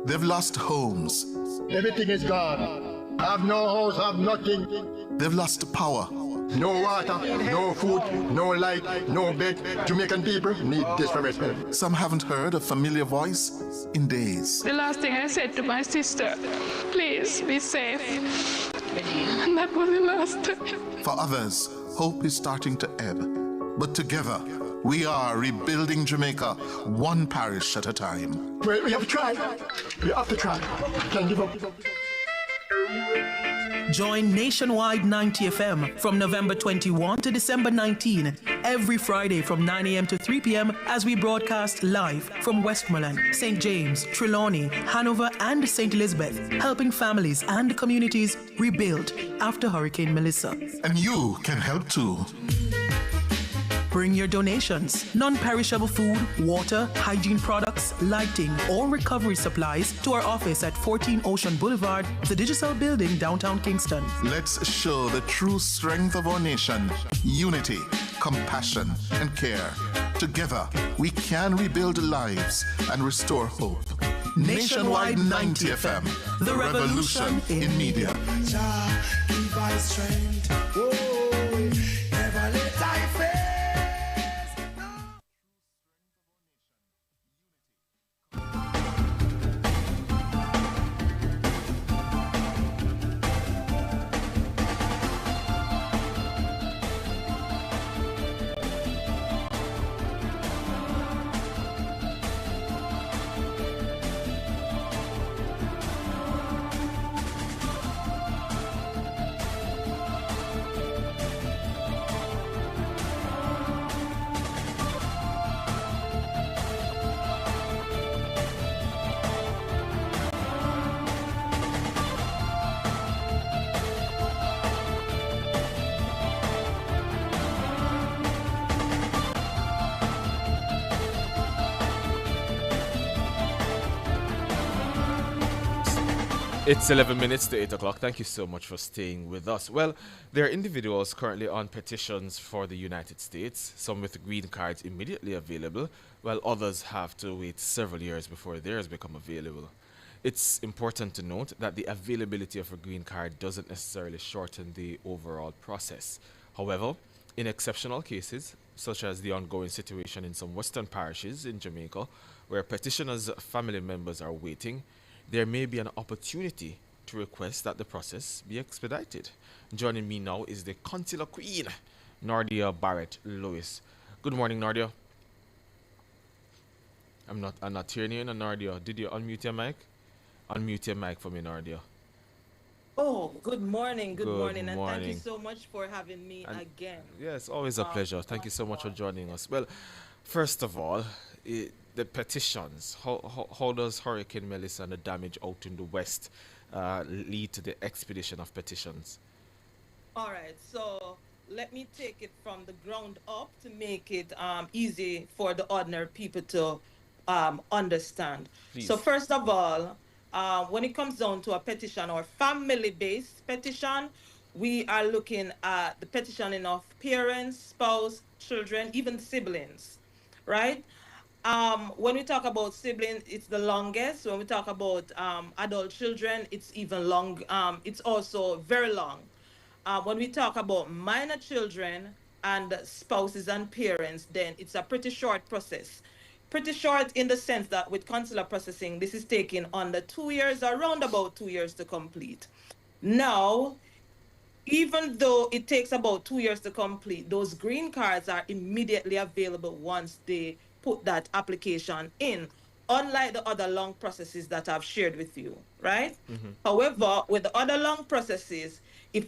They've lost homes. Everything is gone. Have no house, have nothing. They've lost power. No water, no food, no light, no bed. Jamaican people need desperate help. Some haven't heard a familiar voice in days. The last thing I said to my sister, please be safe. And that was the last time. For others, hope is starting to ebb. But together, we are rebuilding Jamaica, one parish at a time. We have to try. We have to try. Can't give up. Join Nationwide 90 FM from November 21 to December 19, every Friday from 9 a.m. to 3 p.m. as we broadcast live from Westmoreland, St. James, Trelawney, Hanover, and St. Elizabeth, helping families and communities rebuild after Hurricane Melissa. And you can help too. Bring your donations, non-perishable food, water, hygiene products, lighting, or recovery supplies to our office at 14 Ocean Boulevard, the Digital Building, downtown Kingston. Let's show the true strength of our nation. Unity, compassion, and care. Together, we can rebuild lives and restore hope. Nationwide 90 FM, the revolution in media. Give us strength. Never let I fail. It's 11 minutes to 8 o'clock. Thank you so much for staying with us. Well, there are individuals currently on petitions for the United States, some with green cards immediately available, while others have to wait several years before theirs become available. It's important to note that the availability of a green card doesn't necessarily shorten the overall process. However, in exceptional cases, such as the ongoing situation in some western parishes in Jamaica, where petitioners' family members are waiting, there may be an opportunity to request that the process be expedited. Joining me now is the Consular Queen, Nardia Barrett Lewis. Good morning, Nardia. I'm not hearing you, Nardia. Did you unmute your mic? Unmute your mic for me, Nardia. Oh, good morning, good morning, and thank you so much for having me again. Yes, always a pleasure. Thank you so much for joining us. Well, first of all, the petitions. How does Hurricane Melissa and the damage out in the west lead to the expedition of petitions? All right, so let me take it from the ground up to make it easy for the ordinary people to understand. Please. So first of all, when it comes down to a petition or family-based petition, we are looking at the petitioning of parents, spouse, children, even siblings, right? When we talk about siblings, it's the longest. When we talk about adult children, it's even long. It's also very long. When we talk about minor children and spouses and parents, then it's a pretty short process. Pretty short in the sense that with consular processing, this is taking under 2 years, around about 2 years to complete. Now, even though it takes about 2 years to complete, those green cards are immediately available once they put that application in, unlike the other long processes that I've shared with you, right? However, with the other long processes, if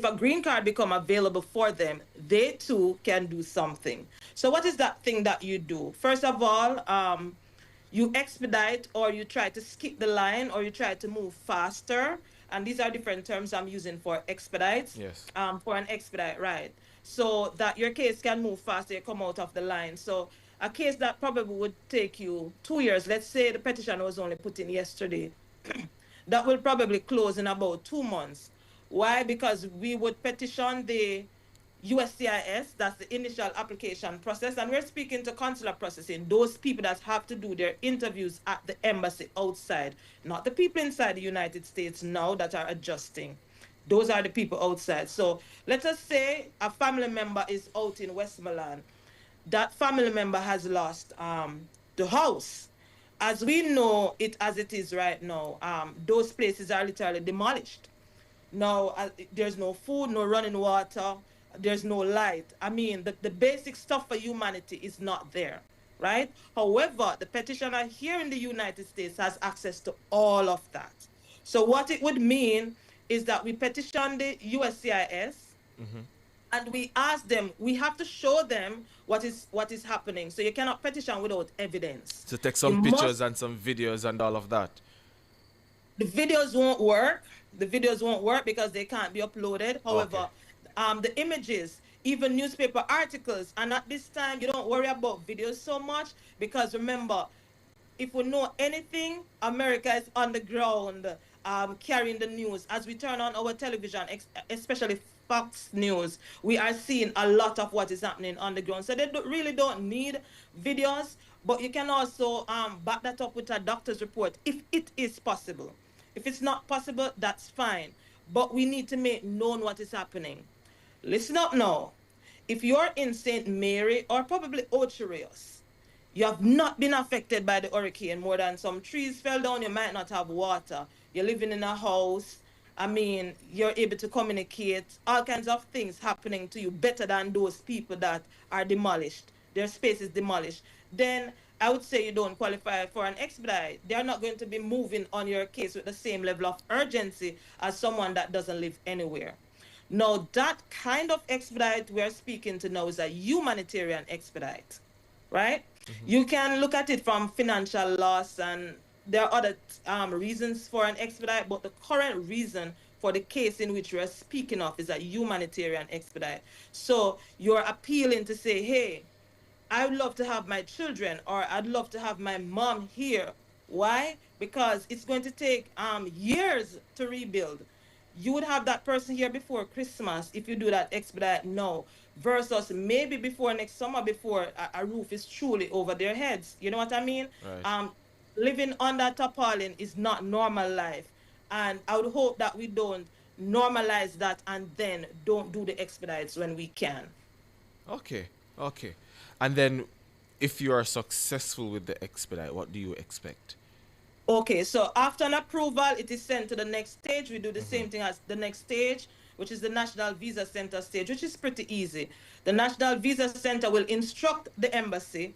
a green card become available for them, they too can do something. So what is that thing that you do? First of all, you expedite, or you try to skip the line, or you try to move faster. And these are different terms I'm using for expedite. Yes. For an expedite, right? So that your case can move faster, you come out of the line. So a case that probably would take you 2 years, let's say the petition was only put in yesterday, that will probably close in about 2 months. Why? Because we would petition the USCIS, that's the initial application process, and we're speaking to consular processing, those people that have to do their interviews at the embassy outside, not the people inside the United States now that are adjusting. Those are the people outside. So let us say a family member is out in Westmoreland. That family member has lost the house. As we know it as it is right now, those places are literally demolished. Now, there's no food, no running water, there's no light. I mean, the basic stuff for humanity is not there, right? However, the petitioner here in the United States has access to all of that. So what it would mean is that we petition the USCIS, and we ask them, we have to show them what is happening. So you cannot petition without evidence. So take some pictures and some videos and all of that. The videos won't work. The videos won't work because they can't be uploaded. However, the images, even newspaper articles, and at this time, you don't worry about videos so much because remember, if we know anything, America is on the ground carrying the news. As we turn on our television, especially Fox News, we are seeing a lot of what is happening on the ground. So they really don't need videos, but you can also back that up with a doctor's report if it is possible. If it's not possible, that's fine. But we need to make known what is happening. Listen up now. If you're in St. Mary or probably Ocho Rios, you have not been affected by the hurricane more than some trees fell down, you might not have water. You're living in a house. I mean, you're able to communicate, all kinds of things happening to you better than those people that are demolished. Their space is demolished. Then I would say you don't qualify for an expedite. They're not going to be moving on your case with the same level of urgency as someone that doesn't live anywhere. Now, that kind of expedite we're speaking to now is a humanitarian expedite, right? You can look at it from financial loss, and there are other reasons for an expedite, but the current reason for the case in which we're speaking of is a humanitarian expedite. So you're appealing to say, hey, I would love to have my children, or I'd love to have my mom here. Why? Because it's going to take years to rebuild. You would have that person here before Christmas if you do that expedite now, versus maybe before next summer, before a roof is truly over their heads. You know what I mean? Right. Living under tarpaulin is not normal life. And I would hope that we don't normalize that and then don't do the expedites when we can. Okay. And then if you are successful with the expedite, what do you expect? Okay, so after an approval, it is sent to the next stage. We do the same thing as the next stage, which is the National Visa Center stage, which is pretty easy. The National Visa Center will instruct the embassy.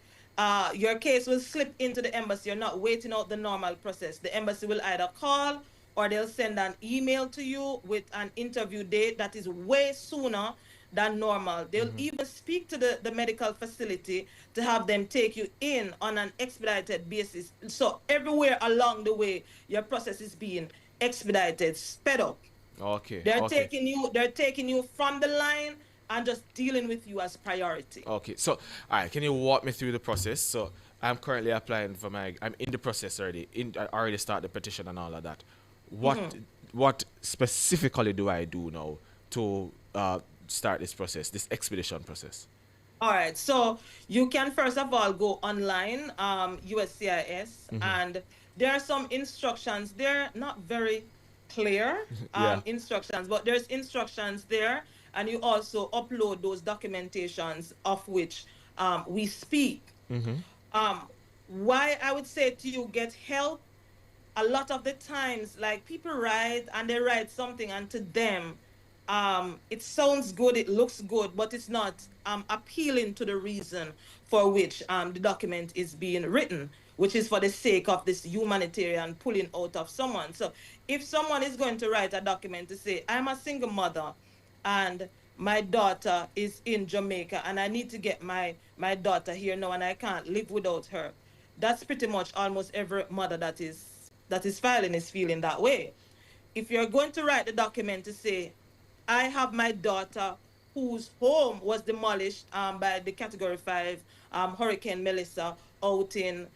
Your case will slip into the embassy. You're not waiting out the normal process. The embassy will either call or they'll send an email to you with an interview date that is way sooner than normal. They'll even speak to the medical facility to have them take you in on an expedited basis. So everywhere along the way, your process is being expedited, sped up. Okay. They're taking you from the line and just dealing with you as priority. Okay. So, all right, can you walk me through the process? So I'm currently applying for I'm in the process already. I already started the petition and all of that. What specifically do I do now to start this process, this expedition process? All right, so you can first of all go online, USCIS, and there are some instructions. They're not very clear instructions, but there's instructions there, and you also upload those documentations of which we speak. Why I would say to you, get help. A lot of the times, like people write and they write something, and to them, it sounds good, it looks good, but it's not appealing to the reason for which the document is being written, which is for the sake of this humanitarian pulling out of someone. So if someone is going to write a document to say, I'm a single mother and my daughter is in Jamaica and I need to get my daughter here now and I can't live without her, that's pretty much almost every mother that is filing is feeling that way. If you're going to write the document to say, I have my daughter whose home was demolished by the Category 5 Hurricane Melissa out in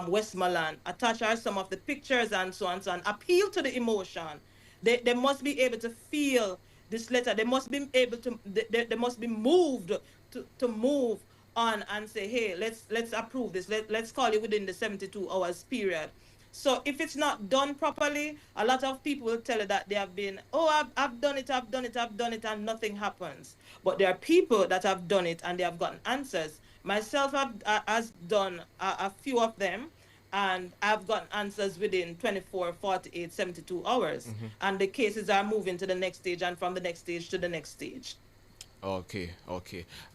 Westmoreland, attach her some of the pictures and so on, appeal to the emotion. They must be able to feel this letter. They must be able to, they must be moved to move on and say, hey, let's approve this. Let's call it within the 72 hours period. So if it's not done properly, a lot of people will tell you that they have been, I've done it, and nothing happens. But there are people that have done it and they have gotten answers. Myself has done a few of them, and I've gotten answers within 24, 48, 72 hours. And the cases are moving to the next stage and from the next stage to the next stage. Okay.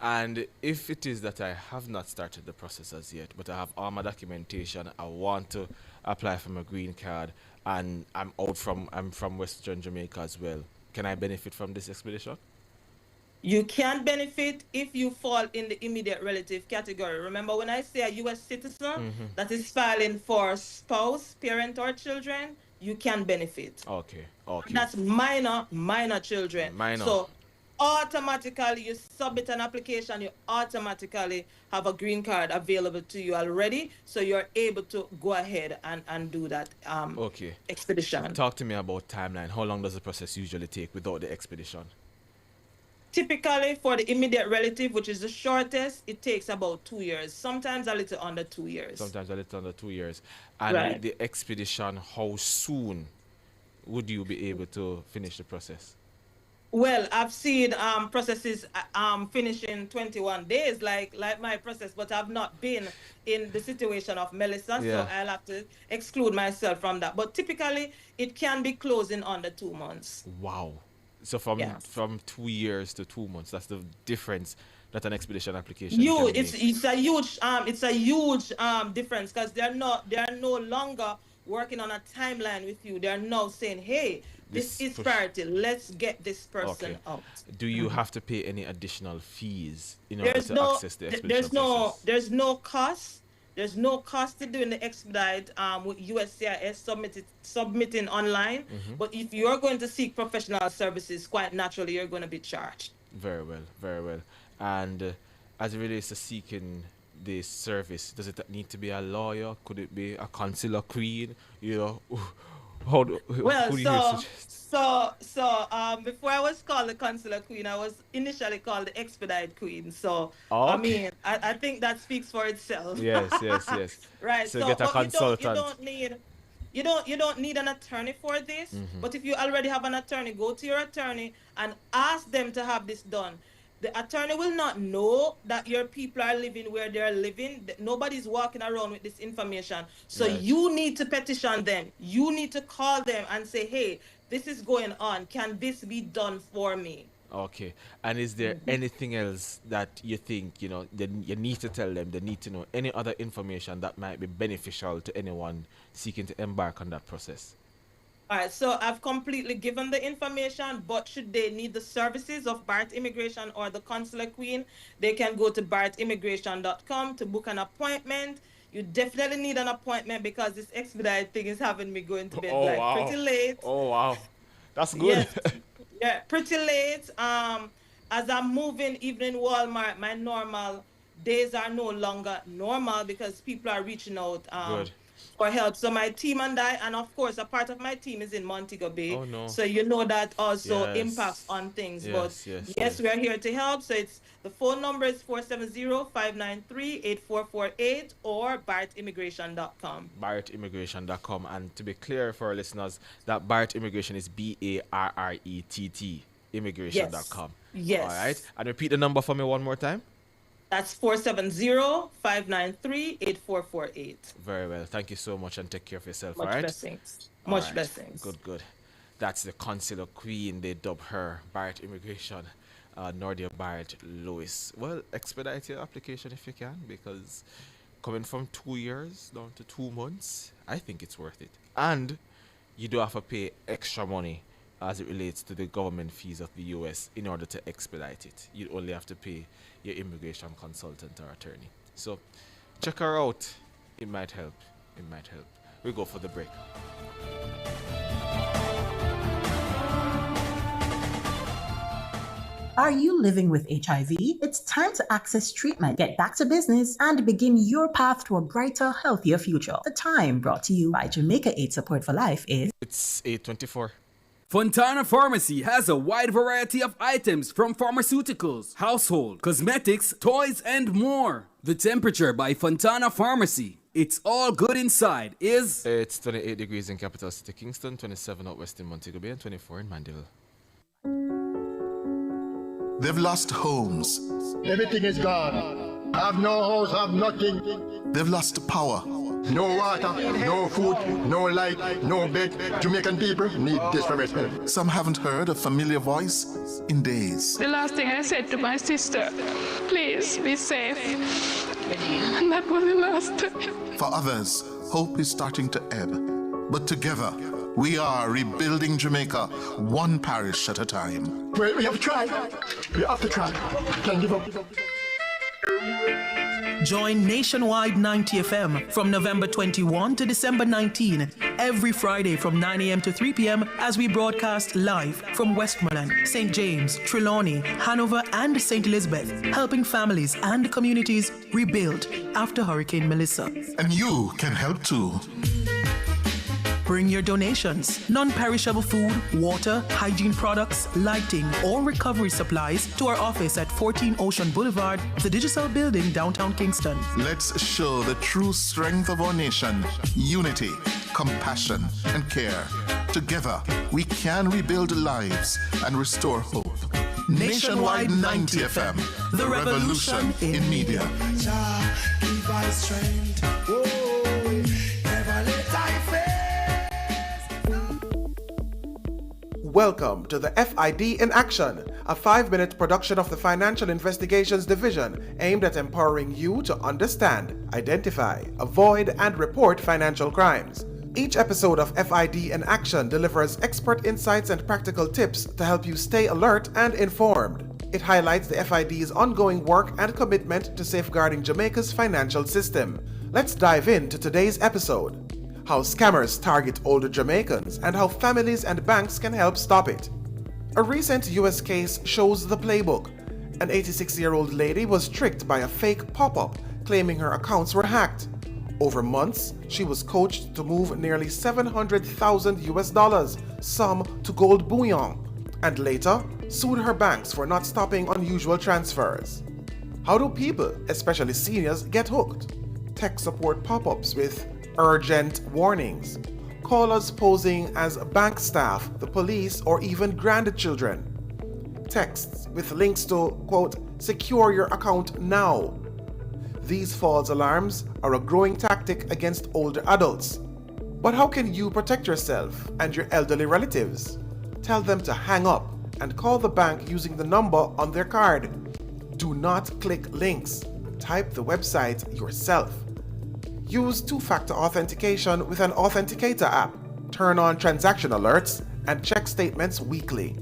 And if it is that I have not started the process as yet, but I have all my documentation, I want to apply for my green card, and I'm from Western Jamaica as well, can I benefit from this expedition? You can benefit if you fall in the immediate relative category. Remember, when I say a U.S. citizen that is filing for spouse, parent, or children, you can benefit. Okay. That's minor children. So automatically you submit an application, you automatically have a green card available to you already, so you're able to go ahead and do that expedition. Talk to me about timeline. How long does the process usually take without the expedition? Typically, for the immediate relative, which is the shortest, it takes about 2 years. Sometimes a little under 2 years. And the expedition, how soon would you be able to finish the process? Well, I've seen processes finish in 21 days, like my process, but I've not been in the situation of Melissa, so I'll have to exclude myself from that. But typically, it can be closed in under 2 months. Wow. So from 2 years to 2 months, that's the difference that an expedition application can make. It's a huge difference, because they are no longer working on a timeline with you. They are now saying, hey, this is priority. Let's get this person out. Do you have to pay any additional fees in order to access the expedition process? There's no cost. There's no cost to doing the expedite with USCIS submitting online. But if you're going to seek professional services, quite naturally, you're going to be charged. Very well. And as it relates to seeking this service, does it need to be a lawyer? Could it be a consular queen? Who do you suggest? So before I was called the consular queen, I was initially called the expedite queen. So I mean, I think that speaks for itself. Yes. Right. So get a consultant. You don't need an attorney for this. But if you already have an attorney, go to your attorney and ask them to have this done. The attorney will not know that your people are living where they're living. Nobody's walking around with this information. So you need to petition them. You need to call them and say, hey, this is going on. Can this be done for me? Okay. And is there anything else that you think, you need to tell them, they need to know, any other information that might be beneficial to anyone seeking to embark on that process? All right, so I've completely given the information, but should they need the services of BART Immigration or the Consular Queen, they can go to bartimmigration.com to book an appointment. You definitely need an appointment, because this expedite thing is having me going to bed pretty late. Oh, wow. That's good. Yes. Pretty late. As I'm moving, even in Walmart, my normal days are no longer normal because people are reaching out. For help. So my team and I, and of course a part of my team is in Montego Bay. Oh, no. So that also impacts on things. Yes, we are here to help. So the phone number is 470-593-8448 or bartimmigration.com. bartimmigration.com. And to be clear for our listeners, that BART Immigration is BARRETT immigration.com. Yes. All right. And repeat the number for me one more time. That's 470-593-8448. Very well. Thank you so much, and take care of yourself. Much all right? blessings. All Much right. blessings. Good. That's the consular queen, they dub her, Barrett Immigration, Nordia Barrett Lewis. Well, expedite your application if you can, because coming from 2 years down to 2 months, I think it's worth it. And you do have to pay extra money as it relates to the government fees of the US in order to expedite it. You only have to pay your immigration consultant or attorney. So check her out. It might help. It might help. We go for the break. Are you living with HIV? It's time to access treatment, get back to business, and begin your path to a brighter, healthier future. The time brought to you by Jamaica AIDS Support for Life is... It's 8:24. Fontana Pharmacy has a wide variety of items from pharmaceuticals, household, cosmetics, toys, and more. The temperature by Fontana Pharmacy. It's all good inside is... It's 28 degrees in capital city Kingston, 27 out west in Montego Bay, and 24 in Mandeville. They've lost homes. Everything is gone. Have no house, have nothing. They've lost power. No water, no food, no light, no bed. Jamaican people need desperate help. Some haven't heard a familiar voice in days. The last thing I said to my sister, please be safe. And that was the last time. For others, hope is starting to ebb. But together, we are rebuilding Jamaica, one parish at a time. We have to try. We have to try. Can't give up. Join Nationwide 90 FM from November 21 to December 19, every Friday from 9 a.m. to 3 p.m. as we broadcast live from Westmoreland, St. James, Trelawney, Hanover, and St. Elizabeth, helping families and communities rebuild after Hurricane Melissa. And you can help too. Bring your donations, non-perishable food, water, hygiene products, lighting, or recovery supplies to our office at 14 Ocean Boulevard, the Digital Building, downtown Kingston. Let's show the true strength of our nation: unity, compassion, and care. Together, we can rebuild lives and restore hope. Nationwide 90 FM, the revolution in media. Give us strength. Oh, never let I fail. Welcome to the FID in Action, a 5-minute production of the Financial Investigations Division aimed at empowering you to understand, identify, avoid, and report financial crimes. Each episode of FID in Action delivers expert insights and practical tips to help you stay alert and informed. It highlights the FID's ongoing work and commitment to safeguarding Jamaica's financial system. Let's dive into today's episode. How scammers target older Jamaicans and how families and banks can help stop it. A recent US case shows the playbook. An 86-year-old lady was tricked by a fake pop-up claiming her accounts were hacked. Over months, she was coached to move nearly $700,000, some to gold bullion, and later sued her banks for not stopping unusual transfers. How do people, especially seniors, get hooked? Tech support pop-ups with urgent warnings, callers posing as bank staff, the police, or even grandchildren, texts with links to, quote, secure your account now. These false alarms are a growing tactic against older adults. But how can you protect yourself and your elderly relatives? Tell them to hang up and call the bank using the number on their card. Do not click links. Type the website yourself. Use two-factor authentication with an authenticator app. Turn on transaction alerts and check statements weekly.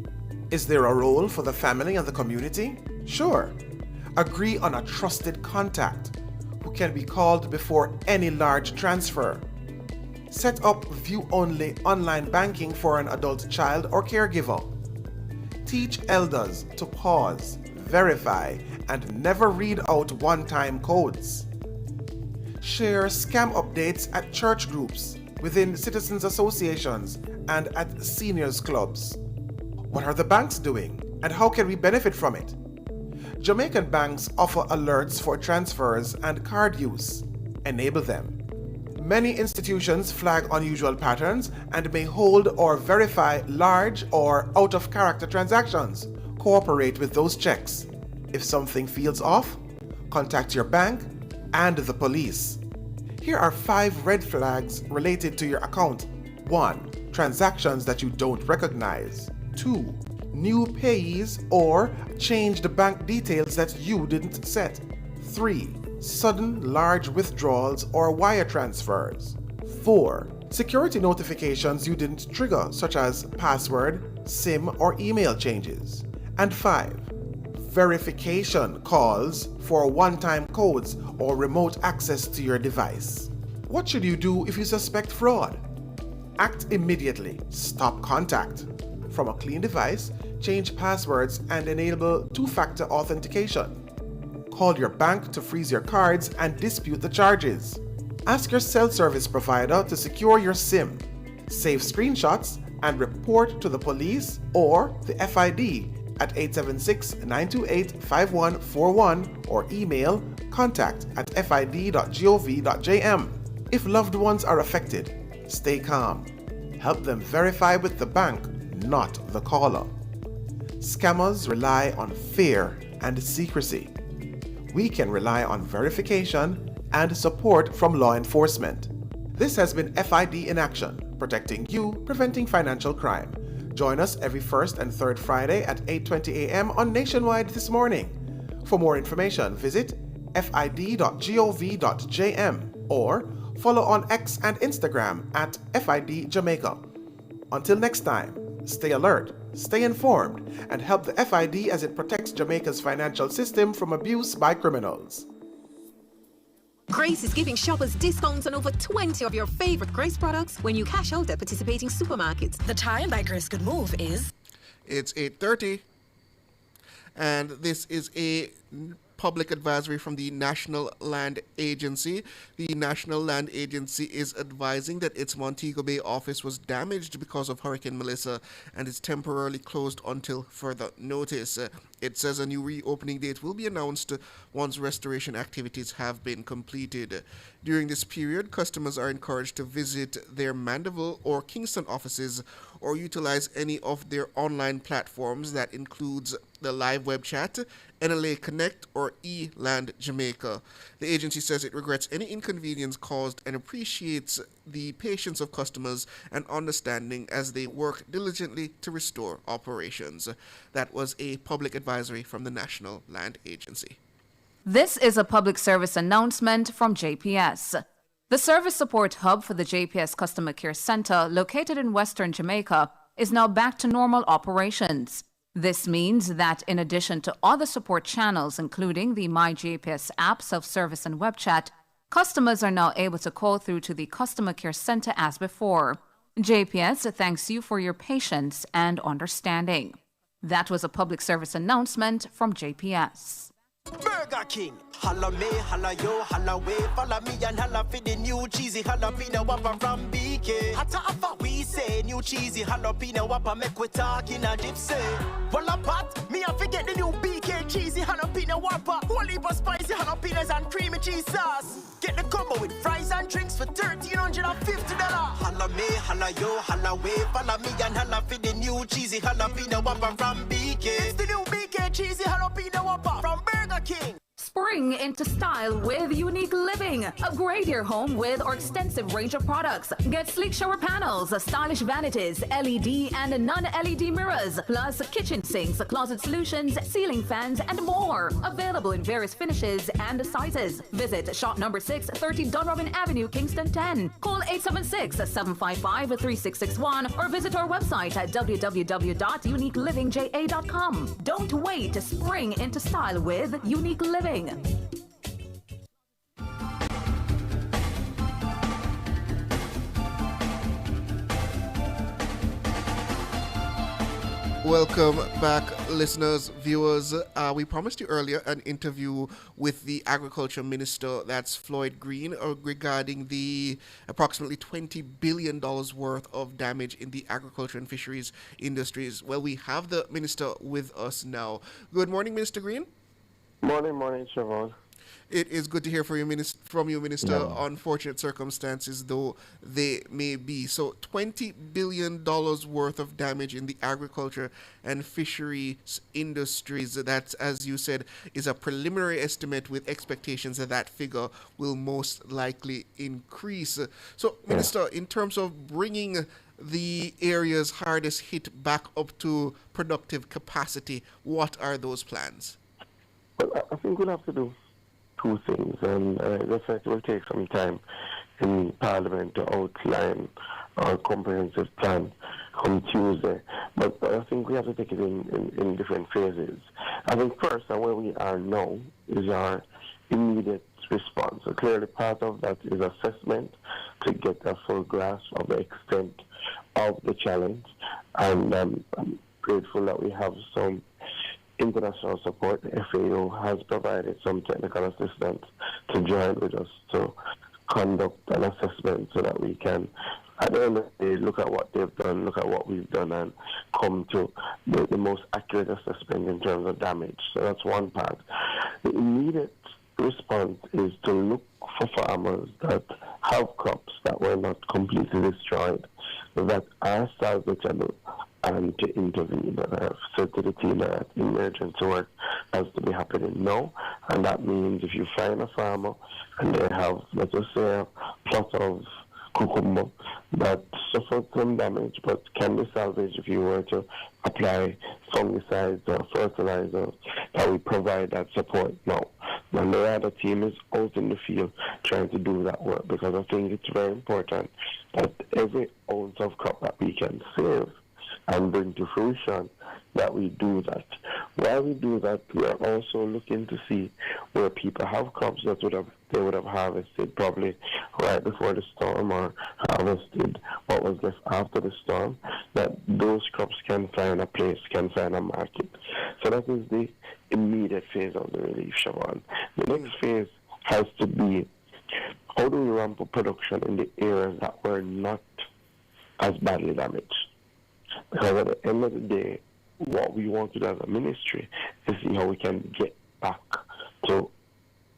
Is there a role for the family and the community? Sure. Agree on a trusted contact who can be called before any large transfer. Set up view-only online banking for an adult child or caregiver. Teach elders to pause, verify, and never read out one-time codes. Share scam updates at church groups, within citizens associations, and at seniors clubs. What are the banks doing, and how can we benefit from it? Jamaican banks offer alerts for transfers and card use. Enable them. Many institutions flag unusual patterns and may hold or verify large or out-of-character transactions. Cooperate with those checks. If something feels off, contact your bank and the police. Here are 5 red flags related to your account. 1. transactions that you don't recognize. 2. New payees or changed bank details that you didn't set. 3. Sudden large withdrawals or wire transfers. 4. Security notifications you didn't trigger, such as password, SIM, or email changes. And 5. Verification calls for one-time codes or remote access to your device. What should you do if you suspect fraud? Act immediately. Stop contact. From a clean device, change passwords and enable two-factor authentication. Call your bank to freeze your cards and dispute the charges. Ask your cell service provider to secure your SIM. Save screenshots and report to the police or the FID at 876-928-5141 or email contact@fid.gov.jm. If loved ones are affected, stay calm. Help them verify with the bank, not the caller. Scammers rely on fear and secrecy. We can rely on verification and support from law enforcement. This has been FID in action, protecting you, preventing financial crime. Join us every first and third Friday at 8:20 a.m. on Nationwide This Morning. For more information, visit fid.gov.jm or follow on X and Instagram at FID Jamaica. Until next time, stay alert, stay informed, and help the FID as it protects Jamaica's financial system from abuse by criminals. Grace is giving shoppers discounts on over 20 of your favorite Grace products when you cash out at participating supermarkets. The time by Grace Good Move is... It's 8:30, and this is a public advisory from the National Land Agency. The National Land Agency is advising that its Montego Bay office was damaged because of Hurricane Melissa and is temporarily closed until further notice. It says a new reopening date will be announced once restoration activities have been completed. During this period, customers are encouraged to visit their Mandeville or Kingston offices or utilize any of their online platforms that includes the live web chat, NLA Connect, or eLand Jamaica. The agency says it regrets any inconvenience caused and appreciates the patience of customers and understanding as they work diligently to restore operations. That was a public advisory from the National Land Agency. This is a public service announcement from JPS. The service support hub for the JPS Customer Care Center, located in Western Jamaica, is now back to normal operations. This means that in addition to other support channels, including the MyJPS app, self-service, and web chat, customers are now able to call through to the Customer Care Center as before. JPS thanks you for your patience and understanding. That was a public service announcement from JPS. Burger King, holla me, holla yo, holla way, follow me and holla for the new cheesy jalapeno whopper from BK. Hotta upper we say, new cheesy jalapeno whopper make we talk in a dip say. Well a pot, me I forget the new BK cheesy jalapeno whopper. Whole heap of spicy jalapenos and creamy cheese sauce. Get the combo with fries and drinks for $1,350. Holla me, holla yo, holla way, follow me and holla for the new cheesy jalapeno whopper from BK. It's the new BK cheesy jalapeno whopper from Burger King. Spring into style with Unique Living. Upgrade your home with our extensive range of products. Get sleek shower panels, stylish vanities, LED and non-LED mirrors, plus kitchen sinks, closet solutions, ceiling fans, and more. Available in various finishes and sizes. Visit shop number 6, 30 Dunrobin Avenue, Kingston 10. Call 876-755-3661 or visit our website at www.uniquelivingja.com. Don't wait to spring into style with Unique Living. Welcome back, listeners, viewers. We promised you earlier an interview with the Agriculture Minister, that's Floyd Green, regarding the approximately $20 billion worth of damage in the agriculture and fisheries industries. Well, we have the Minister with us now. Good morning, Minister Green. Morning, Siobhan. It is good to hear from you, Minister. Yeah. Unfortunate circumstances, though they may be. So $20 billion worth of damage in the agriculture and fisheries industries. That, as you said, is a preliminary estimate with expectations that that figure will most likely increase. So, Minister, in terms of bringing the areas hardest hit back up to productive capacity, what are those plans? Well, I think we'll have to do two things, and the fact will take some time in Parliament to outline our comprehensive plan on Tuesday. But I think we have to take it in different phases. I think first, and where we are now, is our immediate response. So clearly part of that is assessment to get a full grasp of the extent of the challenge. And I'm grateful that we have some international support. The FAO has provided some technical assistance to join with us to conduct an assessment so that we can, at the end of the day, look at what they've done, look at what we've done, and come to the most accurate assessment in terms of damage. So that's one part. The immediate response is to look for farmers that have crops that were not completely destroyed, that are salvageable, and to intervene. And I've said to the team that emergency work has to be happening now, and that means if you find a farmer and they have, let's just say, a plot of cucumber that suffered some damage but can be salvaged if you were to apply fungicides or fertilizers, that we provide that support now. And the other team is out in the field trying to do that work, because I think it's very important that every ounce of crop that we can save and bring to fruition, that we do that. While we do that, we are also looking to see where people have crops that they would have harvested probably right before the storm, or harvested what was left after the storm, that those crops can find a place, can find a market. So that is the immediate phase of the relief, Siobhan. The next phase has to be, how do we ramp up production in the areas that were not as badly damaged? Because at the end of the day, what we want to do as a ministry is see how we can get back to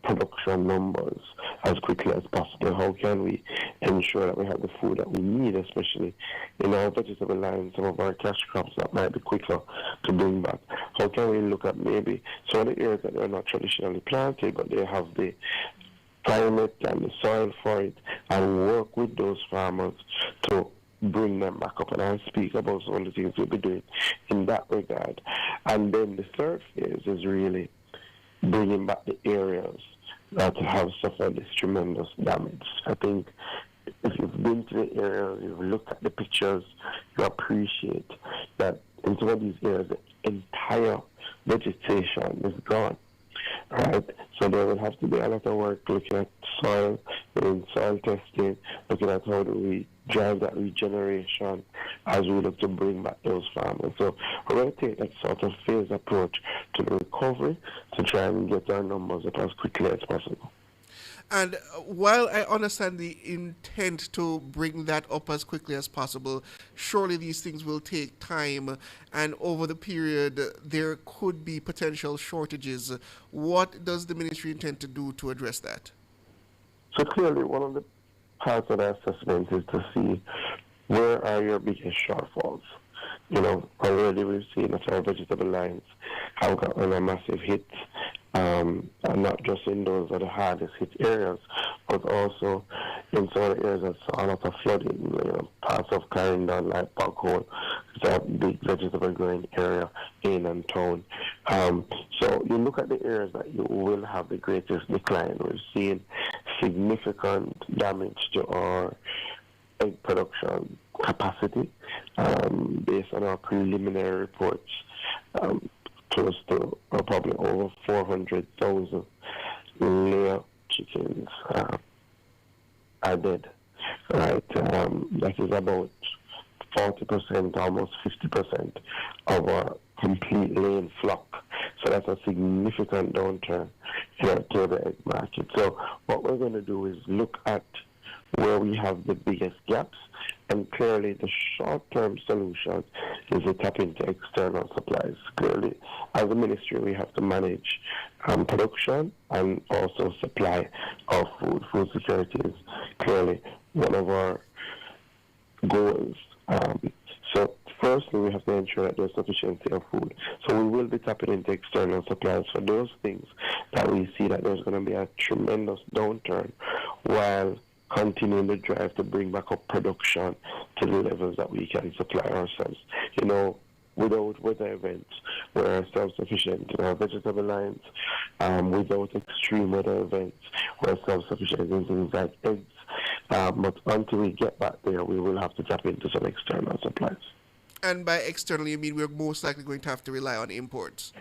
production numbers as quickly as possible. How can we ensure that we have the food that we need, especially in our vegetable line, some of our cash crops that might be quicker to bring back? How can we look at maybe some of the areas that are not traditionally planted, but they have the climate and the soil for it, and work with those farmers to bring them back up? And I'll speak about some of the things we'll be doing in that regard. And then the third phase is really bringing back the areas that have suffered this tremendous damage. I think if you've been to the areas, you've looked at the pictures, you appreciate that in some of these areas, the entire vegetation is gone. Right? So there will have to be a lot of work looking at soil, doing soil testing, looking at how do we drive that regeneration as we look to bring back those farmers. So we're going to take that sort of phased approach to the recovery to try and get our numbers up as quickly as possible. And while I understand the intent to bring that up as quickly as possible, surely these things will take time, and over the period there could be potential shortages. What does the ministry intend to do to address that? So clearly one of the parts of the assessment is to see where are your biggest shortfalls. You know, already we've seen that our vegetable lines have gotten a massive hit, and not just in those are the hardest hit areas, but also in some of the areas that saw a lot of flooding, you know, parts of Clarendon, like Buckhole, it's a big vegetable growing area in and town. So you look at the areas that you will have the greatest decline. We've seen significant damage to our egg production capacity, based on our preliminary reports, close to probably over 400,000 layer chickens are dead. Right, that is about 40%, almost 50% of our complete laying flock. So that's a significant downturn in our table egg market. So what we're going to do is look at where we have the biggest gaps. And clearly, the short-term solution is to tap into external supplies. Clearly, as a ministry, we have to manage production and also supply of food. Food security is clearly one of our goals. So firstly, we have to ensure that there's sufficiency of food. So we will be tapping into external supplies for those things that we see that there's going to be a tremendous downturn, while continuing the drive to bring back up production to the levels that we can supply ourselves. You know, without weather events, we're self-sufficient in our vegetable lines. Without extreme weather events, we're self-sufficient in things like eggs. But until we get back there, we will have to tap into some external supplies. And by external, you mean we're most likely going to have to rely on imports?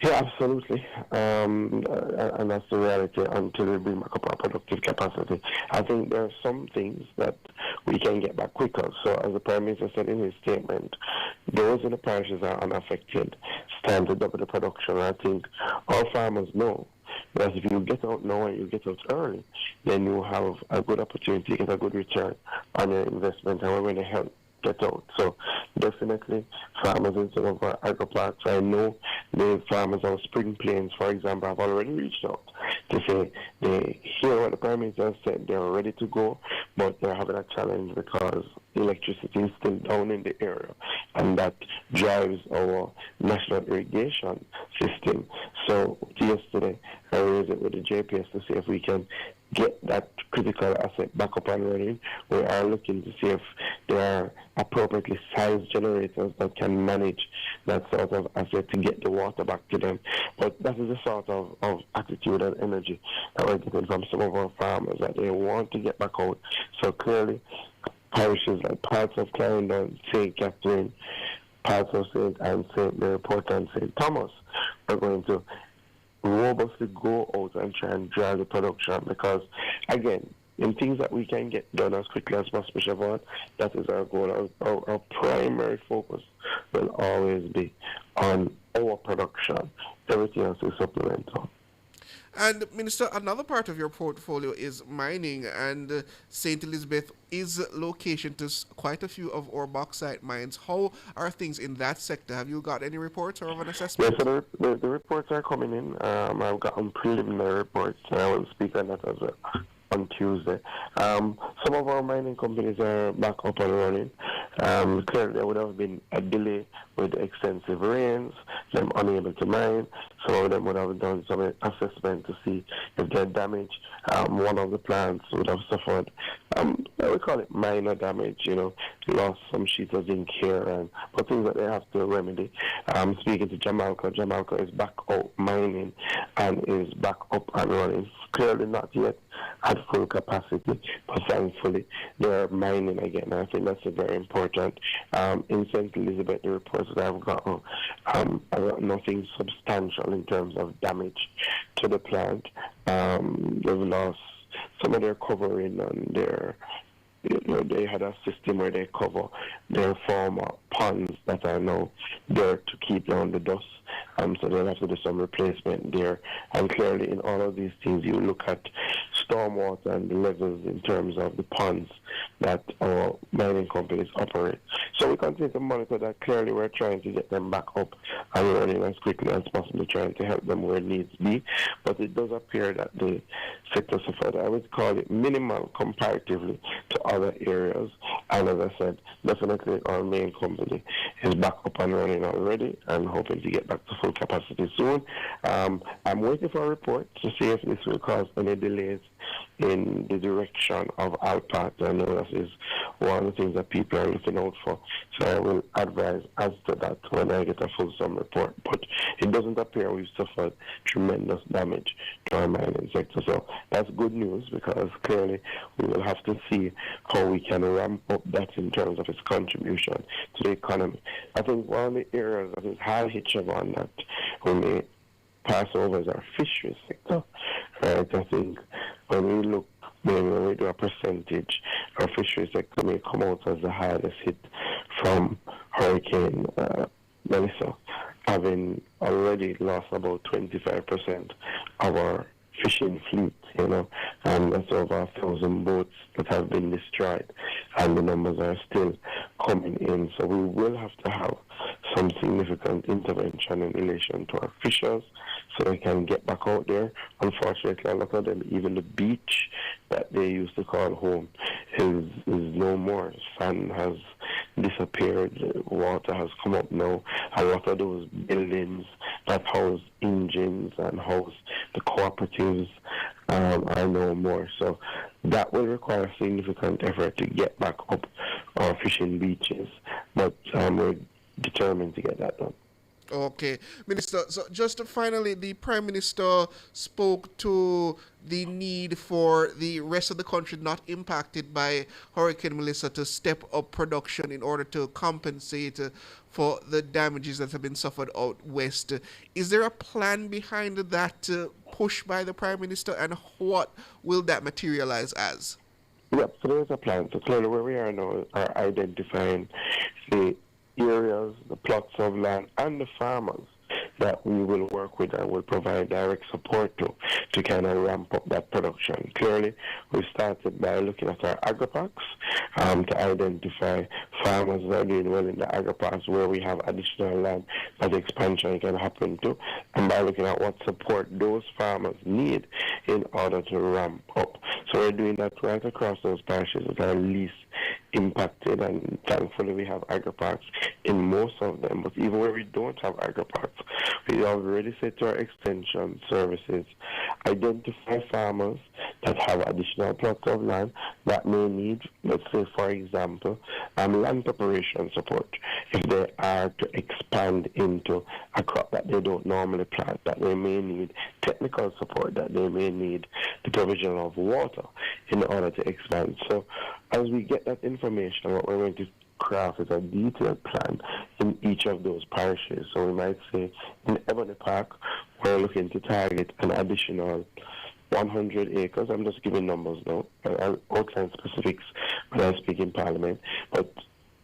Yeah, absolutely. And that's the reality until we bring back up our productive capacity. I think there are some things that we can get back quicker. So as the Prime Minister said in his statement, those in the parishes are unaffected. It's time to double the production. I think our farmers know that if you get out now and you get out early, then you have a good opportunity to get a good return on your investment, and we're going to help get out. So definitely farmers in some of our agro parks, I know the farmers on Spring Plains, for example, have already reached out to say they hear what the Prime Minister said, they're ready to go, but they're having a challenge because electricity is still down in the area, and that drives our national irrigation system. So yesterday I raised it with the JPS to see if we can get that critical asset back up and running. We are looking to see if there are appropriately sized generators that can manage that sort of asset to get the water back to them. But that is the sort of attitude and energy that we're getting from some of our farmers, that they want to get back out. So clearly, parishes like parts of Clarendon, St. Catherine, parts of St. Anne, St. Mary Port, and St. Thomas are going to robustly go out and try and drive the production, because again, in things that we can get done as quickly as possible, Siobhan, that is our goal. Our primary focus will always be on our production. Everything else is supplemental. And Minister, another part of your portfolio is mining, and St. Elizabeth is location to quite a few of our bauxite mines. How are things in that sector? Have you got any reports or of an assessment? Yes, so the reports are coming in. I've gotten preliminary reports, and I will speak on that as well on Tuesday. Some of our mining companies are back up and running. Clearly, there would have been a delay with extensive rains, them unable to mine. Some of them would have done some assessment to see if they're damaged. One of the plants would have suffered, we call it minor damage, lost some sheets of zinc here, but things that they have to remedy. Speaking to Jamalco is back out mining and is back up and running. Clearly not yet at full capacity, but thankfully they're mining again. I think that's very important. In St. Elizabeth, the reports that I've gotten are nothing substantial in terms of damage to the plant. They've lost some of their covering on their, they had a system where they cover their former ponds that are now there to keep down the dust. So they'll have to do some replacement there. And clearly in all of these things, you look at stormwater and the levels in terms of the ponds that our mining companies operate. So we continue to monitor that. Clearly we're trying to get them back up and running as quickly as possible, trying to help them where needs be. But it does appear that the sector suffered, I would call it minimal comparatively to other areas. And as I said, definitely our main company is back up and running already and hoping to get back to full capacity soon. I'm waiting for a report to see if this will cause any delays in the direction of Alpat. I know that is one of the things that people are looking out for. So I will advise as to that when I get a fulsome report. But it doesn't appear we've suffered tremendous damage to our mining sector. So that's good news, because clearly we will have to see how we can ramp up that in terms of its contribution to the economy. I think one of the areas that is hard hit on that we may pass over is our fisheries sector. Right? I think when we look, when we do a percentage, our fisheries sector may come out as the hardest hit from Hurricane Melissa, having already lost about 25% of our fishing fleet, that's over 1,000 boats that have been destroyed, and the numbers are still coming in. So we will have to have some significant intervention in relation to our fishers so they can get back out there. Unfortunately, a lot of them, even the beach that they used to call home, is no more. Sand has disappeared, water has come up now. A lot of those buildings that house engines and house the cooperatives are no more. So that will require significant effort to get back up our fishing beaches, but we're determined to get that done. Okay, Minister, so just finally, the Prime Minister spoke to the need for the rest of the country not impacted by Hurricane Melissa to step up production in order to compensate for the damages that have been suffered out west. Is there a plan behind that push by the Prime Minister, and what will that materialize as? Yep, so there's a plan. So clearly where we are now are identifying the areas, the plots of land, and the farmers that we will work with and will provide direct support to kind of ramp up that production. Clearly, we started by looking at our agri-parks to identify farmers that are doing well in the agri-parks where we have additional land that expansion can happen to, and by looking at what support those farmers need in order to ramp up. So we're doing that right across those parishes that are least impacted, and thankfully we have agri-parks in most of them. But even where we don't have agri-parks, we have already said to our extension services, identify farmers that have additional plots of land that may need, let's say for example, land preparation support if they are to expand into a crop that they don't normally plant, that they may need technical support, that they may need the provision of water in order to expand. So as we get that information, what we're going to craft is a detailed plan in each of those parishes. So we might say in Ebony Park, we're looking to target an additional 100 acres. I'm just giving numbers now. I'll outline specifics when I speak in Parliament. But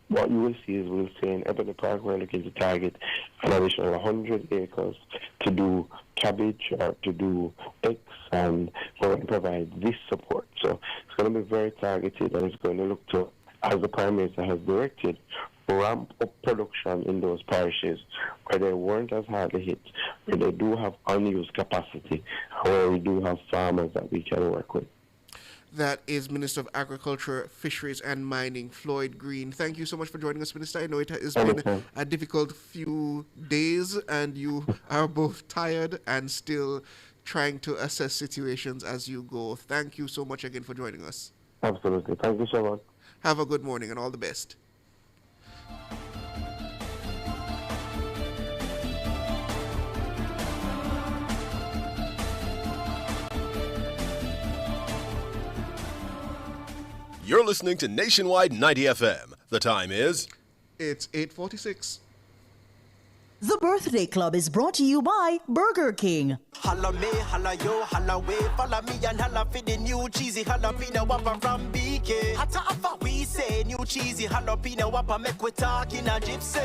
what you will see is we'll say in Ebony Park, we're looking to target an additional 100 acres to do cabbage or to do eggs, and we're going to provide this support. So it's going to be very targeted, and it's going to look to, as the Prime Minister has directed, ramp up production in those parishes where they weren't as hardly hit, where they do have unused capacity, where we do have farmers that we can work with. That is Minister of Agriculture, Fisheries and Mining, Floyd Green. Thank you so much for joining us, Minister. I know it has been a difficult few days, and you are both tired and still trying to assess situations as you go. Thank you so much again for joining us. Absolutely. Thank you so much. Have a good morning and all the best. You're listening to Nationwide 90 FM. The time is... It's 8:46. The Birthday Club is brought to you by Burger King. Holla me, holla yo, holla way, follow me and holla for the new cheesy jalapeno whopper from BK. Hata afa we say new cheesy jalapeno whopper make we talk in a gypsy.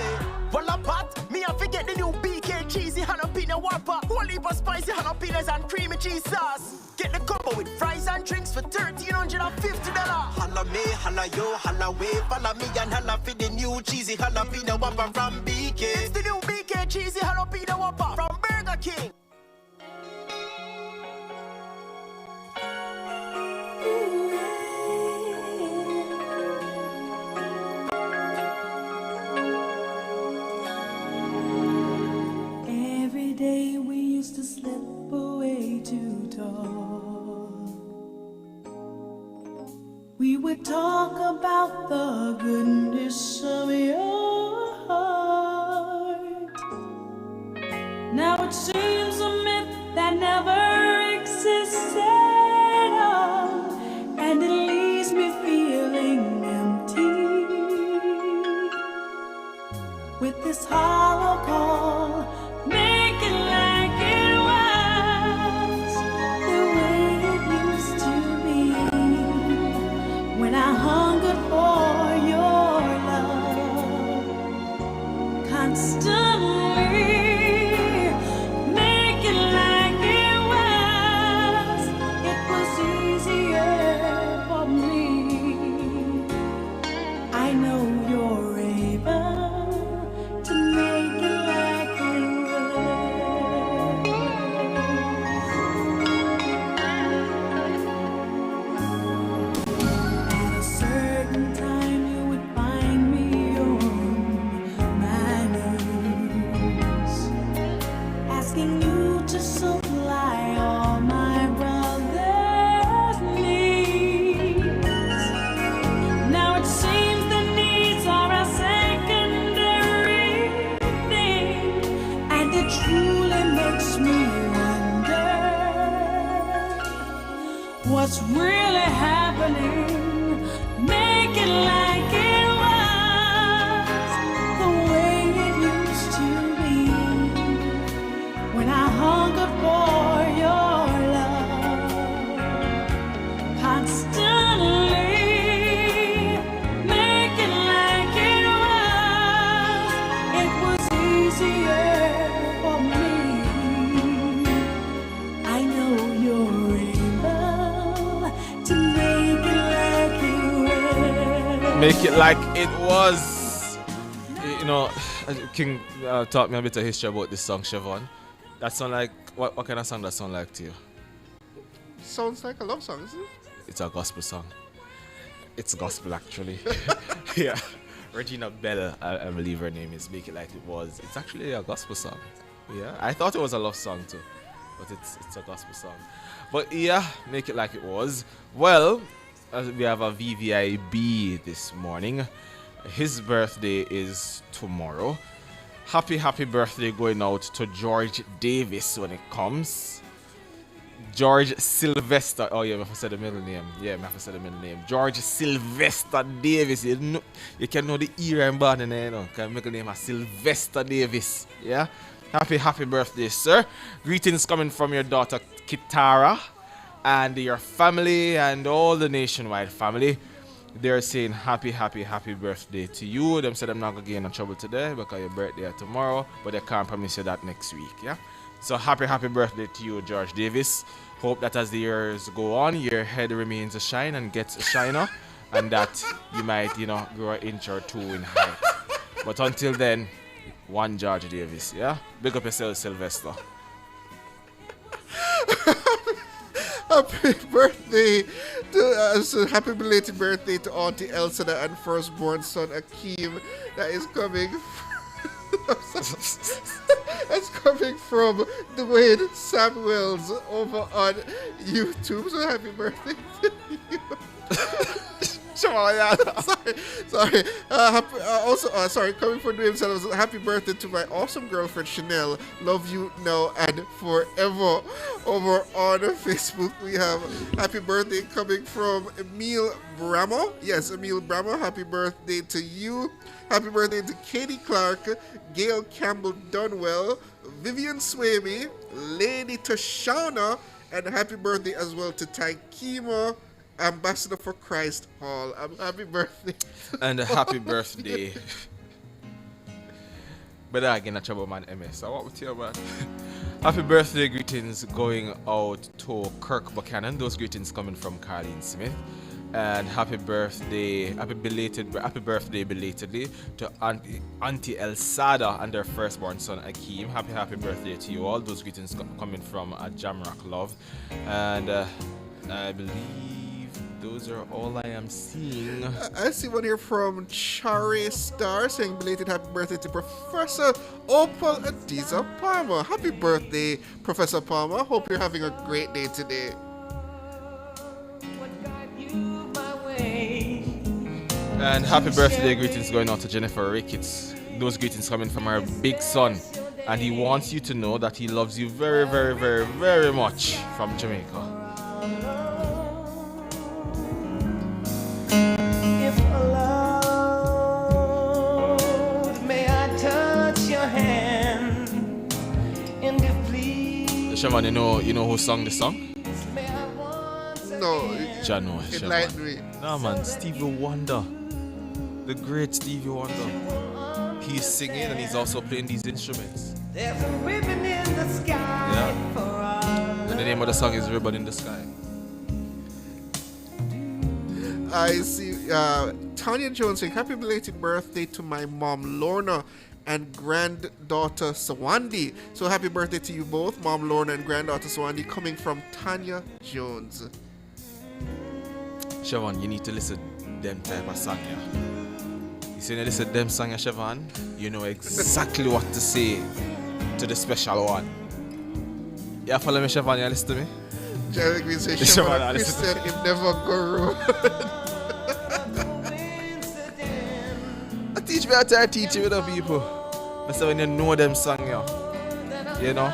Well a pot, me I forget the new BK cheesy jalapeno whopper. Whole heap of spicy jalapenos and creamy cheese sauce. Get the combo with fries and drinks for $1,350. Holla me, holla yo, holla way, follow me and holla for the new cheesy jalapeno whopper from BK. It's the new BK cheesy jalapeno whopper from Burger King. Every day we used to slip away to talk. We would talk about the goodness of your heart. Now it seems a myth that never existed, and it leaves me feeling empty. With this hollow call, make it like it was the way it used to be. When I hungered for your love constantly, make it like it was truly makes me wonder what's really happening. Make it like it was the way it used to be when I hunger for your love constantly. Make it like it was easier for me. I know you're able to make it like it was. Make it like it was. You know, King taught me a bit of history about this song, Siobhan. That sound like, what kind of song that sound like to you? Sounds like a love song, isn't it? It's a gospel song. It's gospel, actually. Yeah. Regina Bella, I believe her name is. Make It Like It Was. It's actually a gospel song. Yeah. I thought it was a love song too, but it's a gospel song. But yeah, Make It Like It Was. Well, we have a VVIB this morning. His birthday is tomorrow. Happy birthday going out to George Davis when it comes. George Sylvester. Oh yeah, I have to say the middle name. George Sylvester Davis. You can know the era I'm born in there, you know. Can make a name of Sylvester Davis. Yeah. Happy birthday, sir. Greetings coming from your daughter Kitara and your family and all the nationwide family. They're saying happy birthday to you. Them said I'm not gonna get in trouble today because your birthday is tomorrow, but they can't promise you that next week. Yeah. So happy birthday to you, George Davis. Hope that as the years go on, your head remains a shine and gets a shiner, and that you might, grow an inch or two in height. But until then, one George Davis, yeah? Big up yourself, Sylvester. Happy birthday happy belated birthday to Auntie Elsada and firstborn son Akeem. That is coming. That's coming from Dwayne Samuels over on YouTube. So happy birthday to you. Sorry. Coming from Dwayne Samuels. Happy birthday to my awesome girlfriend Chanel. Love you now and forever. Over on Facebook, we have happy birthday coming from Emil Bramo. Yes, Emil Bramo. Happy birthday to you. Happy birthday to Katie Clark, Gail Campbell Dunwell, Vivian Swamy, Lady Tashana, and happy birthday as well to Taikima, Ambassador for Christ Hall. Happy birthday. And a happy birthday. But again, a trouble man, MS. So what would you man? Happy birthday greetings going out to Kirk Buchanan. Those greetings coming from Carlene Smith. And happy birthday belatedly to Auntie Elsada and their firstborn son Akeem. Happy birthday to you all. Those greetings coming from Jamrock Love. And I believe those are all I am seeing. I see one here from Chari Star saying belated happy birthday to Professor Opal Adiza Palmer. Happy birthday, Professor Palmer. Hope you're having a great day today. And happy birthday greetings going out to Jennifer Ricketts. Those greetings coming from her big son. And he wants you to know that he loves you very, very, very, very much from Jamaica. If allowed, may I touch your hand? And if please, Shaman, you know who sung the song? No. Jano. Enlighten me. No man, Stevie Wonder. The great Stevie Wonder. He's singing and he's also playing these instruments. There's a ribbon in the sky. Yeah. And the name of the song is Ribbon in the Sky. I see Tanya Jones saying happy belated birthday to my mom Lorna and granddaughter Sawandi. So happy birthday to you both, Mom Lorna and granddaughter Sawandi, coming from Tanya Jones. Siobhan, you need to listen to them type of song, yeah. You see, you listen to them song, yeah, Siobhan, you know exactly what to say to the special one. You follow me, Siobhan? You listen to me? Jerry Green says Siobhan a Christian, it never go wrong. I teach me how to teach you with the people. That's when you know them song, yeah. you know,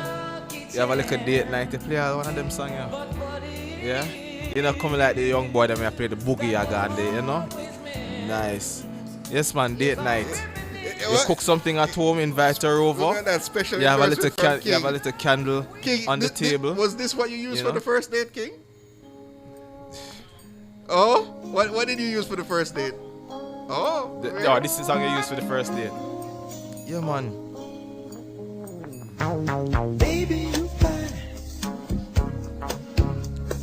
you have a little date night to play one of them songs, yeah? You know, come like the young boy that may play the boogie again there, you know? Nice. Yes, man, date night. You cook something at home, invite her over. That special you have a endorsement little candle King, on the table. Was this what you used for the first date, King? Oh, what did you use for the first date? Oh, no, this is the song you used for the first date. Yeah, man. Baby, you fine.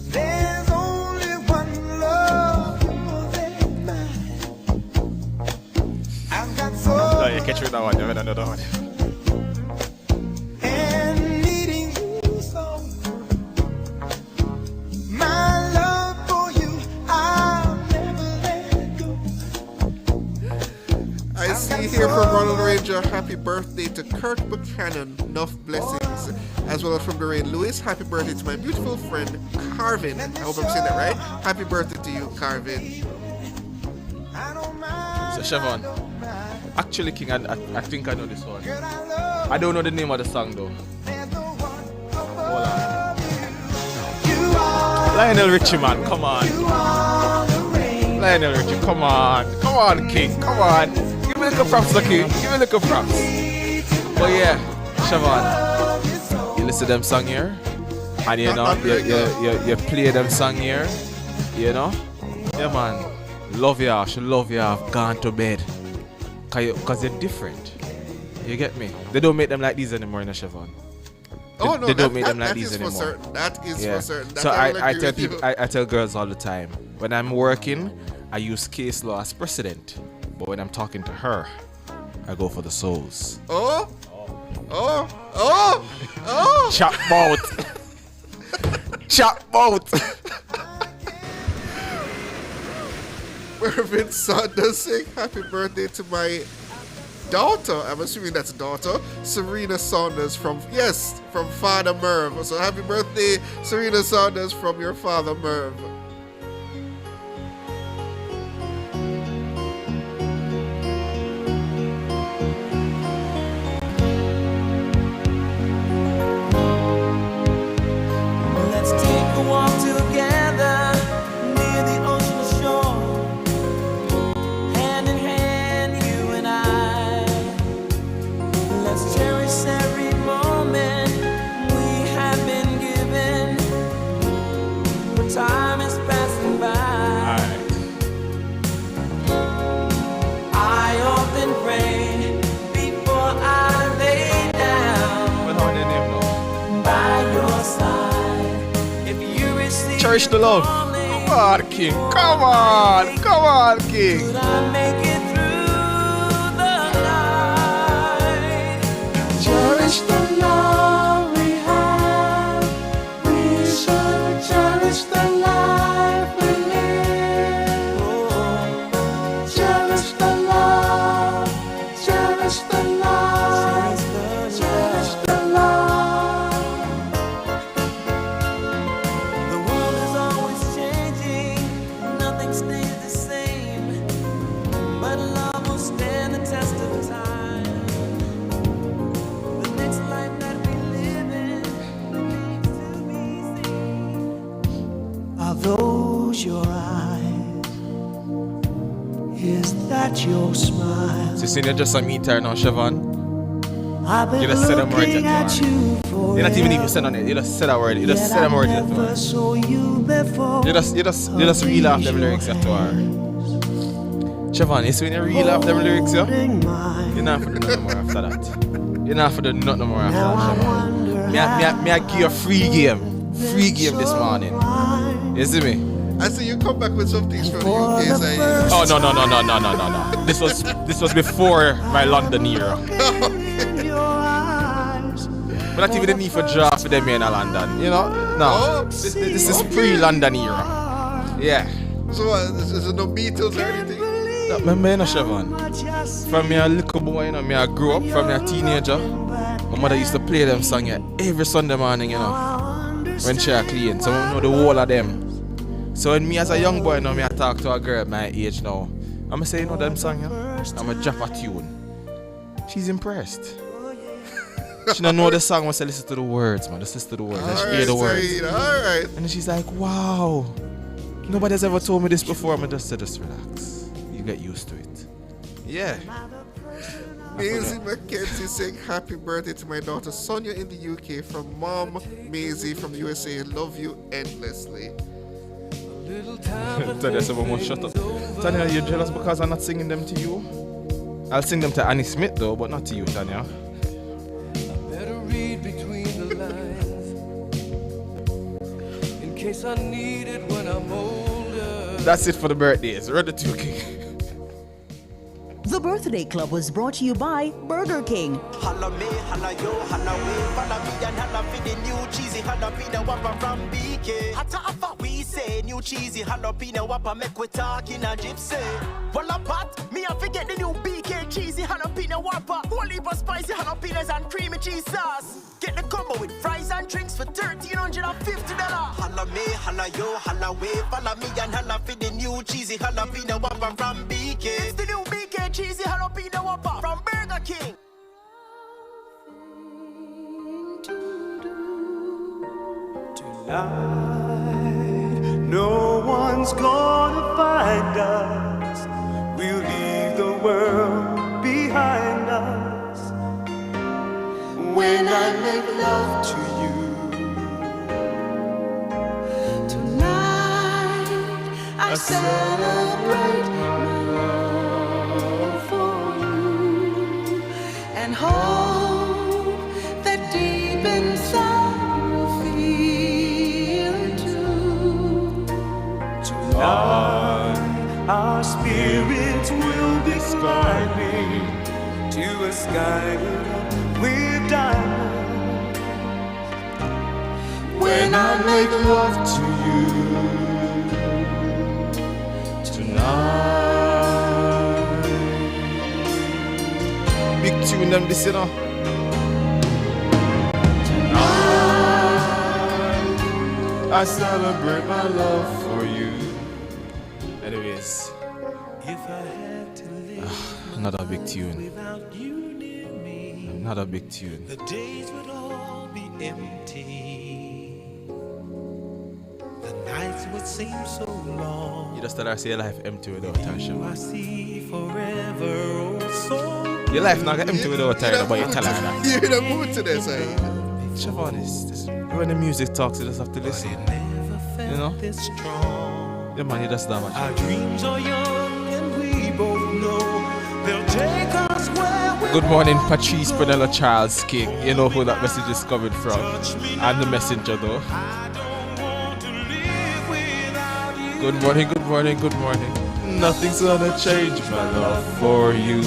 There's only one love more than mine. I've got so. No, you catch me that one. You have another one. And needing you so. My love for you, I'll never let go. I see here from Ronald Ranger, happy birthday to Kirk Buchanan, enough blessings. As well as from Doreen Lewis, happy birthday to my beautiful friend Carvin. I hope I'm saying that right. Happy birthday to you, Carvin. So Siobhan, actually King, I think I know this one. I don't know the name of the song though. Hold on. Lionel Richie, man, come on. Lionel Richie, come on. Come on, King, come on. Give me a little props, Lucky. Give me a little props. But yeah, Siobhan, you listen to them song here, and you know, you play them song here, you know? Yeah, man. Love ya, she love ya, I've gone to bed. Cause you're different. You get me? They don't make them like these anymore in Siobhan. They don't make them like these anymore. That is for certain. So I tell girls all the time, when I'm working, I use case law as precedent. But when I'm talking to her, I go for the souls. Oh! Chop bout. Chop bout. Mervyn Saunders saying happy birthday to my daughter. I'm assuming that's daughter, Serena Saunders from Father Merv. So happy birthday, Serena Saunders, from your father Merv. Let's take a walk together near the ocean shore. Hand in hand, you and I. Let's cherish every moment we have been given. But time is passing by. I often pray before I lay down by your side. If you receive Cherish the love. Come on, King. Come on. Come on, King. could I make it through the night? Cherish the love we have. We should cherish the life we live. Oh, cherish the love. Cherish the love. Cherish the love. The world is always changing. Nothing stays the same. But love will stand the test of time. The next life that we live in remains to be seen. Are those your eyes? Is that your smile? So you just a meet her now, Siobhan. I've been You just said them words looking at at her. you You not even need to send on it. You just said that word. You just said them words to her. never saw you before. You just reel off them lyrics to her. Siobhan, you see when you reel off them lyrics, yeah? You're not for the nothing more after that. You're not for the nothing more after that, Siobhan. Me I give you a free game. Free game this morning. You see me? I see you come back with some things from the UK side. Oh no. This was before my London era. But not even the need for draft for them here in London. You know? No. This is pre-London era. Yeah. So is there no Beatles or anything? No, remember, you know, Siobhan? From me a little boy, you know, me I grew up, from me a teenager, my mother used to play them songs here every Sunday morning, you know, when she a clean. So I know the whole of them. So when me as a young boy, you know, me I talk to a girl my age now, I'm say, you know them song, yeah? I'm a drop a tune. She's impressed. She don't know the song, I say listen to the words, man. Just listen to the words. Let's hear the words. Alright. And then she's like, wow. Nobody's ever told me this before. I'm just say, just relax. You get used to it. Yeah. Maisie McKenzie saying happy birthday to my daughter Sonia in the UK from Mom Maisie from the USA. Love you endlessly. Tanya said, well, shut up. Tanya, are you jealous because I'm not singing them to you? I'll sing them to Annie Smith though, but not to you, Tanya. Better read between the lines in case I need it when I'm older. That's it for the birthdays. Ready to King. The Birthday Club was brought to you by Burger King. Holla me, holla yo, holla way, follow me and holla for the new cheesy jalapeno whopper from BK. Hata afa we say new cheesy jalapeno whopper make we talk in a gypsy. Well a pot, me I forget the new BK cheesy jalapeno whopper. Whole heap of spicy jalapenos and creamy cheese sauce. Get the combo with fries and drinks for $1,350. Holla me, holla yo, holla way, follow me and holla for the new cheesy jalapeno whopper from BK. It's the new BK cheesy jalapeno whopper from Burger King. Tonight, no one's gonna find us. We'll leave the world behind us. When I make love to you tonight, I celebrate my love for you and hope that deep inside you'll feel it too. Tonight, our spirits will be climbing to a sky lit up with diamonds. When I make love to you tonight. Big tune them this, you know. Tonight, I celebrate my love for you. Anyways, If I had to live another big tune. without you near me, Another big tune. the days would all be empty. The nights would seem so long. You just tell her say your life empty without her, I Siobhan. see forever, oh so. Your life not get empty without her, but you tell her that. You're in a mood today, sir. Siobhan, this, when the music talks, you just have to listen. You know? This strong. Yeah, man, you just damage. Our dreams are young and we both know they'll take us where we Good morning, Patrice Penella Charles King. You know who that message is coming from. I'm the messenger, though. Good morning, good morning, good morning. Nothing's gonna change my love for you.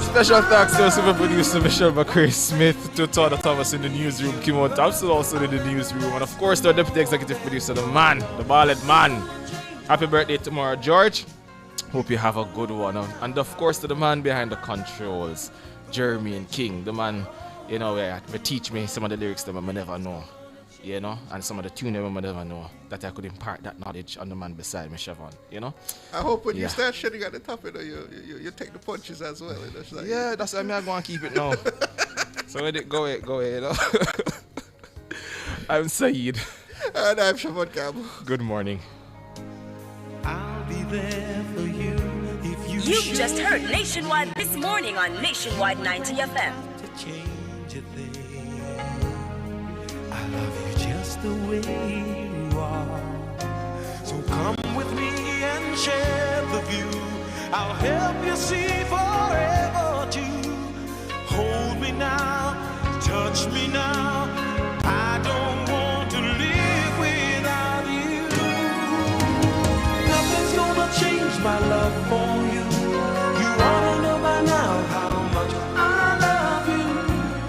Special thanks to our super producer Michelle McCray Smith, to Todd Thomas in the newsroom, Kimon Thompson also in the newsroom, and of course to our deputy executive producer, the man, the bald man. Happy birthday tomorrow, George. Hope you have a good one. And of course to the man behind the controls, Jeremy and King, the man, you know, where teach me some of the lyrics that I never know. You know, and some of the tune I never know, that I could impart that knowledge on the man beside me, Siobhan, you know. I hope when you start shitting at the top, you know, you take the punches as well. You know, it's like, yeah, that's why I'm going to keep it now. So when it go ahead, you know. I'm Saeed. And I'm Siobhan Campbell. Good morning. I'll be there for you if you You've just heard Nationwide this morning on Nationwide 90 FM. to change a thing. I love you just the way you are. So come with me and share the view. I'll help you see forever too. Hold me now, touch me now. I don't want to live without you. Nothing's gonna change my love for you. You ought to know by now how much I love you.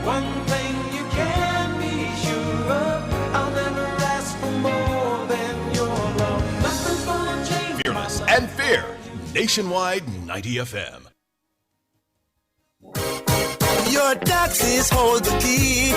One thing you can be sure of, I'll never ask for more than your love. Nothing's gonna change my Fearless love. and fair. Nationwide 90 FM. Your taxes hold the key.